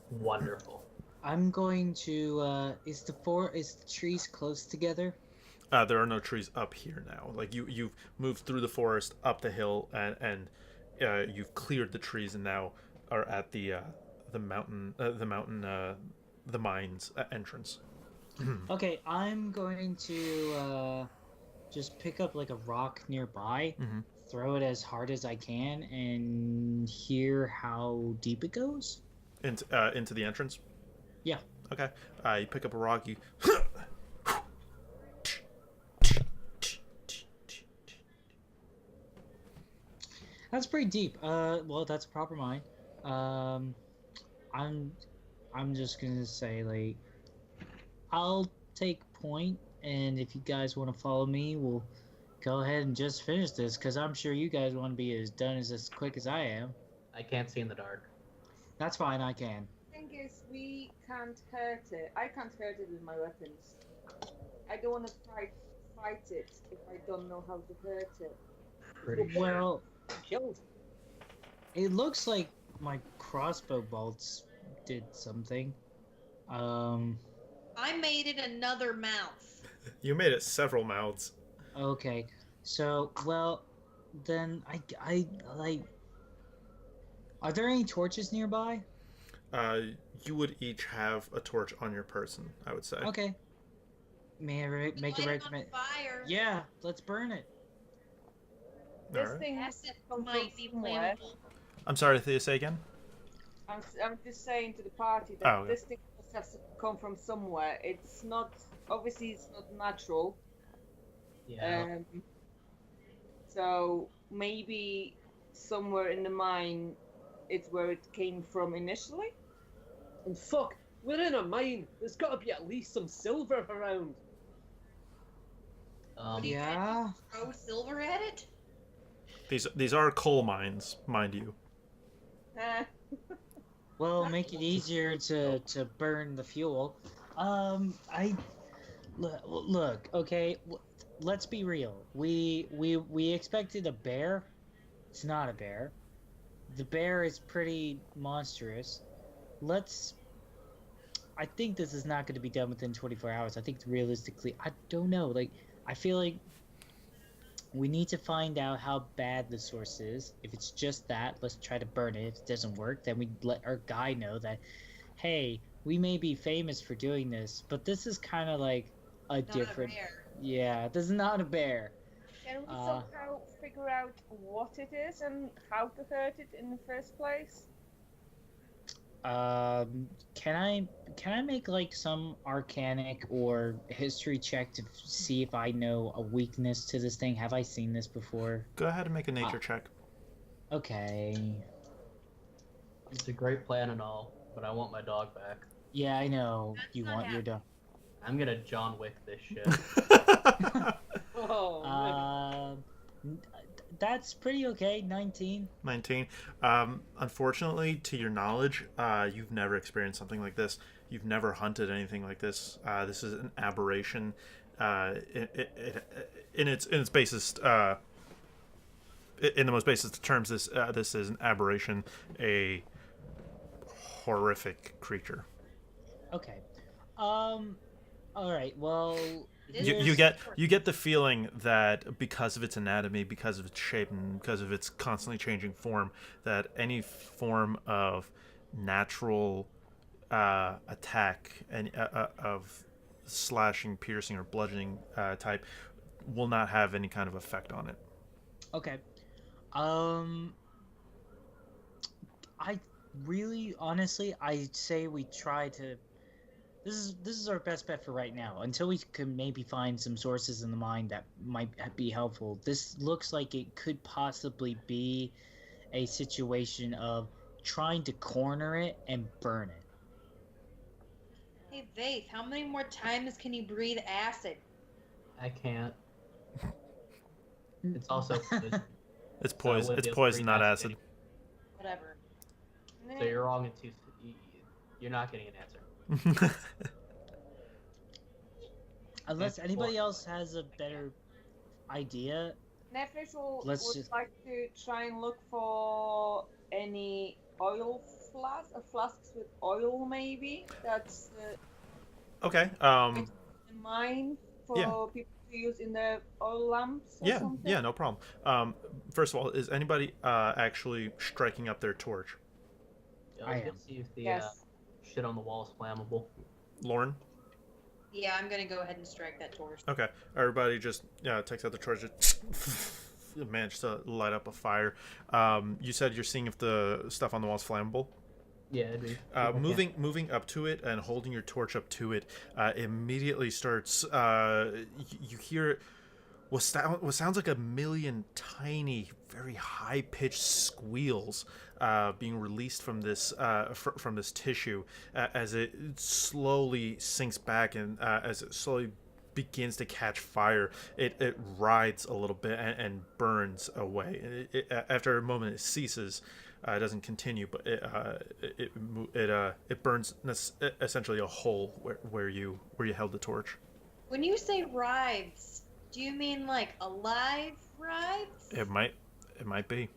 Wonderful. I'm going to. Is the trees close together? There are no trees up here now. Like you've moved through the forest, up the hill, and you've cleared the trees, and now are at the mines entrance. Okay, I'm going to just pick up like a rock nearby, throw it as hard as I can, and hear how deep it goes. Into the entrance? Yeah. Okay. You pick up a rock, you... That's pretty deep. Well, that's a proper mine. I'm just gonna say, like, I'll take point, and if you guys want to follow me, we'll go ahead and just finish this, because I'm sure you guys want to be as quick as I am. I can't see in the dark. That's fine, I can. Thing is, we can't hurt it. I can't hurt it with my weapons. I don't want to fight it if I don't know how to hurt it. Pretty sure. Well, Killed. it looks like my crossbow bolts did something. I made it another mouth. You made it several mouths. Okay, so, well, then I like... Are there any torches nearby? You would each have a torch on your person, I would say. Okay. May I make a Light it on recommend? fire. Yeah, let's burn it. This Alright. thing has Acid to come from might be somewhere. flammable. I'm sorry, say again? I'm just saying to the party that Oh, okay. this thing must have to come from somewhere. It's not obviously it's not natural. Yeah. So maybe somewhere in the mine, it's where it came from initially. And fuck, we're in a mine. There's got to be at least some silver around. What do you Yeah. throw silver at it? These are coal mines, mind you. Well, make it easier to burn the fuel. Look. Okay, let's be real. We expected a bear. It's not a bear. The bear is pretty monstrous. I think this is not going to be done within 24 hours. I think realistically, I don't know. Like, I feel like we need to find out how bad the source is. If it's just that, let's try to burn it. If it doesn't work, then we let our guy know that, hey, we may be famous for doing this, but this is kind of like a different. A bear. Yeah, this is not a bear. Can we somehow figure out what it is and how to hurt it in the first place? Can I make like some arcanic or history check to see if I know a weakness to this thing? Have I seen this before? Go ahead and make a nature check. Okay. It's a great plan and all, but I want my dog back. Yeah, I know. That's You not want your dog. I'm gonna John Wick this shit. Oh, man. That's pretty okay. 19. 19. Unfortunately, to your knowledge, you've never experienced something like this. You've never hunted anything like this. This is an aberration. In its basis, in the most basic terms, this is an aberration, a horrific creature. Okay. All right. Well, You get the feeling that because of its anatomy, because of its shape, and because of its constantly changing form, that any form of natural attack and of slashing, piercing, or bludgeoning type will not have any kind of effect on it. Okay. I really, honestly, I say we try to. This is our best bet for right now. Until we can maybe find some sources in the mine that might be helpful. This looks like it could possibly be a situation of trying to corner it and burn it. Hey, Vaith, how many more times can you breathe acid? I can't. It's also poison. It's poison. It's Olivia's poison, not acid. pretty Whatever. So you're wrong in two. You're not getting an answer. Unless anybody else has a better idea. Netflix would just- like to try and look for any oil flasks with oil, maybe. That's Okay. the mine for Yeah. people to use in their oil lamps or Yeah. something. Yeah. No problem. First of all, is anybody actually striking up their torch? I Let's am. see if the Yes. shit on the wall is flammable. Lauren? Yeah, I'm gonna go ahead and strike that torch. Okay. Everybody just takes out the torch. Just managed to light up a fire. You said you're seeing if the stuff on the wall is flammable. Yeah, dude. Moving up to it and holding your torch up to it, immediately starts. You hear what sounds like a million tiny, very high pitched squeals being released from this from this tissue as it slowly sinks back and as it slowly begins to catch fire. It rides a little bit and burns away. After a moment, it ceases. It doesn't continue, but it burns essentially a hole where you held the torch. When you say writhes, do you mean like alive writhes? It might be.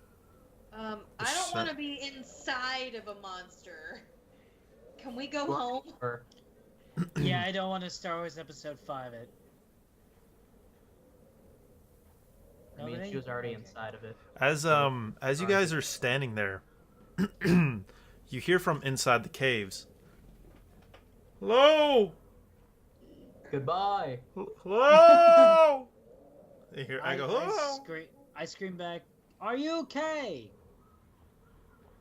I don't want to be inside of a monster. Can we go home? Or Yeah, I don't want to Star Wars Episode 5 it. I mean, she was already inside of it. As you guys are standing there, you hear from inside the caves. Hello. Goodbye. Hello. You hear, I go, hello. I scream back, "Are you okay?"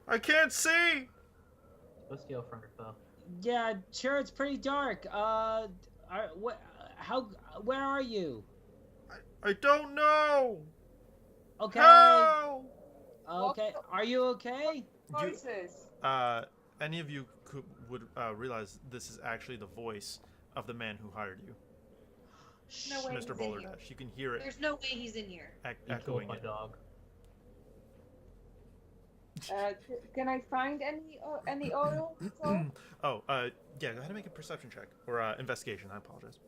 I can't see. Go steal from your foe. Yeah, sure. It's pretty dark. Where are you? I don't know. Okay. Help! Okay. Are you okay? Voices. Any of you would realize this is actually the voice of the man who hired you, No way Mr. he's in Boulder here. Dash. You can hear it There's no way he's in here. You killed echoing my it. dog. Can I find any oil? at all? Yeah. Go ahead and make a perception check or investigation. I apologize.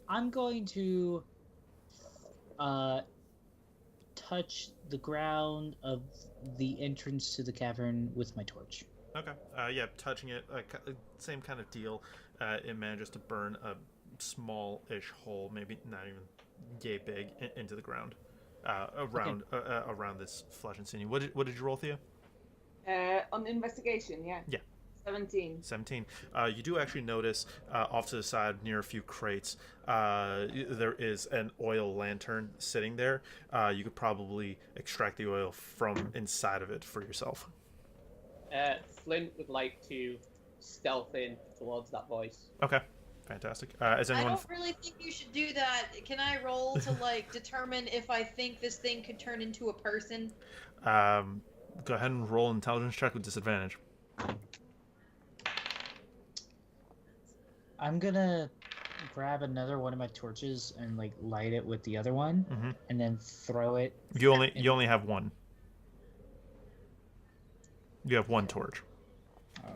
I'm going to touch the ground of the entrance to the cavern with my torch. Okay. Yeah, touching it, same kind of deal. It manages to burn a small-ish hole, maybe not even yay big, into the ground, around this flesh and sinew. What did you roll, Thea? On investigation, yeah. Yeah. 17. 17. You do actually notice off to the side near a few crates, there is an oil lantern sitting there. You could probably extract the oil from inside of it for yourself. Flint would like to stealth in towards that voice. Okay, fantastic. Is I anyone? don't really think you should do that. Can I roll to like determine if I think this thing could turn into a person? Go ahead and roll an intelligence check with disadvantage. I'm gonna grab another one of my torches and like light it with the other one, Mm-hmm. and then throw it. You only have one. You have one torch. Oh.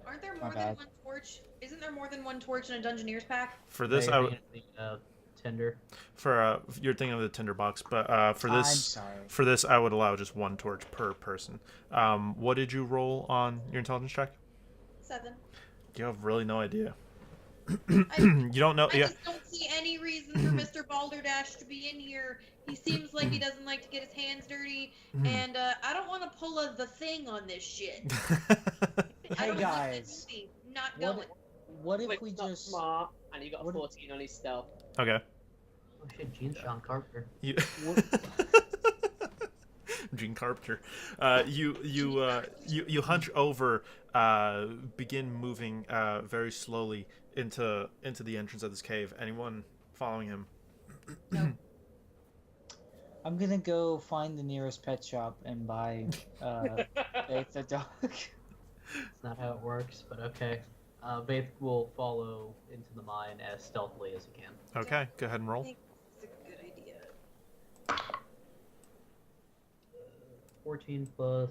Aren't there My more than bad. one torch? Isn't there more than one torch in a Dungeoneer's pack? For this, I would. Tinder. You're thinking of the tinderbox, but for I'm this, sorry. I would allow just one torch per person. What did you roll on your intelligence check? 7. You have really no idea. I You don't know. I Yeah. just don't see any reason for Mr. Balderdash to be in here. He seems like he doesn't like to get his hands dirty, and I don't want to pull the thing on this shit. I Hey don't guys, want this not going. what if Flint's we not just? smart, and he got a what if- 14 on his stealth. Okay. Oh shit, Gene's Sean Carpenter. You. Gene Carpenter. You hunch over, begin moving very slowly into the entrance of this cave. Anyone following him? No. I'm gonna go find the nearest pet shop and buy Faith the dog. That's not how it works, but okay. Faith will follow into the mine as stealthily as he can. Okay, go ahead and roll. It's a good idea. 14 plus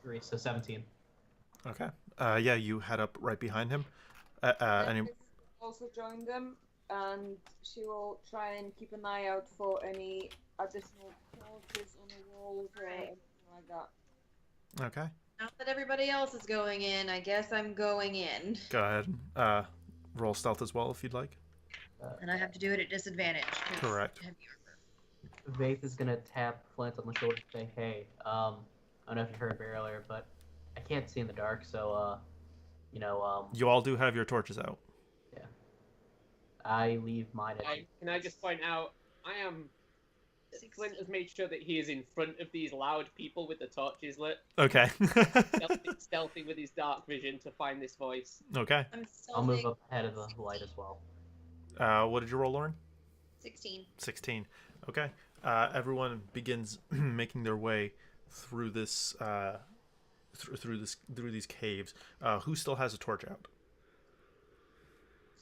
3, so 17. Okay. Yeah, you head up right behind him. Any... Nefis also joined them, and she will try and keep an eye out for any additional torches on the walls or Right. anything like that. Okay. Now that everybody else is going in, I guess I'm going in. Go ahead. Roll stealth as well if you'd like. And I have to do it at disadvantage. 'cause Correct. heavy armor. Vaith is gonna tap Flint on the shoulder and say, "Hey, I don't know if you heard me earlier, but I can't see in the dark, so You all do have your torches out. I leave mine at." Can I just point out, Flint has made sure that he is in front of these loud people with the torches lit, Okay. stealthy with his dark vision to find this voice. Okay. I'm I'll move stealthing. up ahead of the light as well. What did you roll, Lauren? 16. 16. Okay. Everyone begins making their way through this through these caves. Who still has a torch out?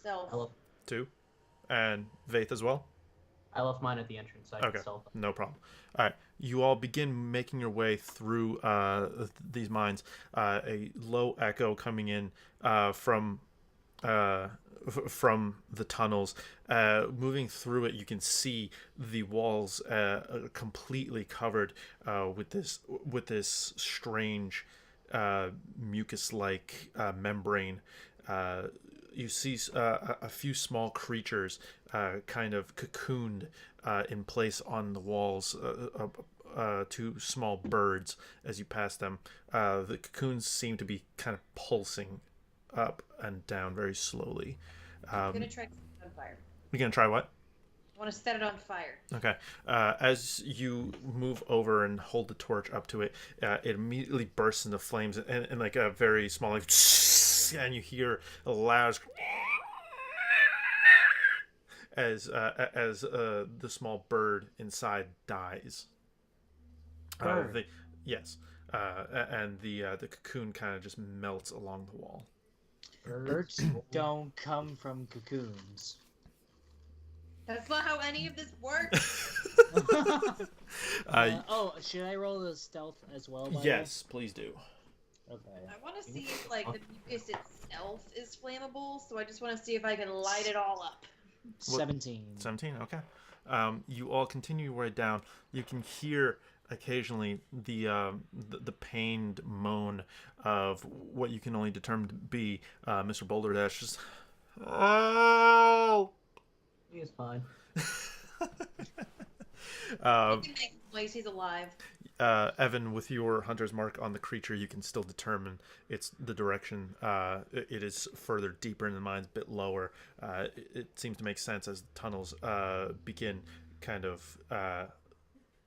Self. I left, 2. And Vaith as well? I left mine at the entrance, so I Okay. can stealth. No problem. All right. You all begin making your way through these mines. A low echo coming in from the tunnels. Moving through it, you can see the walls completely covered with this strange mucus-like membrane. You see a few small creatures kind of cocooned in place on the walls. 2 small birds as you pass them. The cocoons seem to be kind of pulsing up and down very slowly. I'm gonna try gunfire. You're gonna try what? want to set it on fire. Okay. As you move over and hold the torch up to it, it immediately bursts into flames and like a very small, like, and you hear a loud as the small bird inside dies. Bird. Yes. And the cocoon kind of just melts along the wall. Birds don't come from cocoons. That's not how any of this works. Should I roll the stealth as well? Yes, please do. Okay. I want to see if like the mucus itself is flammable, so I just want to see if I can light it all up. 17. 17, okay. You all continue your way down. You can hear occasionally the pained moan of what you can only determine to be Mr. Boulder Dash. Just, oh! He is fine. He can make noise. He's alive. Evan, with your hunter's mark on the creature, you can still determine the direction. It is further deeper in the mines, a bit lower. It seems to make sense as the tunnels begin kind of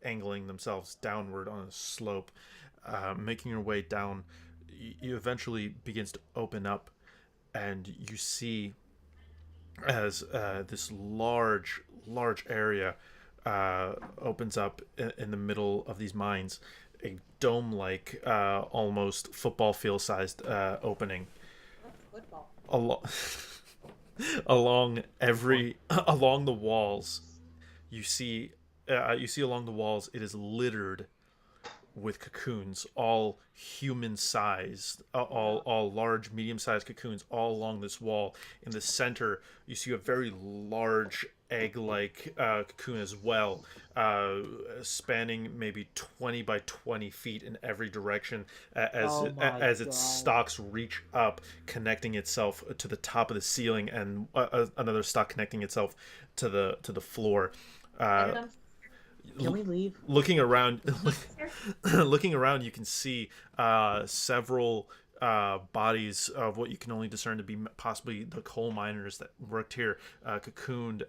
angling themselves downward on a slope. Making your way down, you eventually begins to open up, and you see as this large area opens up in the middle of these mines, a dome-like, almost football field-sized opening. Football. Along the walls, you see along the walls, it is littered with cocoons, all human-sized, all large, medium-sized cocoons, all along this wall. In the center, you see a very large egg-like cocoon as well, spanning maybe 20 by 20 feet in every direction, as its stalks reach up, connecting itself to the top of the ceiling, and another stalk connecting itself to the floor. Can we leave? Looking around, you can see several bodies of what you can only discern to be possibly the coal miners that worked here, cocooned.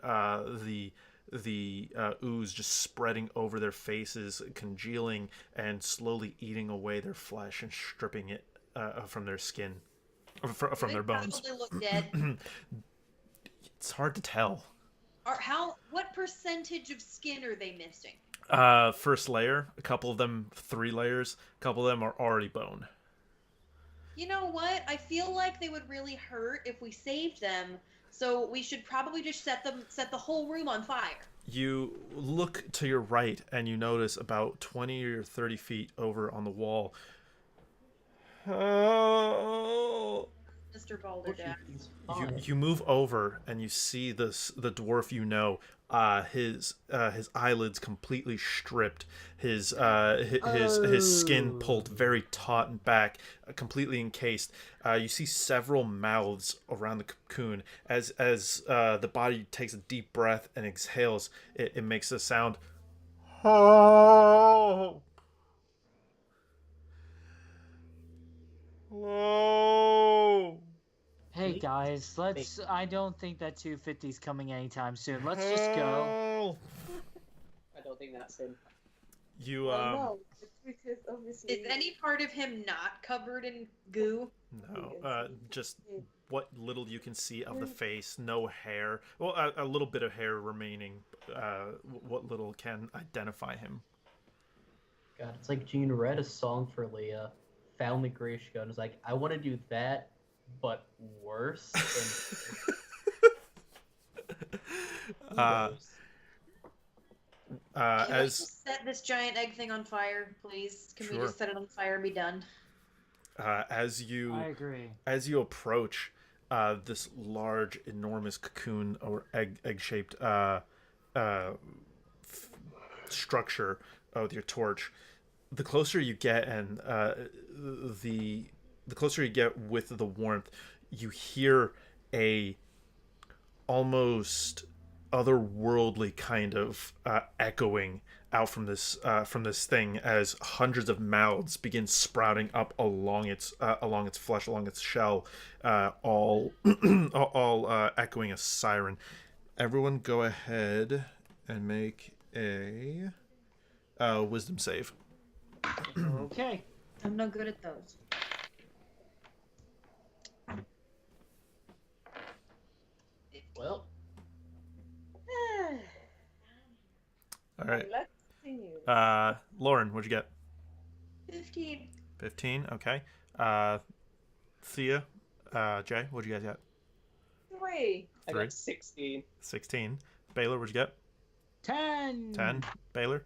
The ooze just spreading over their faces, congealing and slowly eating away their flesh and stripping it from their skin, from their bones. Probably look dead. It's hard to tell. What percentage of skin are they missing? First layer, a couple of them 3 layers, a couple of them are already bone. You know what? I feel like they would really hurt if we saved them, so we should probably just set the whole room on fire. You look to your right and you notice about 20 or 30 feet over on the wall. Oh. Mr. Balderdash. You move over and you see the dwarf you know. His eyelids completely stripped, his skin pulled very taut and back, completely encased. You see several mouths around the cocoon. As the body takes a deep breath and exhales, it makes a sound. Oh. Hello. Hey guys, I don't think that 250's coming anytime soon. Let's just go. I don't think that's him. You no, the truth is obviously. Is any part of him not covered in goo? No, just what little you can see of the face, no hair. Well, a little bit of hair remaining. What little can identify him. God, it's like Gene read a song for Leah, found the Grishka, and was like, I want to do that, but worse. Can we just set this giant egg thing on fire, please? Can we just set it on fire and be done? I agree. As you approach this large, enormous cocoon or egg-shaped structure with your torch, the closer you get, and the closer you get with the warmth, you hear a almost otherworldly kind of echoing out from this thing as hundreds of mouths begin sprouting up along its flesh, along its shell, all echoing a siren. Everyone, go ahead and make a wisdom save. Okay. I'm no good at those. Well, All right. Let's continue. Lauren, what'd you get? 15. 15. Okay. Thea, Jay, what'd you guys get? 3. I 3. got 16. 16. Baylor, what'd you get? 10. 10. Baylor? you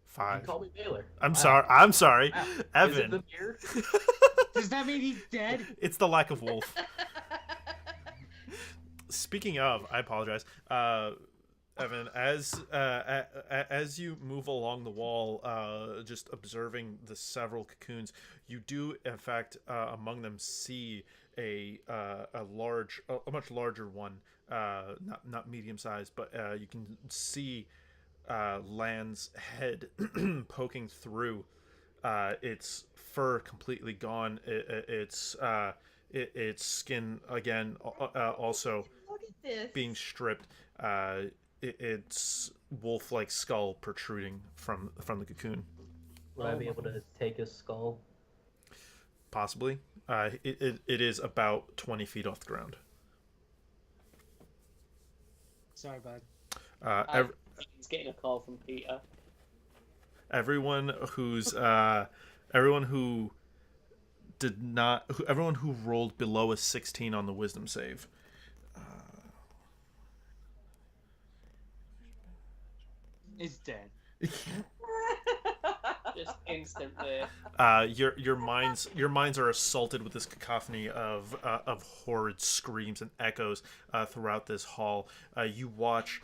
5. call me Baylor. I'm Wow. sorry. I'm sorry. Wow. Is it Evan. the beer? Does that mean he's dead? It's the lack of wolf. Speaking of, I apologize. Evan, as you move along the wall, just observing the several cocoons, you do, in fact, among them see a much larger one, not medium sized, but you can see Land's head poking through. Its fur completely gone. Its skin again also Look at this. being stripped. Its wolf-like skull protruding from the cocoon. Would I be able to take his skull? Possibly. It is about 20 feet off the ground. Sorry, bud. He's getting a call from Peter. Everyone who rolled below a 16 on the wisdom save. Is dead. Just instantly. Your minds are assaulted with this cacophony of horrid screams and echoes throughout this hall. You watch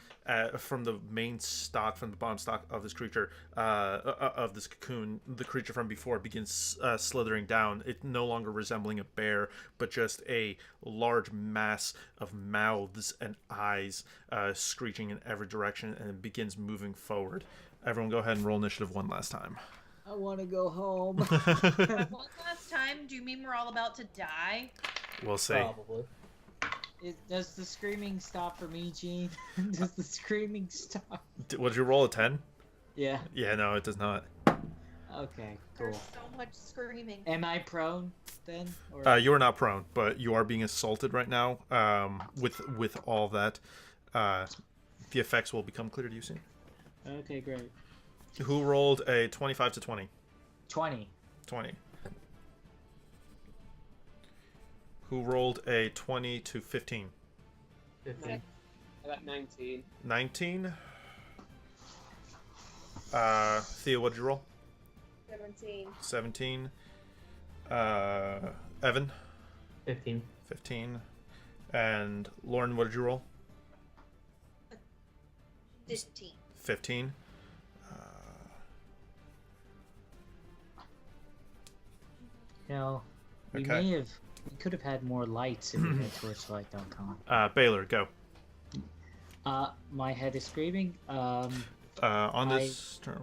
from the main stock, from the bottom stock of this creature, of this cocoon, the creature from before begins slithering down. It no longer resembling a bear, but just a large mass of mouths and eyes screeching in every direction, and it begins moving forward. Everyone go ahead and roll initiative one last time. I want to go home. One last time, do you mean we're all about to die? We'll see. Probably. Does the screaming stop for me, Gene? Does the screaming stop? Would you roll a 10? Yeah. Yeah, no, it does not. Okay, cool. There's so much screaming. Am I prone then? Or... You are not prone, but you are being assaulted right now. With all that, the effects will become clear to you soon. Okay, great. Who rolled a 25 to 20? 20. 20. Who rolled a 20 to 15? 15. I got 19. 19. Thea, what'd you roll? 17. 17. Evan? 15. 15. And Lauren, what did you roll? 15. 15. You know, we could have had more lights if we had torchlight.com. Baylor, go. My head is screaming. On this turn,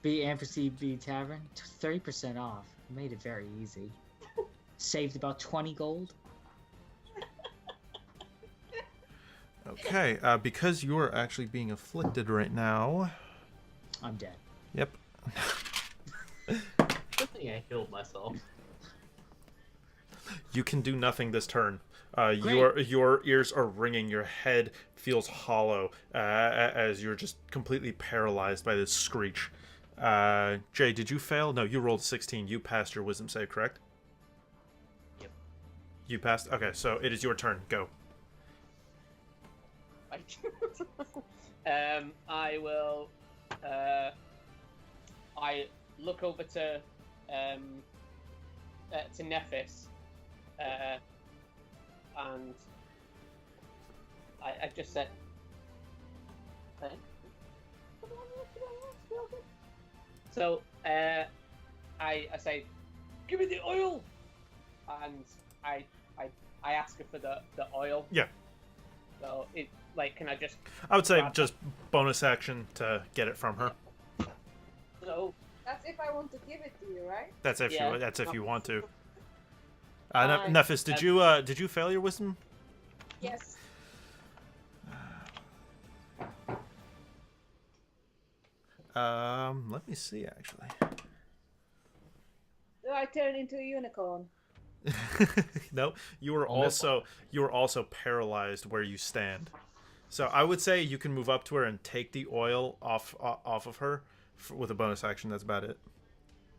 B Ampersand B Tavern, 30% off. Made it very easy. Saved about 20 gold. Okay, because you are actually being afflicted right now. I'm dead. Yep. Good thing I healed myself. You can do nothing this turn. Your ears are ringing. Your head feels hollow as you're just completely paralyzed by this screech. Jay, did you fail? No, you rolled 16. You passed your wisdom save, correct? Yep. You passed? Okay, so it is your turn. Go. I will. I look over to Nephis, and I just said, so I say, give me the oil, and I ask her for the oil. Yeah. So can I just? I would say grab just bonus action to get it from her. So That's if I want to give it to you, right? That's if Yeah. you want to. Nephis, did you fail your wisdom? Yes. Let me see actually. Do I turn into a unicorn? No, you were also paralyzed where you stand. So I would say you can move up to her and take the oil off of her with a bonus action. That's about it.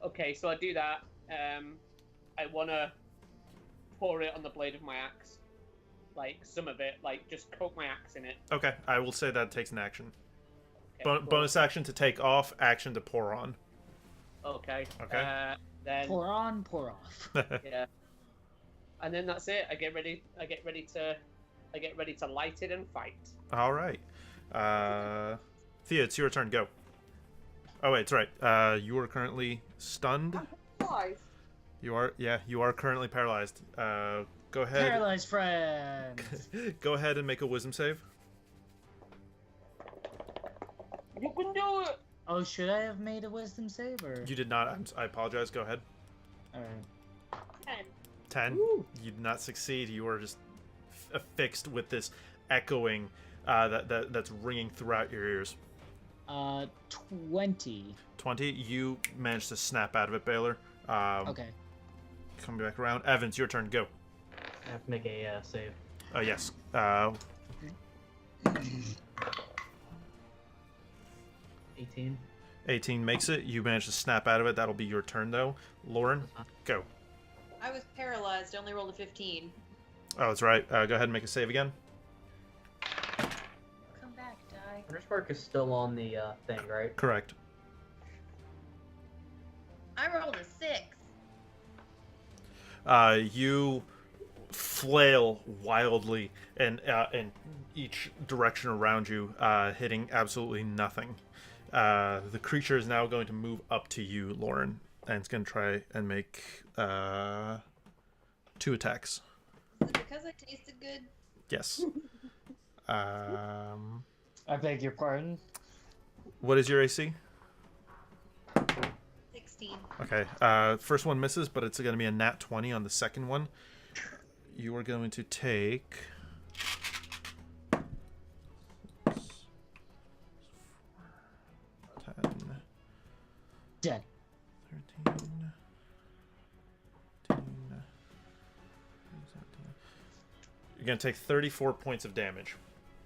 Okay, so I do that. I want to pour it on the blade of my axe. Like, some of it. Like, just coat my axe in it. Okay, I will say that takes an action. Okay, cool. Bonus action to take off, action to pour on. Okay. Okay. Then Pour on, pour off. yeah. And then that's it. I get ready to light it and fight. All right. Thea, it's your turn. Go. Oh wait, that's right. You are currently stunned. Five. You are currently paralyzed. Go ahead. Paralyzed friend. Go ahead and make a wisdom save. You can do it. Oh, should I have made a wisdom save or? You did not. I apologize. Go ahead. All right. 10. 10. Woo. You did not succeed. You are just affixed with this echoing that's ringing throughout your ears. 20. 20. You managed to snap out of it, Baylor. Okay. Coming back around. Evans, your turn. Go. I have to make a save. Yes. 18. 18 makes it. You managed to snap out of it. That'll be your turn, though. Lauren, go. I was paralyzed. I only rolled a 15. Oh, that's right. Go ahead and make a save again. Come back, die. Hunter's Mark is still on the thing, right? Correct. I rolled a 6. You flail wildly in each direction around you, hitting absolutely nothing. The creature is now going to move up to you, Lauren, and it's going to try and make 2 attacks. Is it because I tasted good? Yes. I beg your pardon. What is your AC? 16. Okay. First one misses, but it's going to be a nat 20 on the second one. You are going to take... 10, Dead. 13, 15, you're going to take 34 points of damage.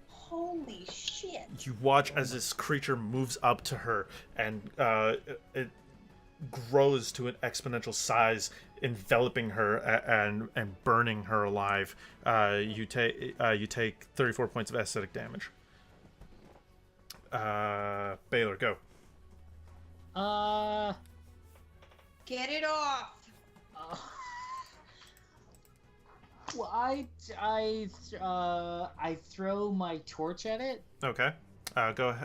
Holy shit. You watch as this creature moves up to her, and it grows to an exponential size, enveloping her and burning her alive. You take 34 points of acidic damage. Baylor, go. Get it off. Well, I throw my torch at it. Okay. Go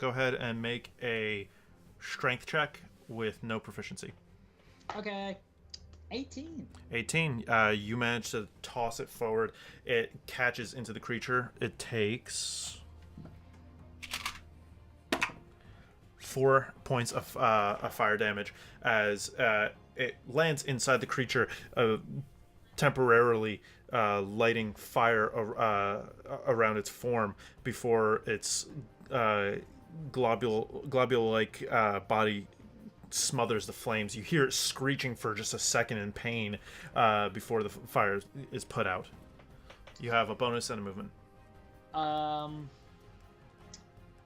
ahead and make a strength check with no proficiency. Okay. 18. 18. You manage to toss it forward. It catches into the creature. It takes 4 points of fire damage as it lands inside the creature, temporarily lighting fire around its form before its globule-like body smothers the flames. You hear it screeching for just a second in pain before the fire is put out. You have a bonus and a movement.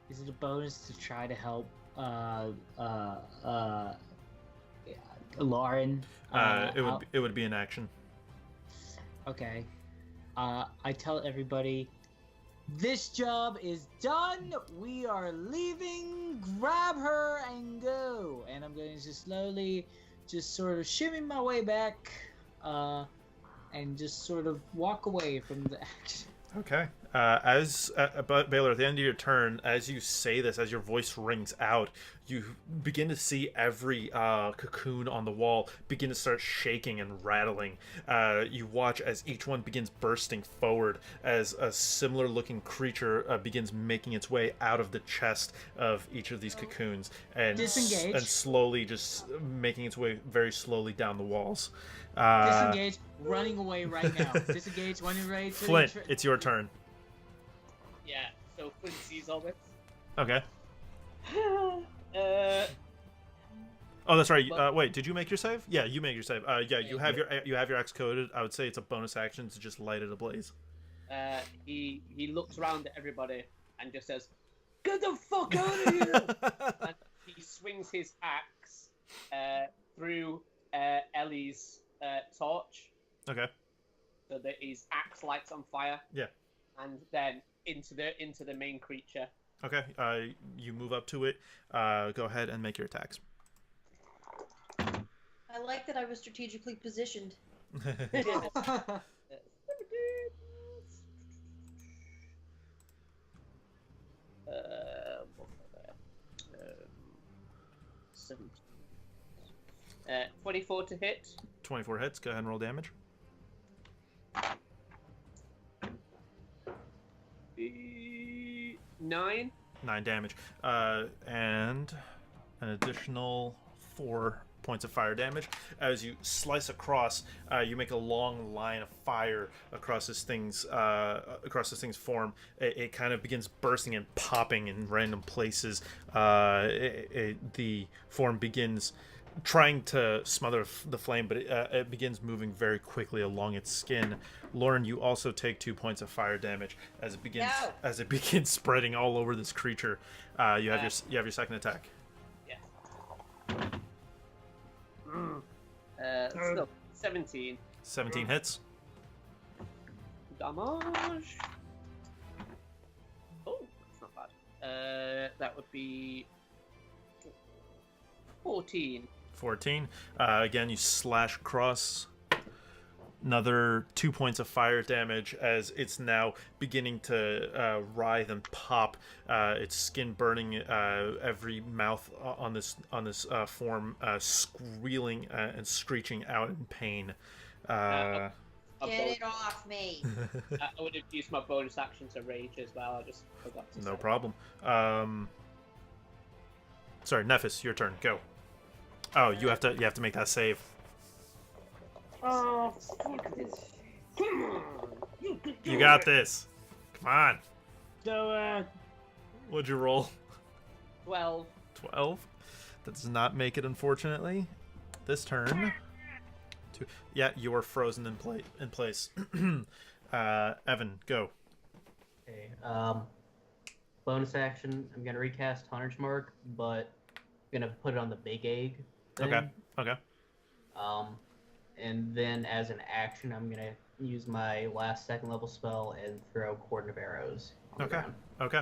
Is it a bonus to try to help Lauren? It would be an action. Okay. I tell everybody, this job is done. We are leaving. Grab her and go. And I'm going to just slowly, just sort of shimmy my way back, and just sort of walk away from the action. Okay. But Baylor, at the end of your turn, as you say this, as your voice rings out, you begin to see every cocoon on the wall begin to start shaking and rattling. You watch as each one begins bursting forward as a similar-looking creature begins making its way out of the chest of each of these cocoons and Disengage. and slowly just making its way very slowly down the walls. Disengage, running away right now. Disengage, running away. To Flint, it's your turn. Yeah, so Flint sees all this. Okay. uh, Oh, that's right. Wait, did you make your save? Yeah, you make your save. Yeah, you have your X coded. I would say it's a bonus action to just light it ablaze. he looks around at everybody and just says, "Get the fuck out of here!" And he swings his axe through Ellie's torch. Okay. So that his axe lights on fire. Yeah. And then into the main creature. Okay. You move up to it. Go ahead and make your attacks. I like that I was strategically positioned. What was that? 17. 24 to hit. 24 hits. Go ahead and roll damage. 9. 9 damage. And an additional 4 points of fire damage. As you slice across, you make a long line of fire across this thing's form. It kind of begins bursting and popping in random places. The form begins trying to smother the flame, but it begins moving very quickly along its skin. Lauren, you also take 2 points of fire damage as it begins spreading all over this creature. You have your second attack. Yeah. Still 17. 17 hits. Damage. Oh, that's not bad. That would be 14. 14. Again, you slash across. Another 2 points of fire damage as it's now beginning to writhe and pop. Its skin burning, every mouth on this form squealing and screeching out in pain. Get it off me. I would have used my bonus action to rage as well. I just forgot to No say. problem. Sorry, Nephis, your turn. Go. Oh, you have to make that save. Oh, fuck this. Come on. You got this. Come on. So, What'd you roll? 12. 12. That does not make it, unfortunately. This turn. Yeah, you are frozen in place. Evan, go. Okay. Bonus action. I'm gonna recast Hunter's Mark, but I'm gonna put it on the big egg thing. Okay. And then as an action, I'm gonna use my last second level spell and throw Cordon of Arrows on the ground. Okay.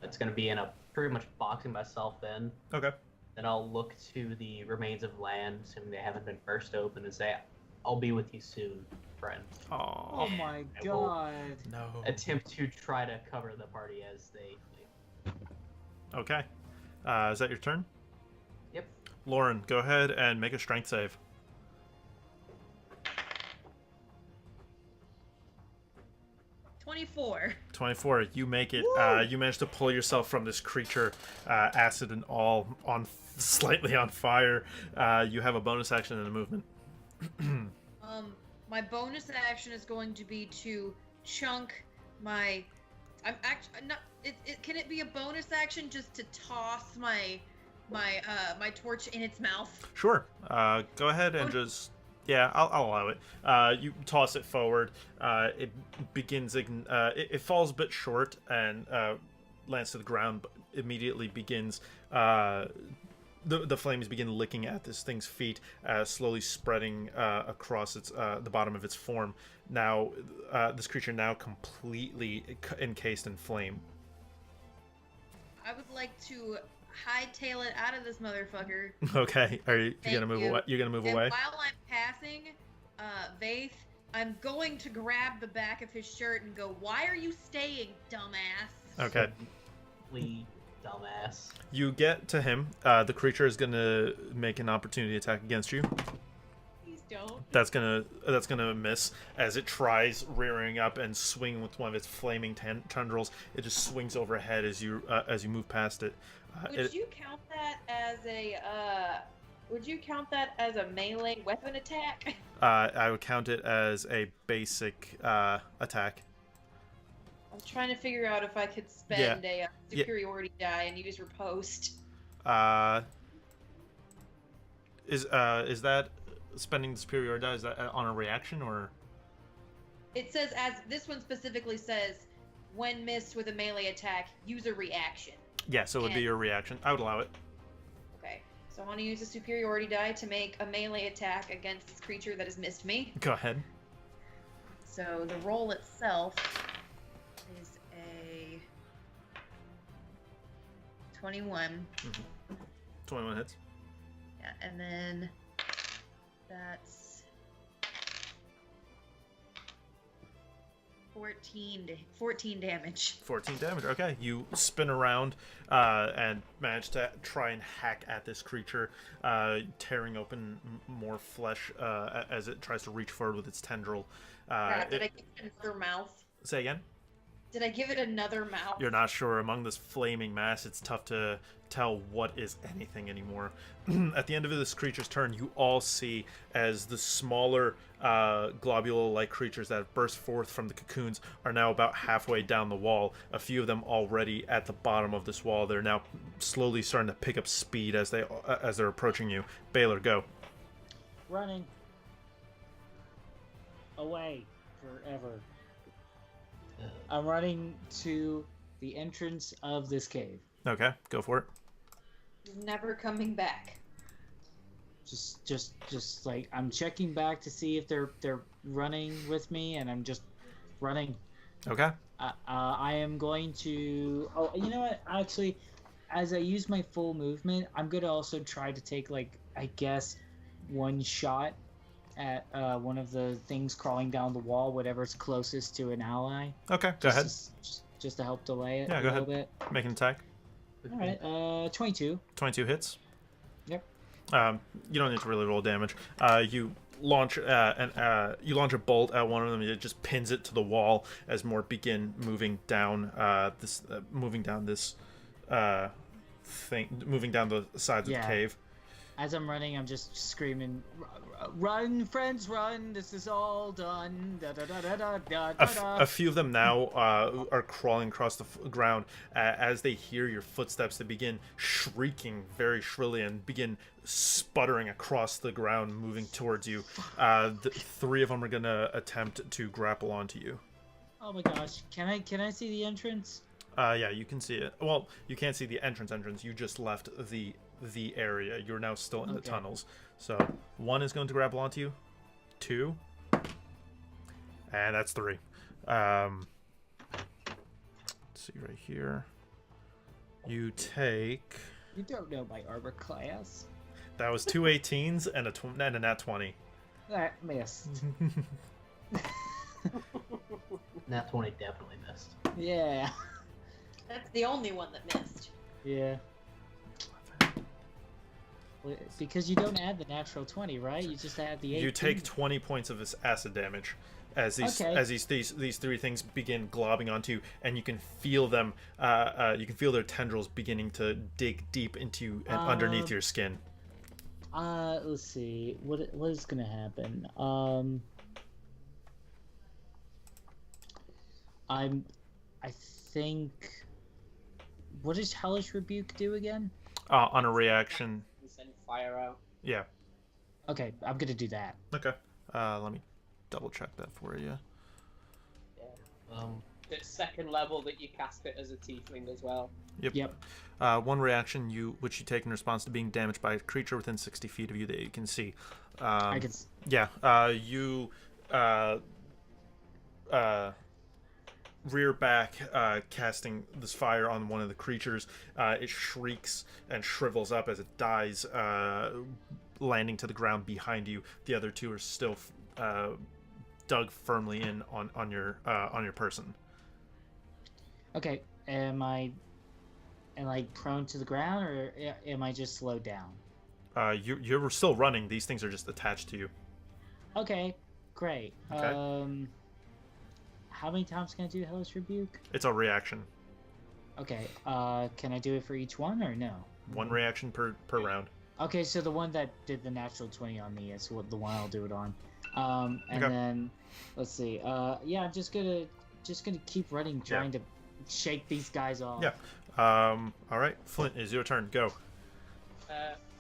It's gonna be in a pretty much boxing myself then. Okay. Then I'll look to the remains of land, assuming they haven't been burst open, and say, "I'll be with you soon, friend." oh my I will- god. No. Attempt to try to cover the party as they leave. Okay. Is that your turn? Yep. Lauren, go ahead and make a strength save. 24. 24. You make it. You manage to pull yourself from this creature, acid and all, slightly on fire. You have a bonus action and a movement. My bonus action is going to be to chunk my. I'm actually not. Can it be a bonus action just to toss my torch in its mouth? Sure. Go ahead and just. Yeah, I'll allow it. You toss it forward. It begins. It falls a bit short and lands to the ground, but immediately begins. The flames begin licking at this thing's feet, slowly spreading across the bottom of its form. Now, this creature now completely encased in flame. I would like to hightail it out of this motherfucker. Okay, are you Thank gonna move you. away? You're gonna move And away. while I'm passing, Vaith, I'm going to grab the back of his shirt and go, "Why are you staying, dumbass?" Okay. Simply dumbass. You get to him. The creature is gonna make an opportunity attack against you. Please don't. That's gonna miss as it tries rearing up and swinging with one of its flaming tendrils. It just swings overhead as you move past it. Would you count that as a Would you count that as a melee weapon attack? I would count it as a basic attack. I'm trying to figure out if I could spend a superiority die and use riposte. Is that spending the superior die? Is that on a reaction or? It says, as this one specifically says, when missed with a melee attack, use a reaction. Yeah, so it would be your reaction. I would allow it. Okay, so I want to use a superiority die to make a melee attack against this creature that has missed me. Go ahead. So the roll itself is a 21. 21 hits. Yeah, and then that's 14 damage. 14 damage. Okay, you spin around and manage to try and hack at this creature, tearing open more flesh as it tries to reach forward with its tendril. Did I give it another mouth? Say again? Did I give it another mouth? You're not sure. Among this flaming mass, it's tough to tell what is anything anymore. At the end of this creature's turn, you all see as the smaller globule-like creatures that have burst forth from the cocoons are now about halfway down the wall. A few of them already at the bottom of this wall. They're now slowly starting to pick up speed as they're approaching you. Baylor, go. Running. Away. Forever. I'm running to the entrance of this cave. Okay, go for it. Never coming back. Just like I'm checking back to see if they're running with me, and I'm just running. Okay. I am going to. Oh, you know what? Actually, as I use my full movement, I'm gonna also try to take I guess one shot at one of the things crawling down the wall, whatever's closest to an ally. Okay, go ahead. Just to help delay it a little bit. Make an attack. All right, 22. 22 hits. Yep. You don't need to really roll damage. You launch a bolt at one of them. It just pins it to the wall as more begin moving down moving down the sides of the cave. As I'm running, I'm just screaming, "Run, friends, run! This is all done!" Da, da, da, da, da, da, da. A few of them now are crawling across the ground. As they hear your footsteps, they begin shrieking very shrilly and begin sputtering across the ground, moving towards you. Three of them are going to attempt to grapple onto you. Oh my gosh. Can I see the entrance? Yeah, you can see it. Well, you can't see the entrance. You just left the area. You're now still in the tunnels. So one is going to grapple onto you. 2. And that's 3. Let's see right here. You take... You don't know my armor class. That was 2 18s and a nat 20. That missed. Nat 20 definitely missed. Yeah. That's the only one that missed. Yeah. Because you don't add the natural 20, right? You just add the 18. You take 20 points of this acid damage as these three things begin globbing onto you, and you can feel them. You can feel their tendrils beginning to dig deep into and underneath your skin. Let's see. What is gonna happen? I think. What does Hellish Rebuke do again? On a reaction. Send fire out. Yeah. Okay, I'm gonna do that. Okay. Let me double check that for you. Yeah. It's second level that you cast it as a tiefling as well. Yep. One reaction which you take in response to being damaged by a creature within 60 feet of you that you can see. I can. Yeah. You rear back, casting this fire on one of the creatures. It shrieks and shrivels up as it dies, landing to the ground behind you. The other two are still dug firmly in on your person. Okay, am I prone to the ground, or am I just slowed down? You're still running. These things are just attached to you. Okay, great. Okay. How many times can I do Hellish Rebuke? It's a reaction. Okay. Can I do it for each one or no? One reaction per round. Okay, so the one that did the natural 20 on me is the one I'll do it on. And Okay. then let's see. Yeah, I'm just gonna keep running, trying to shake these guys off. Yeah. All right, Flint, is your turn. Go.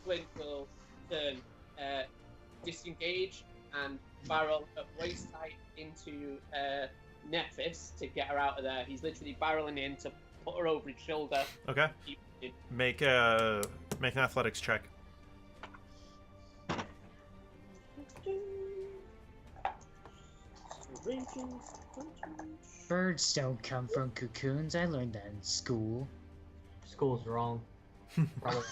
Flint will turn, disengage, and barrel at waist height into Nephis to get her out of there. He's literally barreling in to put her over his shoulder. Okay. Make an athletics check. Birds don't come from cocoons. I learned that in school. School's wrong. Probably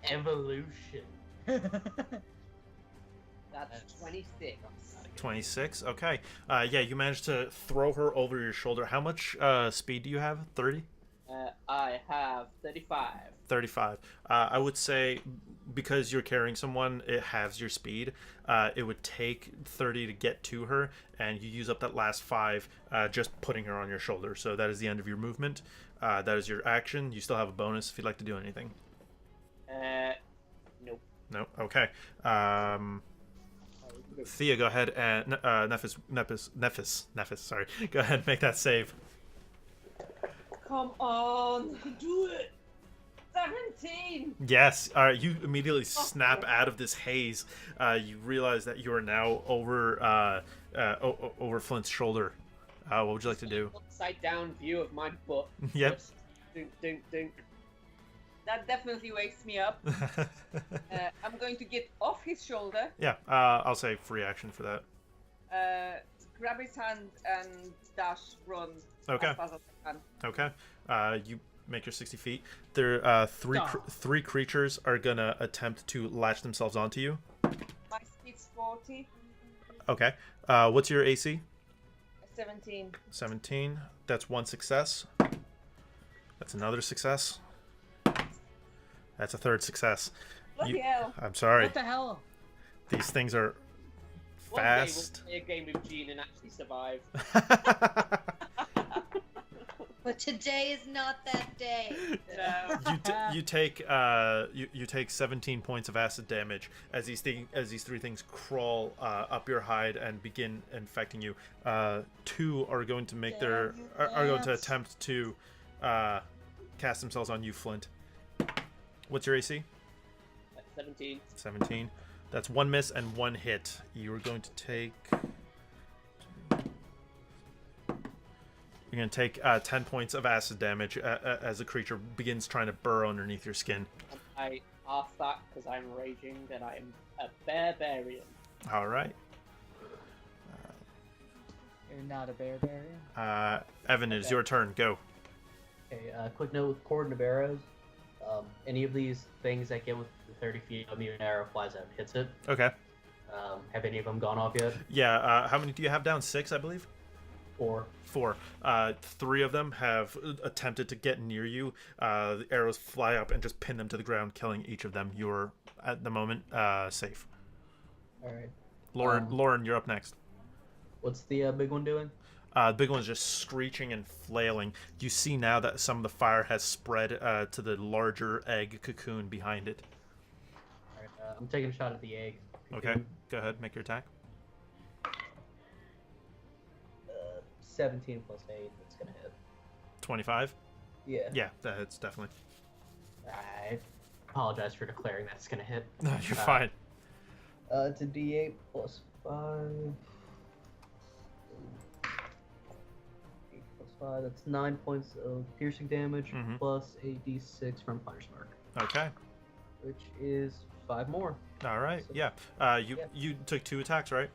evolution. That's 26. 26. Okay. Yeah, you managed to throw her over your shoulder. How much speed do you have? 30? I have 35. 35. I would say because you're carrying someone, it halves your speed. It would take 30 to get to her, and you use up that last 5 just putting her on your shoulder. So that is the end of your movement. That is your action. You still have a bonus if you'd like to do anything. Nope. No? Okay. Thea, go ahead and... Nephis, sorry. Go ahead and make that save. Come on, you can do it. 17. Yes. You immediately snap out of this haze. You realize that you are now over Flint's shoulder. What would you like to do? Upside down view of my butt. Yep. Just dunk, dunk, dunk. That definitely wakes me up. I'm going to get off his shoulder, Yeah. I'll say free action for that. grab his hand, and dash run Okay. as fast as I can. Okay. You make your 60 feet. There, three three creatures are gonna attempt to latch themselves onto you. My speed's 40. Okay. What's your AC? 17. 17. That's one success. That's another success. That's a third success. Bloody hell. I'm sorry. What the hell? These things are One fast. day we'll play a game with Gene and actually survive. But today is not that day. No. You take you take 17 points of acid damage as these three things crawl up your hide and begin infecting you. 2 are going to make are going to attempt to cast themselves on you, Flint. What's your AC? 17. 17. That's 1 miss and 1 hit. You are going to take. You're going to take 10 points of acid damage as the creature begins trying to burrow underneath your skin. I half that because I'm raging and I'm a barbarian. All right. You're not a barbarian. Evan, it is your turn. Go. Okay, quick note with cord and arrows. Any of these things that get within 30 feet of me, an arrow flies out and hits it. Okay. Have any of them gone off yet? Yeah. How many do you have down? 6, I believe. 4. 4. 3 of them have attempted to get near you. The arrows fly up and just pin them to the ground, killing each of them. You're at the moment safe. All right. Lauren, you're up next. What's the big one doing? The big one's just screeching and flailing. You see now that some of the fire has spread to the larger egg cocoon behind it. All right. I'm taking a shot at the egg. Okay, go ahead, make your attack. 17 plus 8. That's gonna hit. 25. Yeah. Yeah, that hits definitely. I apologize for declaring that's gonna hit. No, you're fine. It's a D8 plus 5. 8 plus 5. That's 9 points of piercing damage plus a D6 from Punch Mark. Okay. Which is 5 more. All right. So- Yeah. You took 2 attacks, right?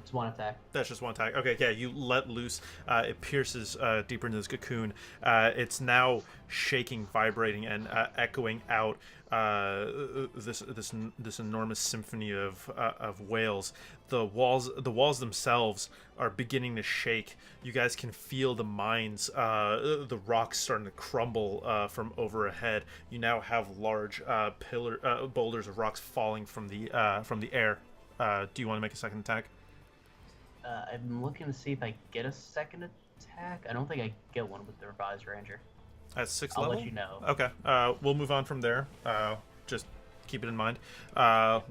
It's 1 attack. That's just 1 attack. Okay, yeah, you let loose. It pierces deeper into this cocoon. It's now shaking, vibrating, and echoing out this enormous symphony of wails. The walls themselves are beginning to shake. You guys can feel the mines, the rocks starting to crumble from overhead. You now have large boulders of rocks falling from the air. Do you want to make a second attack? I'm looking to see if I get a second attack. I don't think I get one with the Revised Ranger. At 6th I'll level? let you know. Okay. We'll move on from there. Just keep it in mind.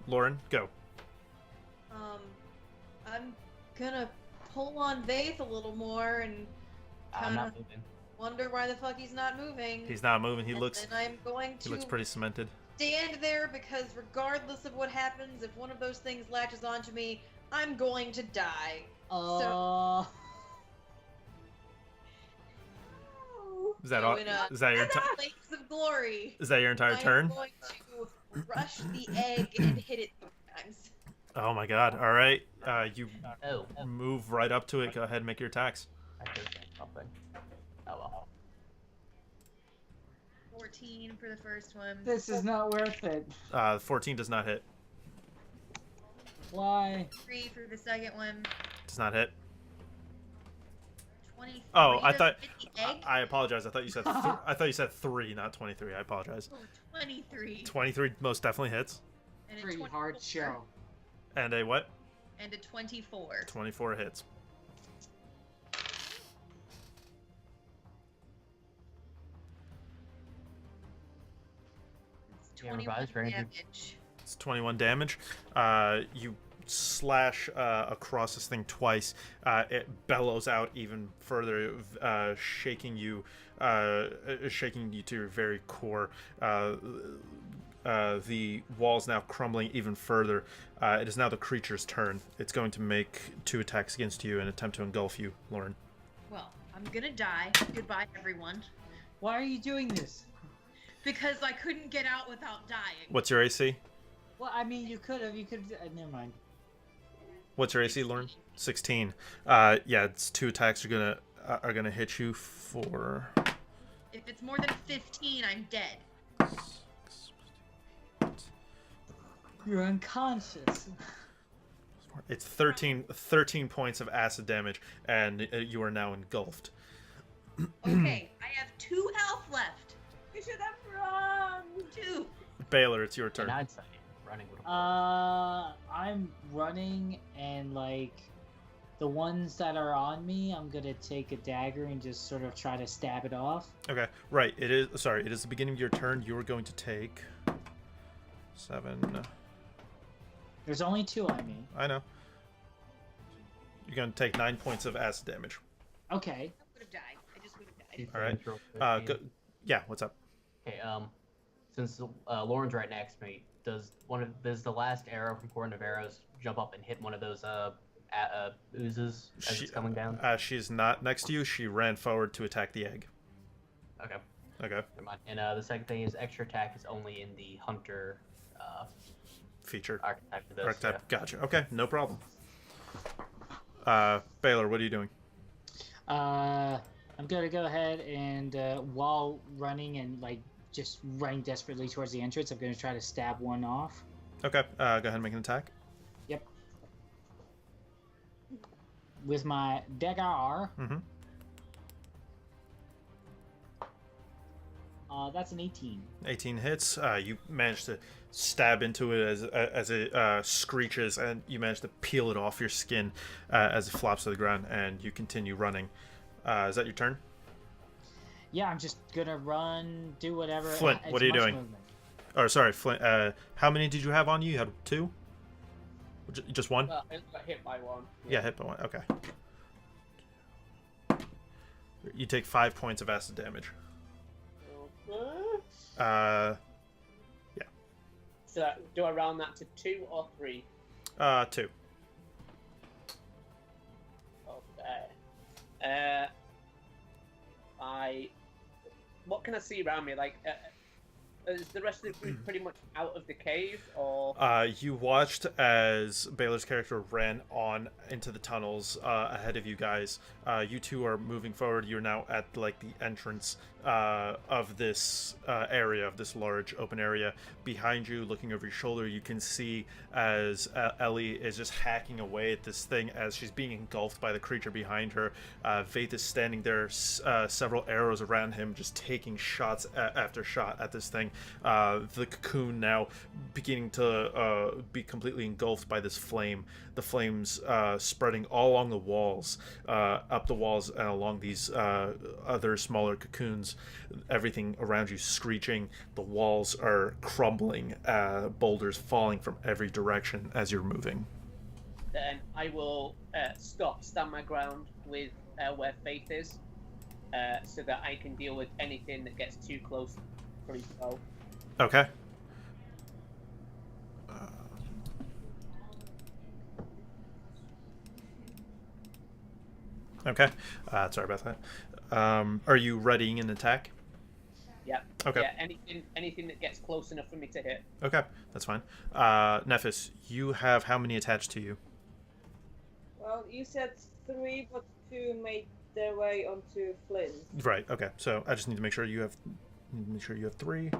Lauren, go. I'm gonna pull on Vaith a little more and I'm kind not of moving. wonder why the fuck he's not moving. He's not moving. He And looks then I'm going he to looks pretty cemented. stand there because regardless of what happens, if one of those things latches onto me, I'm going to die. Is that So all? in a Is that your Blaze of glory. Is that your entire I'm turn? going to rush the egg and hit it 3 times. Oh my god. All right. You Oh, move right up to it. Go ahead and make your attacks. I could have done something. Oh well. 14 for the first one. This is not worth it. 14 does not hit. Why? 3 for the second one. Does not hit. 23. Oh, I does thought. it hit the egg? I apologize. I thought you said. I thought you said 3, not 23. I apologize. Oh, 23. 23 most definitely hits. And a Pretty 24. hard show. And a what? And a 24. 24 hits. It's Yeah, 21 revised range. damage. It's 21 damage. You slash across this thing twice. It bellows out even further, shaking you to your very core. The wall's now crumbling even further. It is now the creature's turn. It's going to make 2 attacks against you and attempt to engulf you, Lauren. Well, I'm gonna die. Goodbye, everyone. Why are you doing this? Because I couldn't get out without dying. What's your AC? Well, I mean, you could have. Never mind. What's your AC, Lauren? 16. Yeah, it's 2 attacks are gonna hit you for. If it's more than 15, I'm dead. You're unconscious. It's 13 points of acid damage, and you are now engulfed. Okay, I have 2 health left. You should have run. 2. Baylor, it's your In turn. hindsight, running would have I'm running, and like the ones that are on me, I'm gonna take a dagger and just sort of try to stab it off. Okay, right. It is the beginning of your turn. You are going to take 7. There's only 2 on me. I know. You're going to take 9 points of acid damage. Okay. I would have died. I just would have died. All right. Go, yeah. What's up? Okay. Since Lauren's right next to me, does the last arrow from Corn of Arrows jump up and hit one of those oozes as it's coming down? She's not next to you. She ran forward to attack the egg. Okay. Okay. Never mind. And the second thing is extra attack is only in the hunter Feature. archetype of this. Archetype. Yeah. Gotcha. Okay. No problem. Baylor, what are you doing? I'm gonna go ahead and while running and like just running desperately towards the entrance, I'm gonna try to stab one off. Okay. Go ahead and make an attack. Yep. With my dagger. Mm-hmm. That's an 18. 18 hits. You manage to stab into it as it screeches, and you manage to peel it off your skin as it flops to the ground, and you continue running. Is that your turn? Yeah, I'm just gonna run, do whatever. Flint, It's what are you much doing? movement. Or sorry, Flint. How many did you have on you? You had 2? Just 1? I got hit by 1. Yeah, hit by 1. Okay. You take 5 points of acid damage. Okay. So do I round that to 2 or 3? 2. Okay. What can I see around me? Like, is the rest of the group pretty much out of the cave, or? You watched as Baylor's character ran on into the tunnels ahead of you guys. You two are moving forward. You're now at like the entrance of this area, of this large open area. Behind you, looking over your shoulder, you can see as Ellie is just hacking away at this thing as she's being engulfed by the creature behind her. Vaith is standing there, several arrows around him, just taking shots after shot at this thing. The cocoon now beginning to be completely engulfed by this flame. The flames spreading all along the walls, up the walls and along these other smaller cocoons. Everything around you screeching. The walls are crumbling, boulders falling from every direction as you're moving. Then I will stand my ground with where Faith is, so that I can deal with anything that gets too close for his bow. Okay. Okay. Sorry about that. Are you readying an attack? Yeah. Okay. Yeah. Anything that gets close enough for me to hit. Okay, that's fine. Nephis, you have how many attached to you? Well, you said 3, but 2 made their way onto Flynn. Right. Okay. So I just need to make sure you have 3,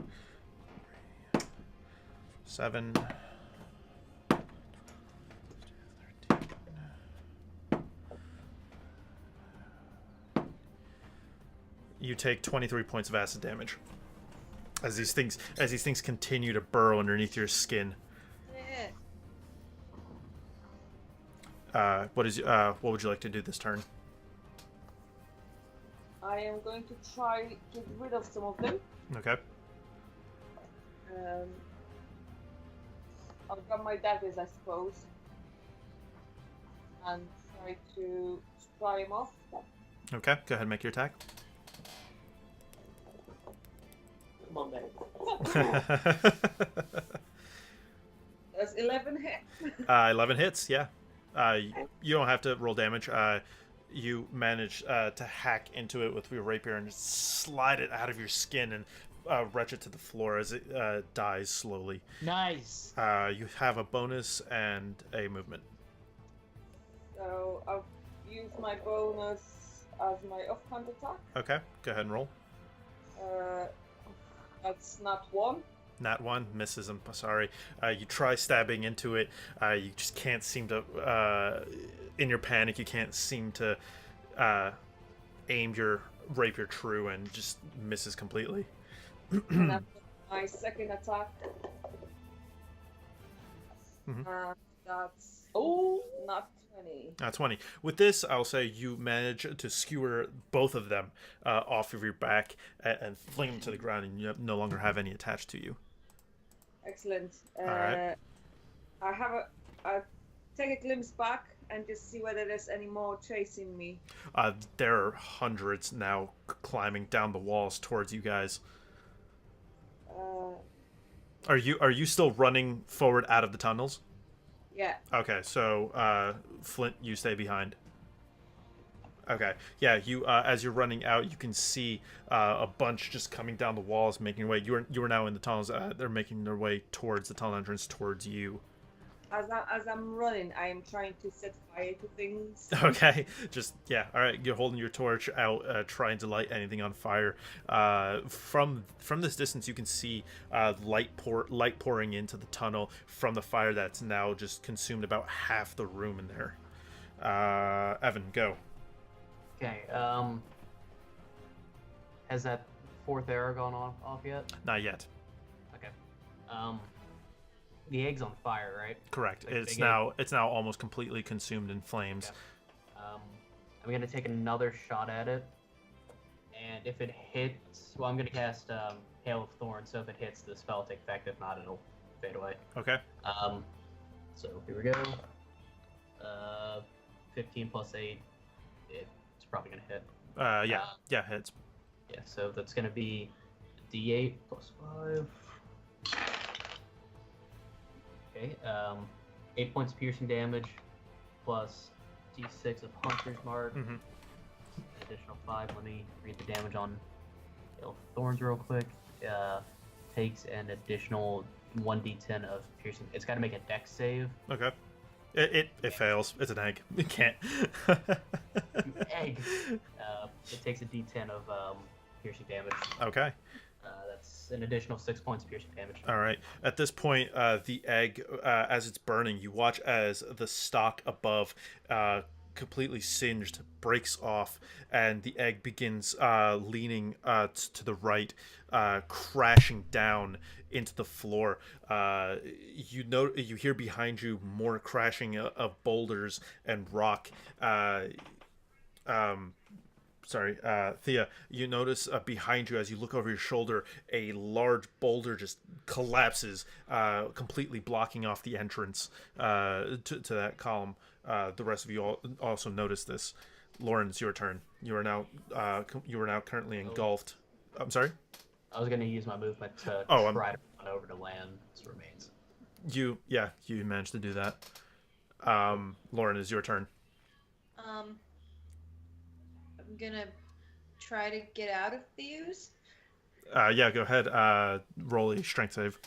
7. You take 23 points of acid damage as these things continue to burrow underneath your skin. Yeah. What would you like to do this turn? I am going to try to get rid of some of them. Okay. I've got my daggers, I suppose, and try to pry them off. Okay. Go ahead and make your attack. Come on, then. Does 11 hit? 11 hits. Yeah. You don't have to roll damage. You manage to hack into it with your rapier and slide it out of your skin and retch it to the floor as it dies slowly. Nice. You have a bonus and a movement. So I'll use my bonus as my offhand attack. Okay, go ahead and roll. That's not 1. Nat 1 misses. I'm sorry. You try stabbing into it. You just can't seem to. In your panic, you can't seem to aim your rapier true and just misses completely. And that's my second attack. Mhm. That's not 20. 20. With this, I'll say you manage to skewer both of them off of your back and fling them to the ground, and you no longer have any attached to you. Excellent. Alright. I'll take a glimpse back and just see whether there's any more chasing me. There are hundreds now climbing down the walls towards you guys. Are you still running forward out of the tunnels? Yeah. Okay, so Flint, you stay behind. Okay, yeah. You as you're running out, you can see a bunch just coming down the walls, making their way. You are now in the tunnels. They're making their way towards the tunnel entrance, towards you. As I'm running, I am trying to set fire to things. Okay, just yeah. All right, you're holding your torch out, trying to light anything on fire. From this distance, you can see light pouring into the tunnel from the fire that's now just consumed about half the room in there. Evan, go. Okay. Has that 4th arrow gone off yet? Not yet. Okay. The egg's on fire, right? Correct. Like It's now almost completely consumed in flames. Okay. I'm gonna take another shot at it, and if it hits, well, I'm gonna cast Hail of Thorns. So if it hits, the spell will take effect. If not, it'll fade away. Okay. So here we go. 15 plus 8. It's probably gonna hit. Yeah, hits. Yeah. So that's gonna be D8 plus 5. Okay, 8 points of piercing damage, plus D6 of Hunter's Mark. Mm-hmm. An additional 5. Let me read the damage on Thorns real quick. Takes an additional 1d10 of piercing. It's got to make a dex save. Okay. It fails. It's an egg. It can't. Egg. It takes a d10 of piercing damage. Okay. That's an additional 6 points of piercing damage. All right. At this point, the egg, as it's burning, you watch as the stalk above completely singed, breaks off, and the egg begins leaning to the right, crashing down into the floor. You hear behind you more crashing of boulders and rock. Thea, you notice behind you as you look over your shoulder, a large boulder just collapses, completely blocking off the entrance to that column. The rest of you all also notice this. Lauren, it's your turn. You are now currently engulfed. I'm sorry? I was gonna use my movement to Oh, try to run over to land his remains. You managed to do that. Lauren, it's your turn. I'm gonna try to get out of the ooze. Yeah, go ahead. Roll a strength save.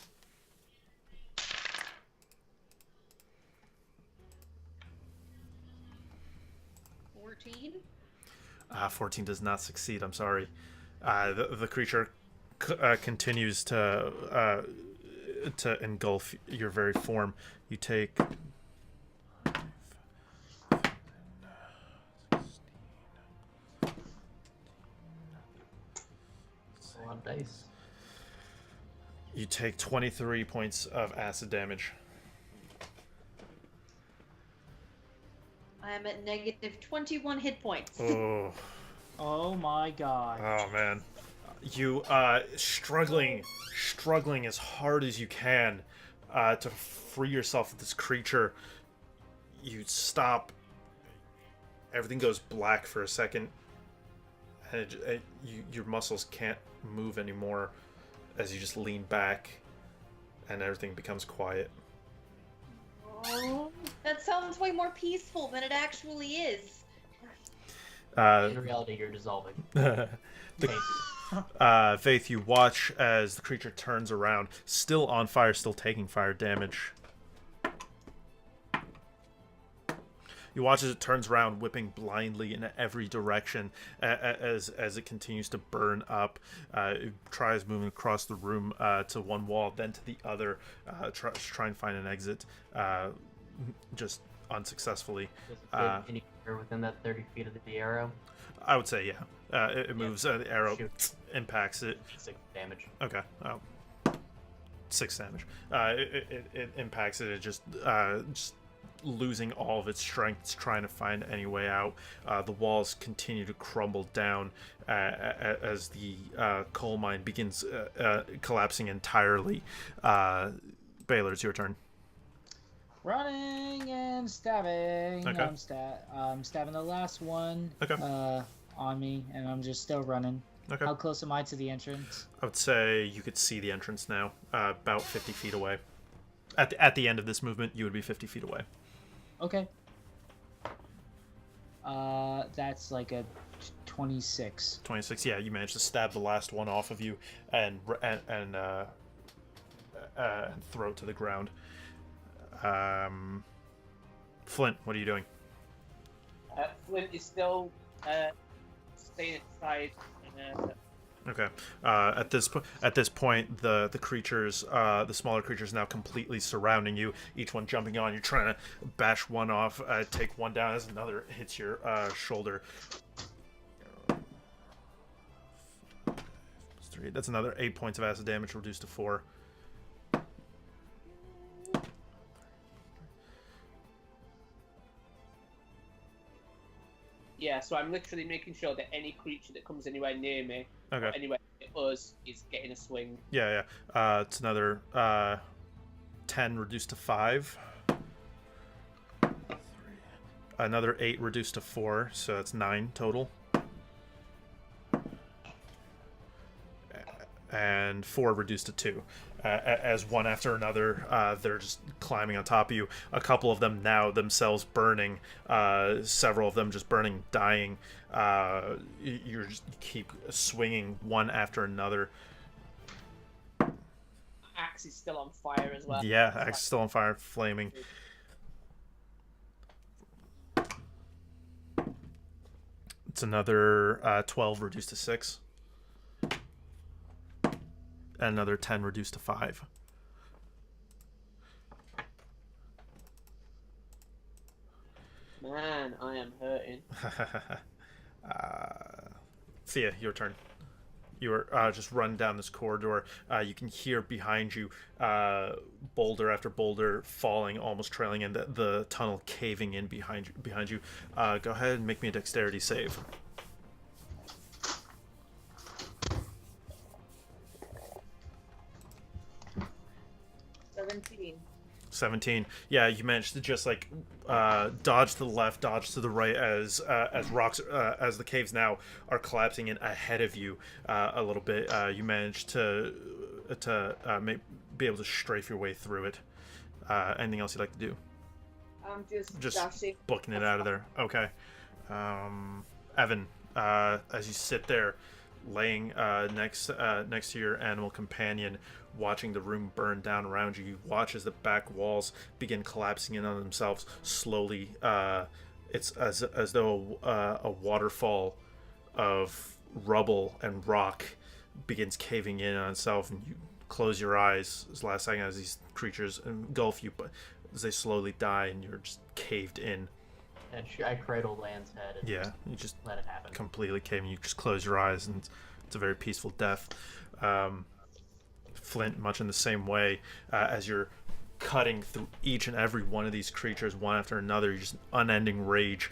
14. 14 does not succeed. I'm sorry. The creature continues to engulf your very form. You take 23 points of acid damage. I'm at negative 21 hit points. Oh my god. Oh man, you struggling as hard as you can to free yourself of this creature. You stop. Everything goes black for a second, and your muscles can't move anymore as you just lean back, and everything becomes quiet. Oh, that sounds way more peaceful than it actually is. In reality, you're dissolving. Faith, you watch as the creature turns around, still on fire, still taking fire damage. You watch as it turns around, whipping blindly in every direction as it continues to burn up. It tries moving across the room to one wall, then to the other, try and find an exit, just unsuccessfully. Does it anywhere within that 30 feet of the arrow? I would say, yeah. It moves, the arrow impacts it. 6 damage. Okay. 6 damage. It impacts it. It just losing all of its strength. It's trying to find any way out. The walls continue to crumble down as the coal mine begins collapsing entirely. Baylor, it's your turn. Running and stabbing. Okay. I'm stabbing the last one on me, and I'm just still running. Okay. How close am I to the entrance? I would say you could see the entrance now, about 50 feet away. At the end of this movement, you would be 50 feet away. Okay. That's like a 26. 26. Yeah, you managed to stab the last one off of you and throw it to the ground. Flint, what are you doing? Flint is still staying inside. Okay. At this point, the creatures, the smaller creatures, now completely surrounding you. Each one jumping on. You're trying to bash one off, take one down as another hits your shoulder. 3. That's another 8 points of acid damage, reduced to 4. Yeah, so I'm literally making sure that any creature that comes anywhere near me, Okay. anywhere near us, is getting a swing. Yeah. It's another 10 reduced to 5. 3. Another 8 reduced to 4, so that's 9 total. And 4 reduced to 2. As one after another, they're just climbing on top of you. A couple of them now themselves burning. Several of them just burning, dying. You keep swinging one after another. Axe is still on fire as well. Yeah, axe is still on fire, flaming. It's another 12 reduced to 6. And another 10 reduced to 5. Man, I am I'm hurting. Thea, your turn. You are just run down this corridor. You can hear behind you boulder after boulder falling, almost trailing in, the tunnel caving in behind you. Go ahead and make me a dexterity save. 17. Yeah, you managed to just like dodge to the left, dodge to the right as rocks as the caves now are collapsing in ahead of you a little bit. You managed to be able to strafe your way through it. Anything else you'd like to do? I'm just dashing. Booking it out of there. Okay. Evan, as you sit there, laying next to your animal companion, watching the room burn down around you, you watch as the back walls begin collapsing in on themselves slowly. It's as though a waterfall of rubble and rock begins caving in on itself, and you close your eyes as last second as these creatures engulf you, but as they slowly die and you're just caved in. And I cradle Land's head and you just let it happen. Completely cave in. You just close your eyes, and it's a very peaceful death. Flint, much in the same way, as you're cutting through each and every one of these creatures one after another, you're just unending rage.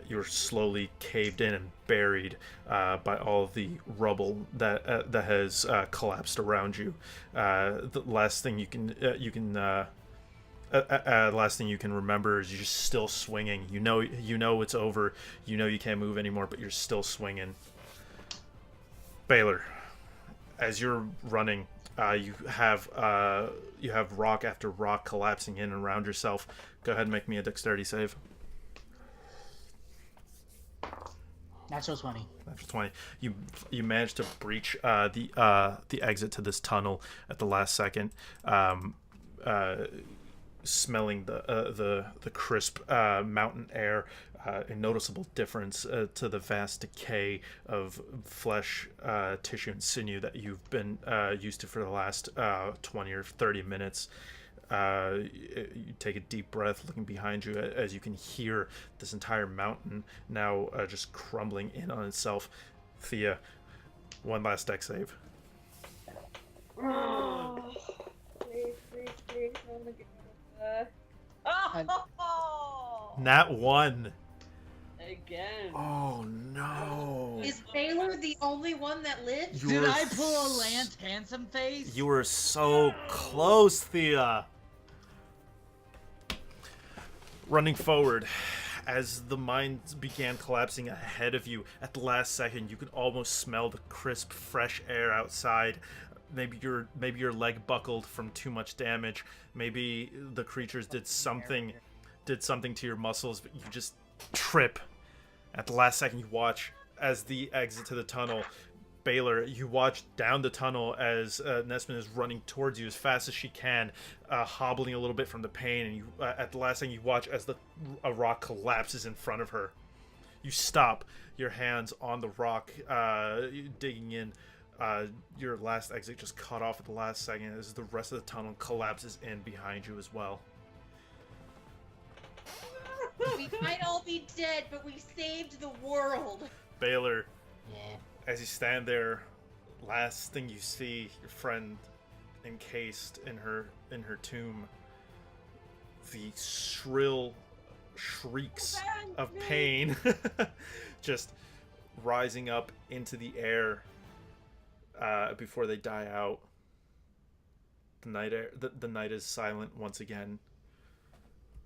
You're slowly caved in and buried by all of the rubble that has collapsed around you. The last thing you can last thing you can remember is you're just still swinging. You know it's over. You know you can't move anymore, but you're still swinging. Baylor, as you're running, you have rock after rock collapsing in and around yourself. Go ahead and make me a dexterity save. Natural 20. Natural 20. You managed to breach the exit to this tunnel at the last second. Smelling the crisp mountain air, a noticeable difference to the vast decay of flesh, tissue, and sinew that you've been used to for the last 20 or 30 minutes. You take a deep breath, looking behind you as you can hear this entire mountain now just crumbling in on itself. Thea, one last dex save. Oh, please, I'm gonna get Nat 1. Again. Oh no. Is Baylor the only one that lives? Did I pull a Lance handsome face? You were so close, Thea. Running forward, as the mines began collapsing ahead of you, at the last second, you could almost smell the crisp, fresh air outside. Maybe your leg buckled from too much damage. Maybe the creatures did something to your muscles, but you just trip. At the last second, you watch as the exit to the tunnel. Baylor, you watch down the tunnel as Nesman is running towards you as fast as she can, hobbling a little bit from the pain, and you at the last thing you watch as a rock collapses in front of her. You stop, your hands on the rock, digging in. Your last exit just cut off at the last second as the rest of the tunnel collapses in behind you as well. We might all be dead, but we saved the world. Baylor, Yeah. as you stand there, last thing you see, your friend encased in her tomb. The shrill shrieks of pain just rising up into the air before they die out. The night is silent once again,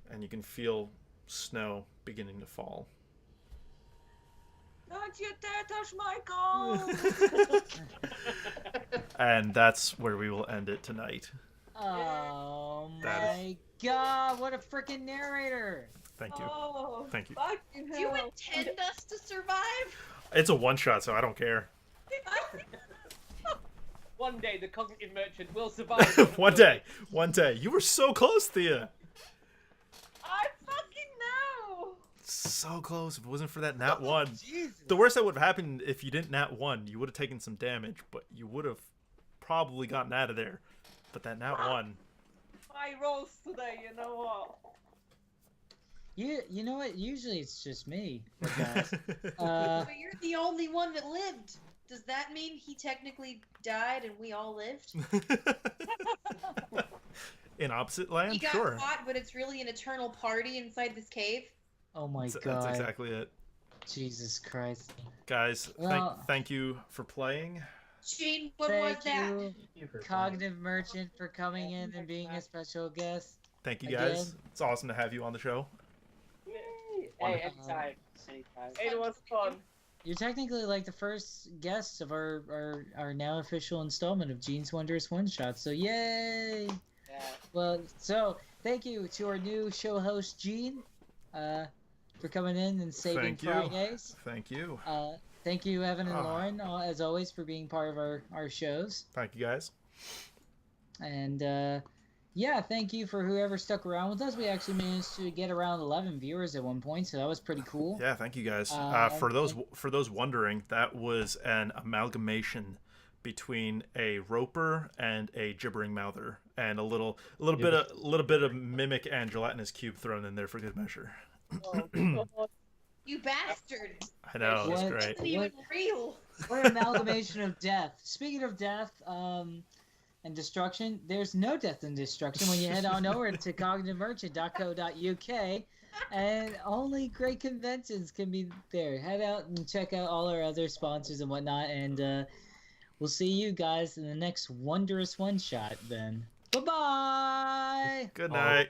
and you can feel snow beginning to fall. Don't you dare touch my gold! And that's where we will end it tonight. Oh That my god, what a freaking narrator! Thank you. Oh, Thank you. fucking Do you hell. intend us to survive? It's a one-shot, so I don't care. One day the cognitive merchant will survive. One day. You were so close, Thea. I fucking know! So close. If it wasn't for that nat 1. Jesus. The worst that would have happened if you didn't nat 1, you would have taken some damage, but you would have probably gotten out of there. But that nat 1. My rolls today, you know what? You know what? Usually it's just me, guys. But you're the only one that lived. Does that mean he technically died and we all lived? In opposite land, He got sure. caught, but it's really an eternal party inside this cave. Oh my That's god. exactly it. Jesus Christ. Guys, Well- thank you for playing. Gene, what was Thank that? you, You for Cognitive Merchant, for coming in and being a special guest. Thank you guys. Again. It's awesome to have you on the show. Yay. Hey, Wonderful. anytime. It was fun. You're technically like the first guest of our now official installment of Gene's Wondrous One Shot. So yay! Yeah. Well, so thank you to our new show host Gene, for coming in and saving Thank you. Fridays. Thank you. Thank you, Evan and Ah. Lauren, as always, for being part of our shows. Thank you guys. And yeah, thank you for whoever stuck around with us. We actually managed to get around 11 viewers at one point, so that was pretty cool. Yeah, thank you guys. Um, For those wondering, that was an amalgamation between a roper and a gibbering mouther, and a little bit of mimic and gelatinous cube thrown in there for good measure. Oh, God. You bastard! I know, it's What? great. Isn't even real. What an amalgamation of death. Speaking of death, and destruction, there's no death and destruction when you head on over to cognitivemerchant.co.uk, and only great conventions can be there. Head out and check out all our other sponsors and whatnot, and we'll see you guys in the next Wondrous One Shot then. Bye-bye! Good night.